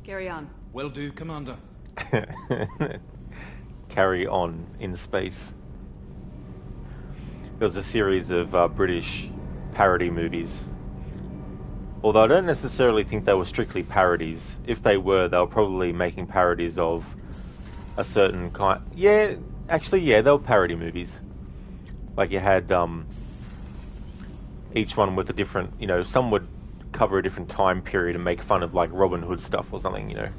Carry on. Will do, Commander. Carry on in space. There was a series of British parody movies. Although I don't necessarily think they were strictly parodies. If they were probably making parodies of a certain kind... Yeah, actually, yeah, they were parody movies. Like you had each one with a different... You know, some would cover a different time period and make fun of like Robin Hood stuff or something, you know.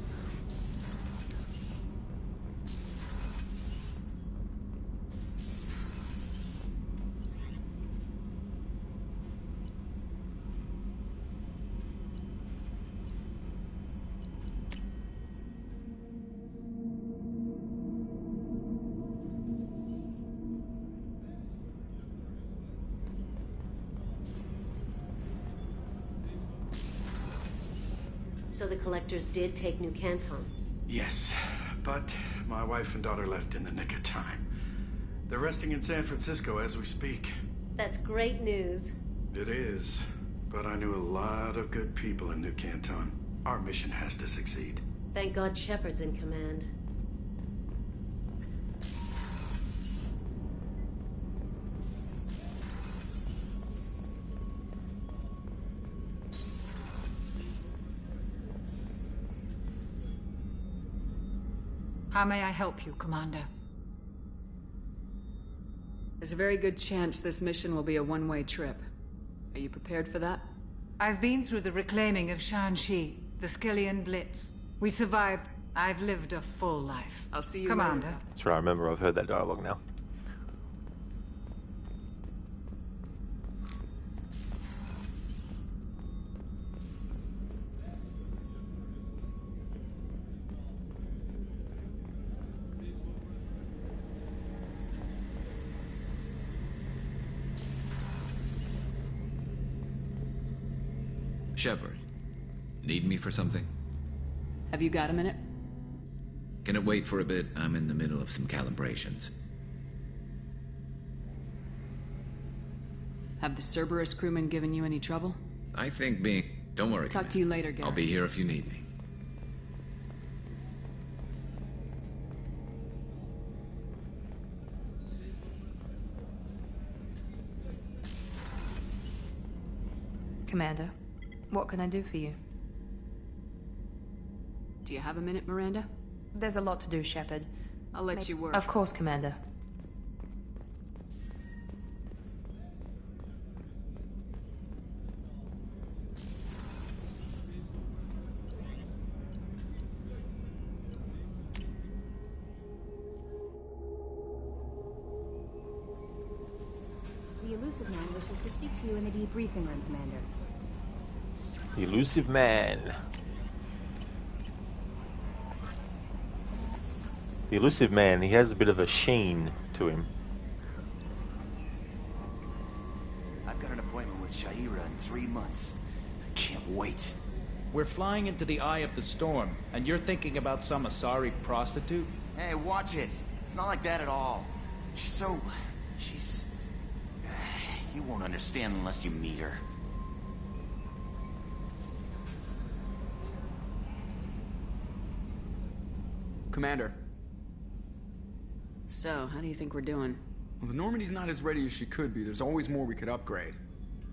So the collectors did take New Canton? Yes, but my wife and daughter left in the nick of time. They're resting in San Francisco as we speak. That's great news. It is, but I knew a lot of good people in New Canton. Our mission has to succeed. Thank God Shepard's in command. How may I help you, Commander? There's a very good chance this mission will be a one-way trip. Are you prepared for that? I've been through the reclaiming of Shanxi, the Skillian Blitz. We survived. I've lived a full life. I'll see you Commander. later. That's right, I remember. I've heard that dialogue now. Shepard, need me for something? Have you got a minute? Can it wait for a bit? I'm in the middle of some calibrations. Have the Cerberus crewmen given you any trouble? I think being... Don't worry, Talk to you later, Garrus. I'll be here if you need me. Commander, what can I do for you? Do you have a minute, Miranda? There's a lot to do, Shepard. I'll let you work. Of course, Commander. The Elusive Man wishes to speak to you in the debriefing room, Commander. The Elusive Man. The Elusive Man, he has a bit of a sheen to him. I've got an appointment with Shahira in 3 months. I can't wait. We're flying into the eye of the storm, and you're thinking about some Asari prostitute? Hey, watch it. It's not like that at all. She's... You won't understand unless you meet her. Commander. So, how do you think we're doing? Well, the Normandy's not as ready as she could be. There's always more we could upgrade.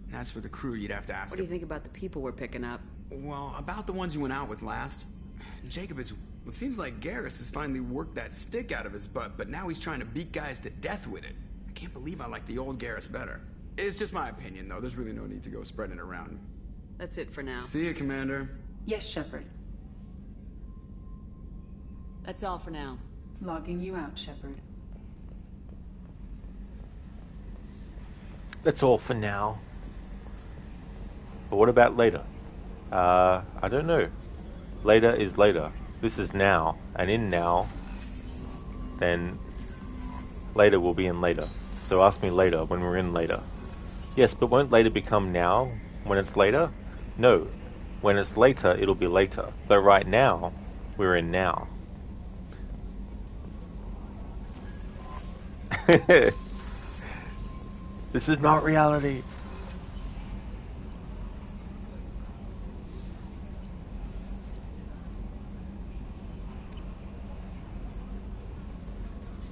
And as for the crew, you'd have to ask What do you think about the people we're picking up? Well, about the ones you went out with last. Jacob is... Well, it seems like Garrus has finally worked that stick out of his butt, but now he's trying to beat guys to death with it. I can't believe I like the old Garrus better. It's just my opinion, though. There's really no need to go spreading it around. That's it for now. See you, Commander. Yes, Shepard. That's all for now. Logging you out, Shepard. That's all for now. But what about later? I don't know. Later is later. This is now. And in now, then later will be in later. So ask me later when we're in later. Yes, but won't later become now when it's later? No. When it's later, it'll be later. But right now, we're in now. This is not reality.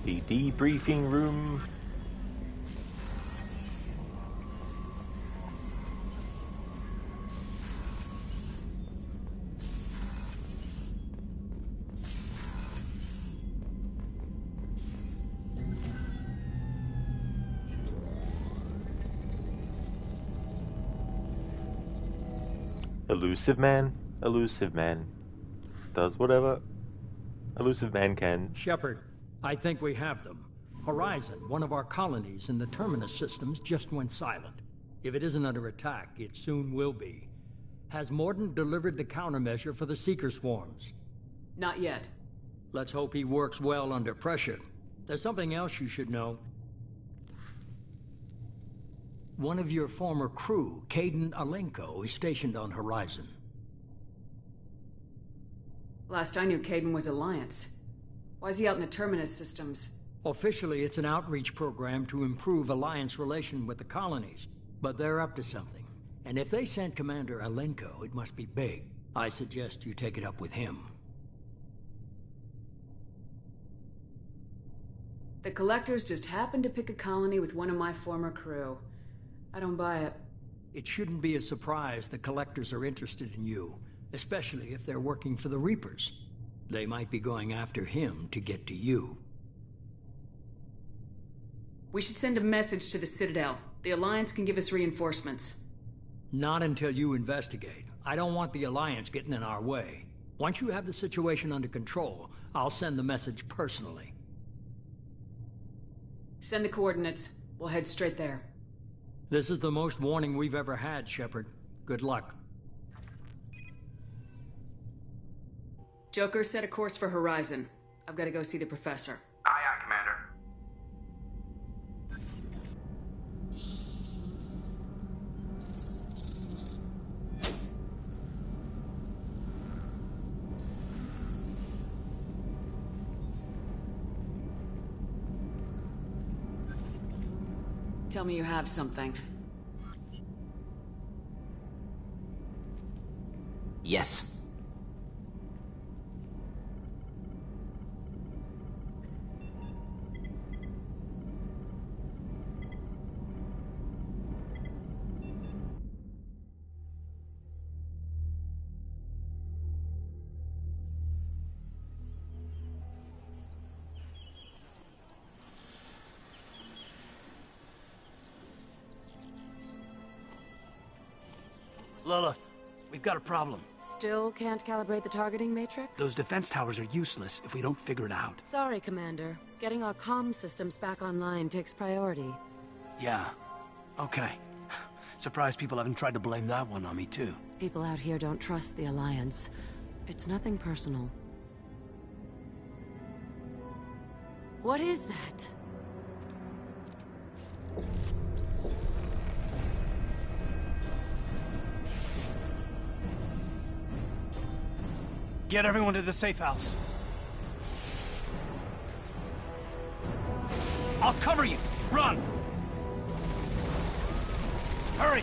The debriefing room. Elusive man, elusive man. Does whatever elusive man can. Shepard, I think we have them. Horizon, one of our colonies in the Terminus systems, just went silent. If it isn't under attack, it soon will be. Has Mordant delivered the countermeasure for the Seeker swarms? Not yet. Let's hope he works well under pressure. There's something else you should know. One of your former crew, Kaidan Alenko, is stationed on Horizon. Last I knew, Kaidan was Alliance. Why is he out in the Terminus systems? Officially, it's an outreach program to improve Alliance relation with the colonies. But they're up to something. And if they sent Commander Alenko, it must be big. I suggest you take it up with him. The Collectors just happened to pick a colony with one of my former crew. I don't buy it. It shouldn't be a surprise the Collectors are interested in you, especially if they're working for the Reapers. They might be going after him to get to you. We should send a message to the Citadel. The Alliance can give us reinforcements. Not until you investigate. I don't want the Alliance getting in our way. Once you have the situation under control, I'll send the message personally. Send the coordinates. We'll head straight there. This is the most warning we've ever had, Shepard. Good luck. Joker, set a course for Horizon. I've got to go see the Professor. Aye, aye, Commander. Tell me you have something. Yes. Lilith, we've got a problem. Still can't calibrate the targeting matrix? Those defense towers are useless if we don't figure it out. Sorry, Commander. Getting our comm systems back online takes priority. Yeah. Okay. Surprised people haven't tried to blame that one on me, too. People out here don't trust the Alliance. It's nothing personal. What is that? Get everyone to the safe house. I'll cover you. Run! Hurry!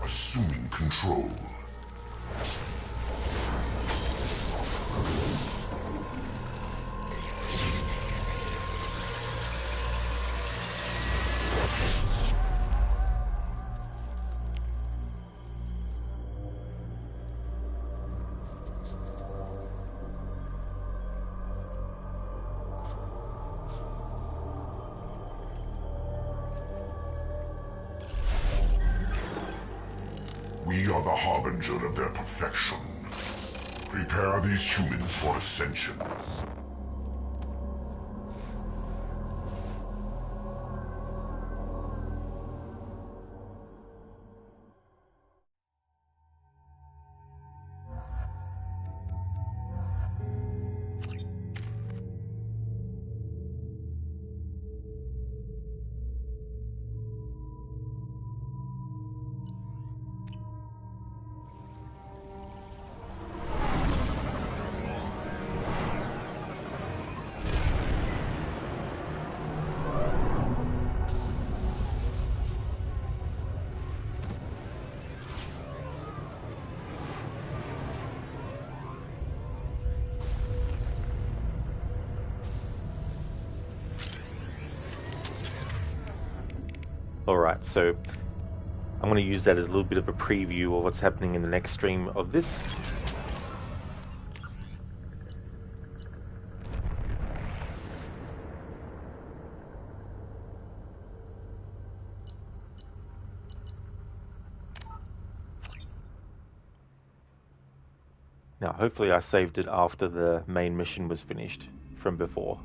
Assuming control. We are the harbinger of their perfection. Prepare these humans for ascension. Alright, so I'm going to use that as a little bit of a preview of what's happening in the next stream of this. Now, hopefully I saved it after the main mission was finished from before.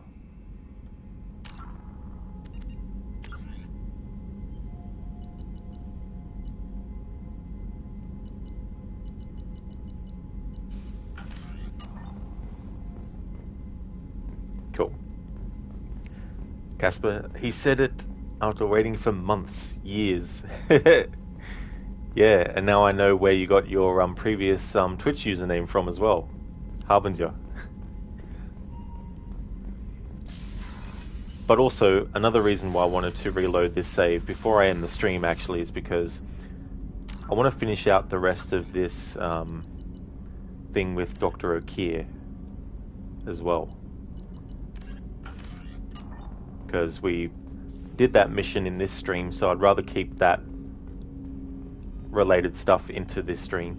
Cool. Casper, he said it after waiting for months, years. Yeah, and now I know where you got your previous Twitch username from as well. Harbinger. But also, another reason why I wanted to reload this save before I end the stream actually is because I want to finish out the rest of this thing with Dr. O'Keefe as well. Because we did that mission in this stream, so I'd rather keep that related stuff into this stream.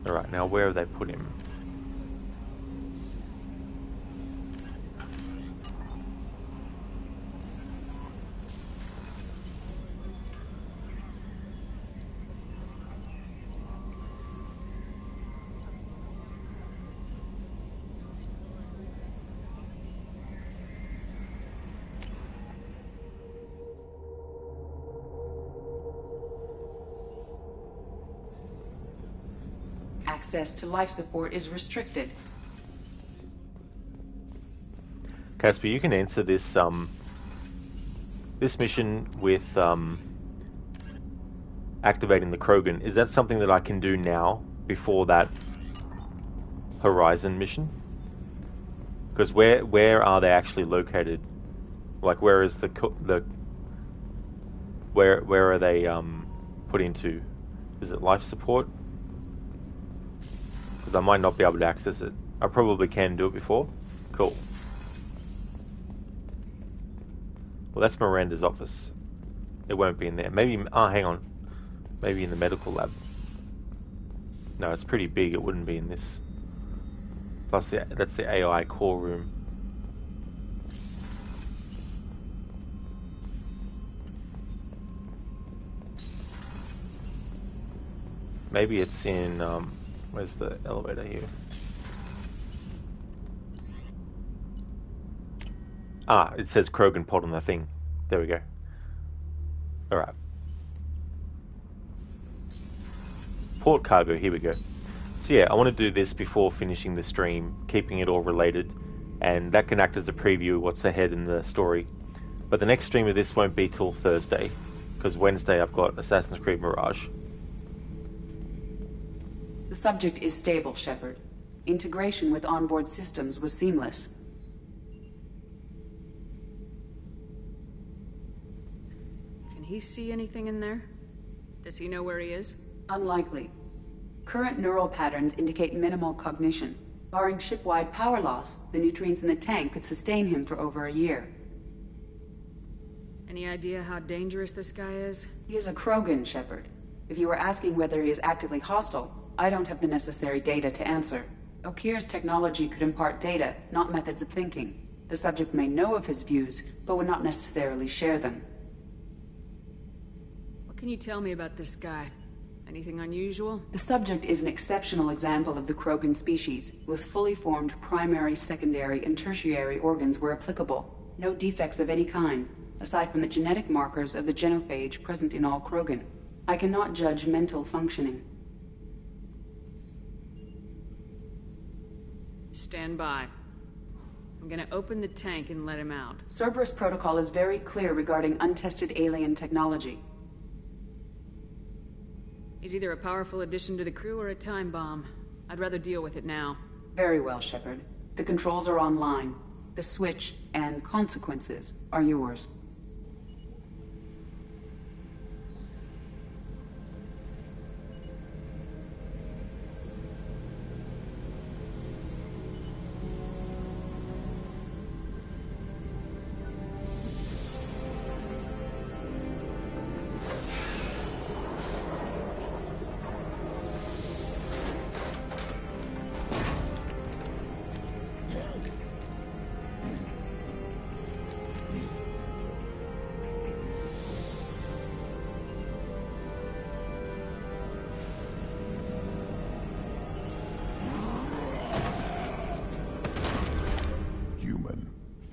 Alright, now where have they put him? Access to life support is restricted. Casper, you can answer this this mission with activating the Krogan. Is that something that I can do now before that Horizon mission? Because where are they actually located? Like where is where are they put into? Is it life support? Because I might not be able to access it. I probably can do it before. Cool. Well, that's Miranda's office. It won't be in there. Maybe, oh, hang on. Maybe in the medical lab. No, it's pretty big. It wouldn't be in this. Plus, yeah, that's the AI core room. Maybe it's in, where's the elevator here? Ah, it says Krogan pod on the thing. There we go. Alright. Port cargo, here we go. So yeah, I want to do this before finishing the stream, keeping it all related, and that can act as a preview of what's ahead in the story. But the next stream of this won't be till Thursday, because Wednesday I've got Assassin's Creed Mirage. The subject is stable, Shepard. Integration with onboard systems was seamless. Can he see anything in there? Does he know where he is? Unlikely. Current neural patterns indicate minimal cognition. Barring ship-wide power loss, the nutrients in the tank could sustain him for over a year. Any idea how dangerous this guy is? He is a Krogan, Shepard. If you were asking whether he is actively hostile, I don't have the necessary data to answer. O'Keefe's technology could impart data, not methods of thinking. The subject may know of his views, but would not necessarily share them. What can you tell me about this guy? Anything unusual? The subject is an exceptional example of the Krogan species, with fully formed primary, secondary, and tertiary organs where applicable. No defects of any kind, aside from the genetic markers of the genophage present in all Krogan. I cannot judge mental functioning. Stand by. I'm gonna open the tank and let him out. Cerberus protocol is very clear regarding untested alien technology. He's either a powerful addition to the crew or a time bomb. I'd rather deal with it now. Very well, Shepard. The controls are online. The switch and consequences are yours.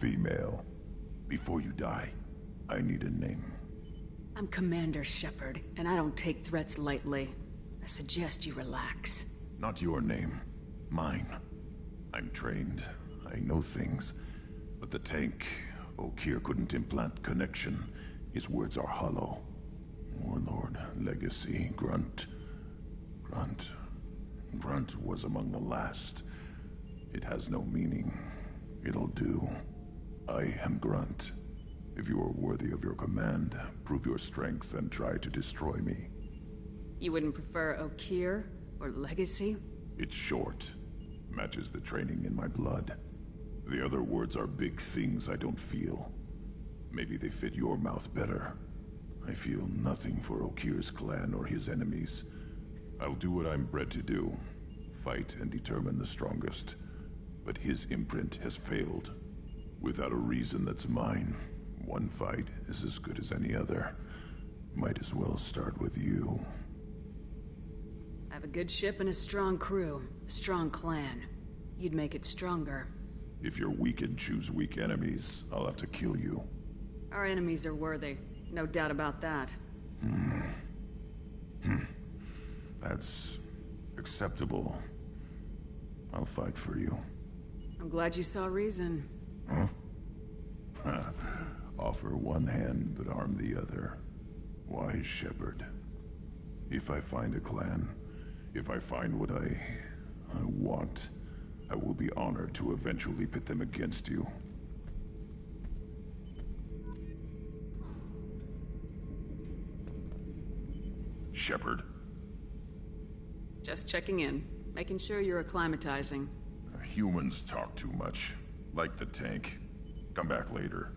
female? Before you die, I need a name. I'm Commander Shepard, and I don't take threats lightly. I suggest you relax. Not your name. Mine. I'm trained. I know things. But the tank, Okeer couldn't implant connection. His words are hollow. Warlord, Legacy, Grunt. Grunt was among the last. It has no meaning. It'll do. I am Grunt. If you are worthy of your command, prove your strength and try to destroy me. You wouldn't prefer Okeer or Legacy? It's short. Matches the training in my blood. The other words are big things I don't feel. Maybe they fit your mouth better. I feel nothing for Okeer's clan or his enemies. I'll do what I'm bred to do. Fight and determine the strongest. But his imprint has failed. Without a reason that's mine. One fight is as good as any other. Might as well start with you. I have a good ship and a strong crew. A strong clan. You'd make it stronger. If you're weak and choose weak enemies, I'll have to kill you. Our enemies are worthy. No doubt about that. That's acceptable. I'll fight for you. I'm glad you saw reason. Huh? Offer one hand, but arm the other. Wise Shepard. If I find a clan, if I find what I want, I will be honored to eventually pit them against you. Shepard. Just checking in. Making sure you're acclimatizing. Humans talk too much. Like the tank. Come back later.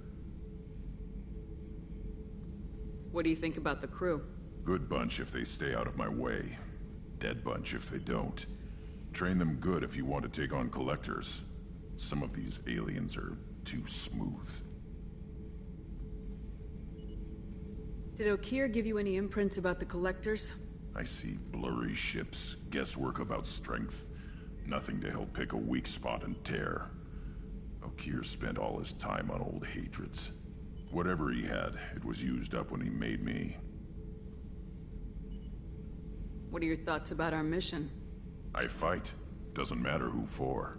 What do you think about the crew? Good bunch if they stay out of my way. Dead bunch if they don't. Train them good if you want to take on collectors. Some of these aliens are too smooth. Did Okeer give you any imprints about the collectors? I see blurry ships, guesswork about strength. Nothing to help pick a weak spot and tear. Okeer spent all his time on old hatreds. Whatever he had, it was used up when he made me. What are your thoughts about our mission? I fight. Doesn't matter who for.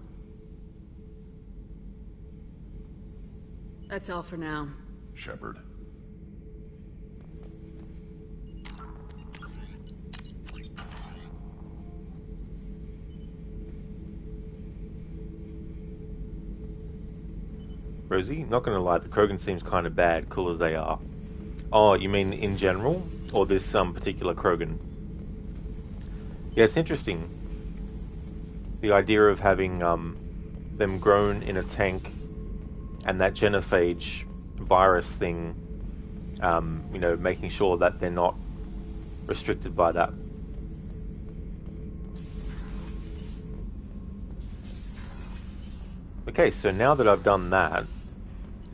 That's all for now. Shepard. Rosie, not gonna lie, the Krogan seems kind of bad, cool as they are. Oh, you mean in general? Or this particular Krogan? Yeah, it's interesting. The idea of having them grown in a tank and that genophage virus thing, you know, making sure that they're not restricted by that. Okay, so now that I've done that,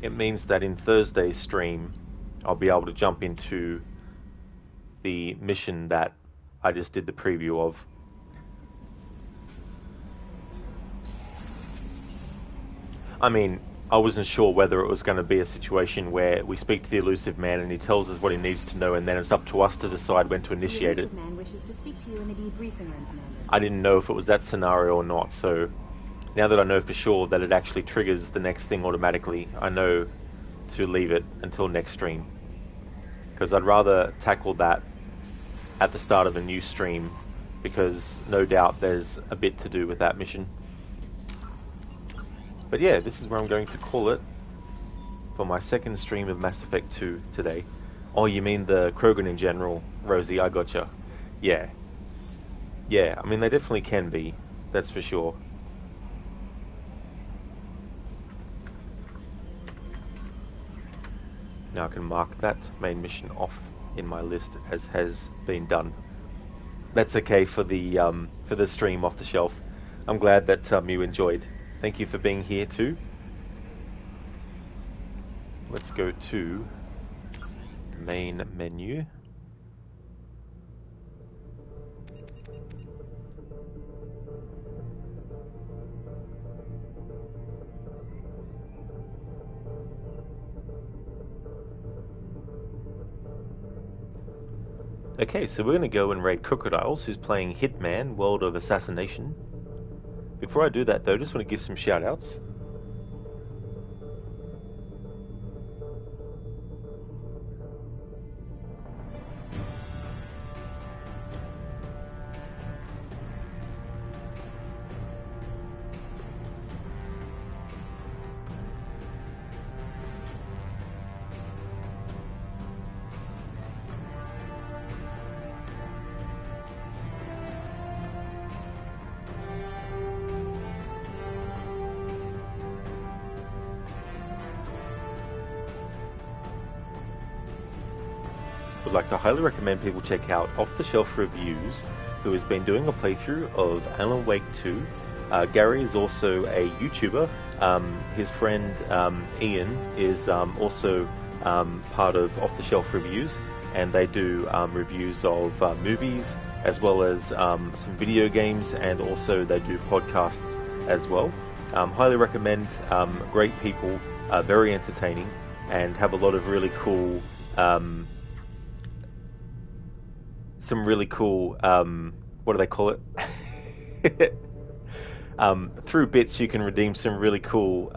it means that in Thursday's stream, I'll be able to jump into the mission that I just did the preview of. I mean, I wasn't sure whether it was going to be a situation where we speak to the elusive man and he tells us what he needs to know, and then it's up to us to decide when to initiate it. The elusive man wishes to speak to you in the debriefing room, Commander. I didn't know if it was that scenario or not, so now that I know for sure that it actually triggers the next thing automatically, I know to leave it until next stream. Because I'd rather tackle that at the start of a new stream, because no doubt there's a bit to do with that mission. But yeah, this is where I'm going to call it for my second stream of Mass Effect 2 today. Oh, you mean the Krogan in general, Rosie, I gotcha. Yeah. Yeah, I mean they definitely can be, that's for sure. Now I can mark that main mission off in my list as has been done. That's okay for the stream off the shelf. I'm glad that you enjoyed. Thank you for being here too. Let's go to main menu. Okay, so we're going to go and raid Crocodiles, who's playing Hitman, World of Assassination. Before I do that though, just want to give some shout-outs. Would like to highly recommend people check out Off the Shelf Reviews, who has been doing a playthrough of Alan Wake 2. Gary is also a YouTuber. His friend Ian is also part of Off the Shelf Reviews, and they do reviews of movies as well as some video games, and also they do podcasts as well. Highly recommend. Great people, very entertaining, and have a lot of really cool some really cool, what do they call it? Through bits, you can redeem some really cool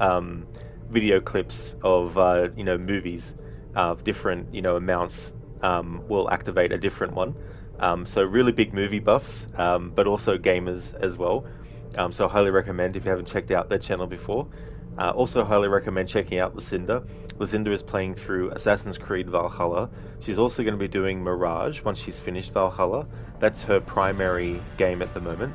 video clips of, movies of different, amounts. Will activate a different one. So really big movie buffs, but also gamers as well. So I highly recommend if you haven't checked out their channel before. Also highly recommend checking out Lucinda. Lucinda is playing through Assassin's Creed Valhalla. She's also going to be doing Mirage once she's finished Valhalla. That's her primary game at the moment.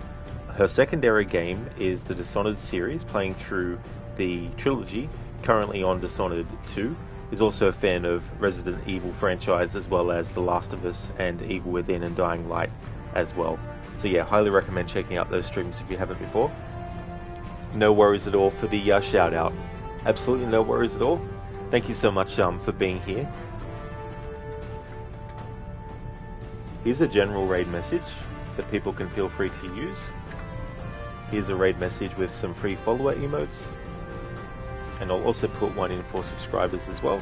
Her secondary game is the Dishonored series, playing through the trilogy, currently on Dishonored 2. Is also a fan of Resident Evil franchise, as well as The Last of Us and Evil Within and Dying Light as well. So yeah, highly recommend checking out those streams if you haven't before. No worries at all for the shout out. Absolutely no worries at all. Thank you so much for being here. Here's a general raid message that people can feel free to use. Here's a raid message with some free follower emotes. And I'll also put one in for subscribers as well.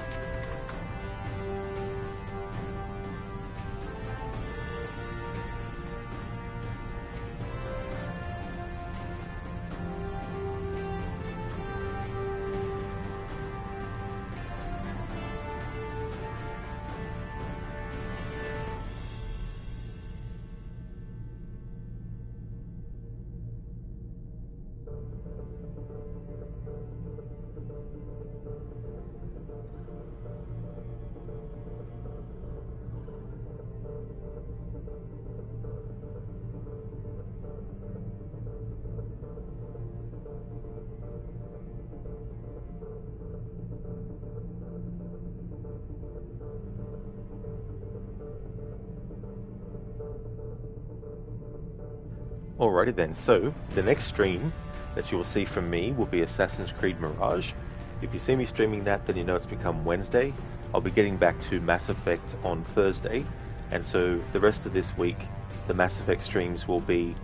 Alrighty then, so the next stream that you will see from me will be Assassin's Creed Mirage. If you see me streaming that, then you know it's become Wednesday. I'll be getting back to Mass Effect on Thursday, and so the rest of this week, the Mass Effect streams will be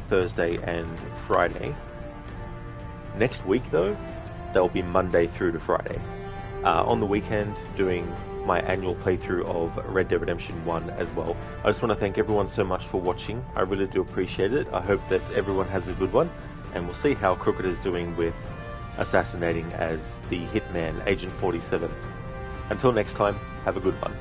Thursday and Friday. Next week though, they'll be Monday through to Friday. On the weekend, doing my annual playthrough of Red Dead Redemption 1 as well. I just want to thank everyone so much for watching. I really do appreciate it. I hope that everyone has a good one, and we'll see how Crooked is doing with assassinating as the Hitman, Agent 47. Until next time, have a good one.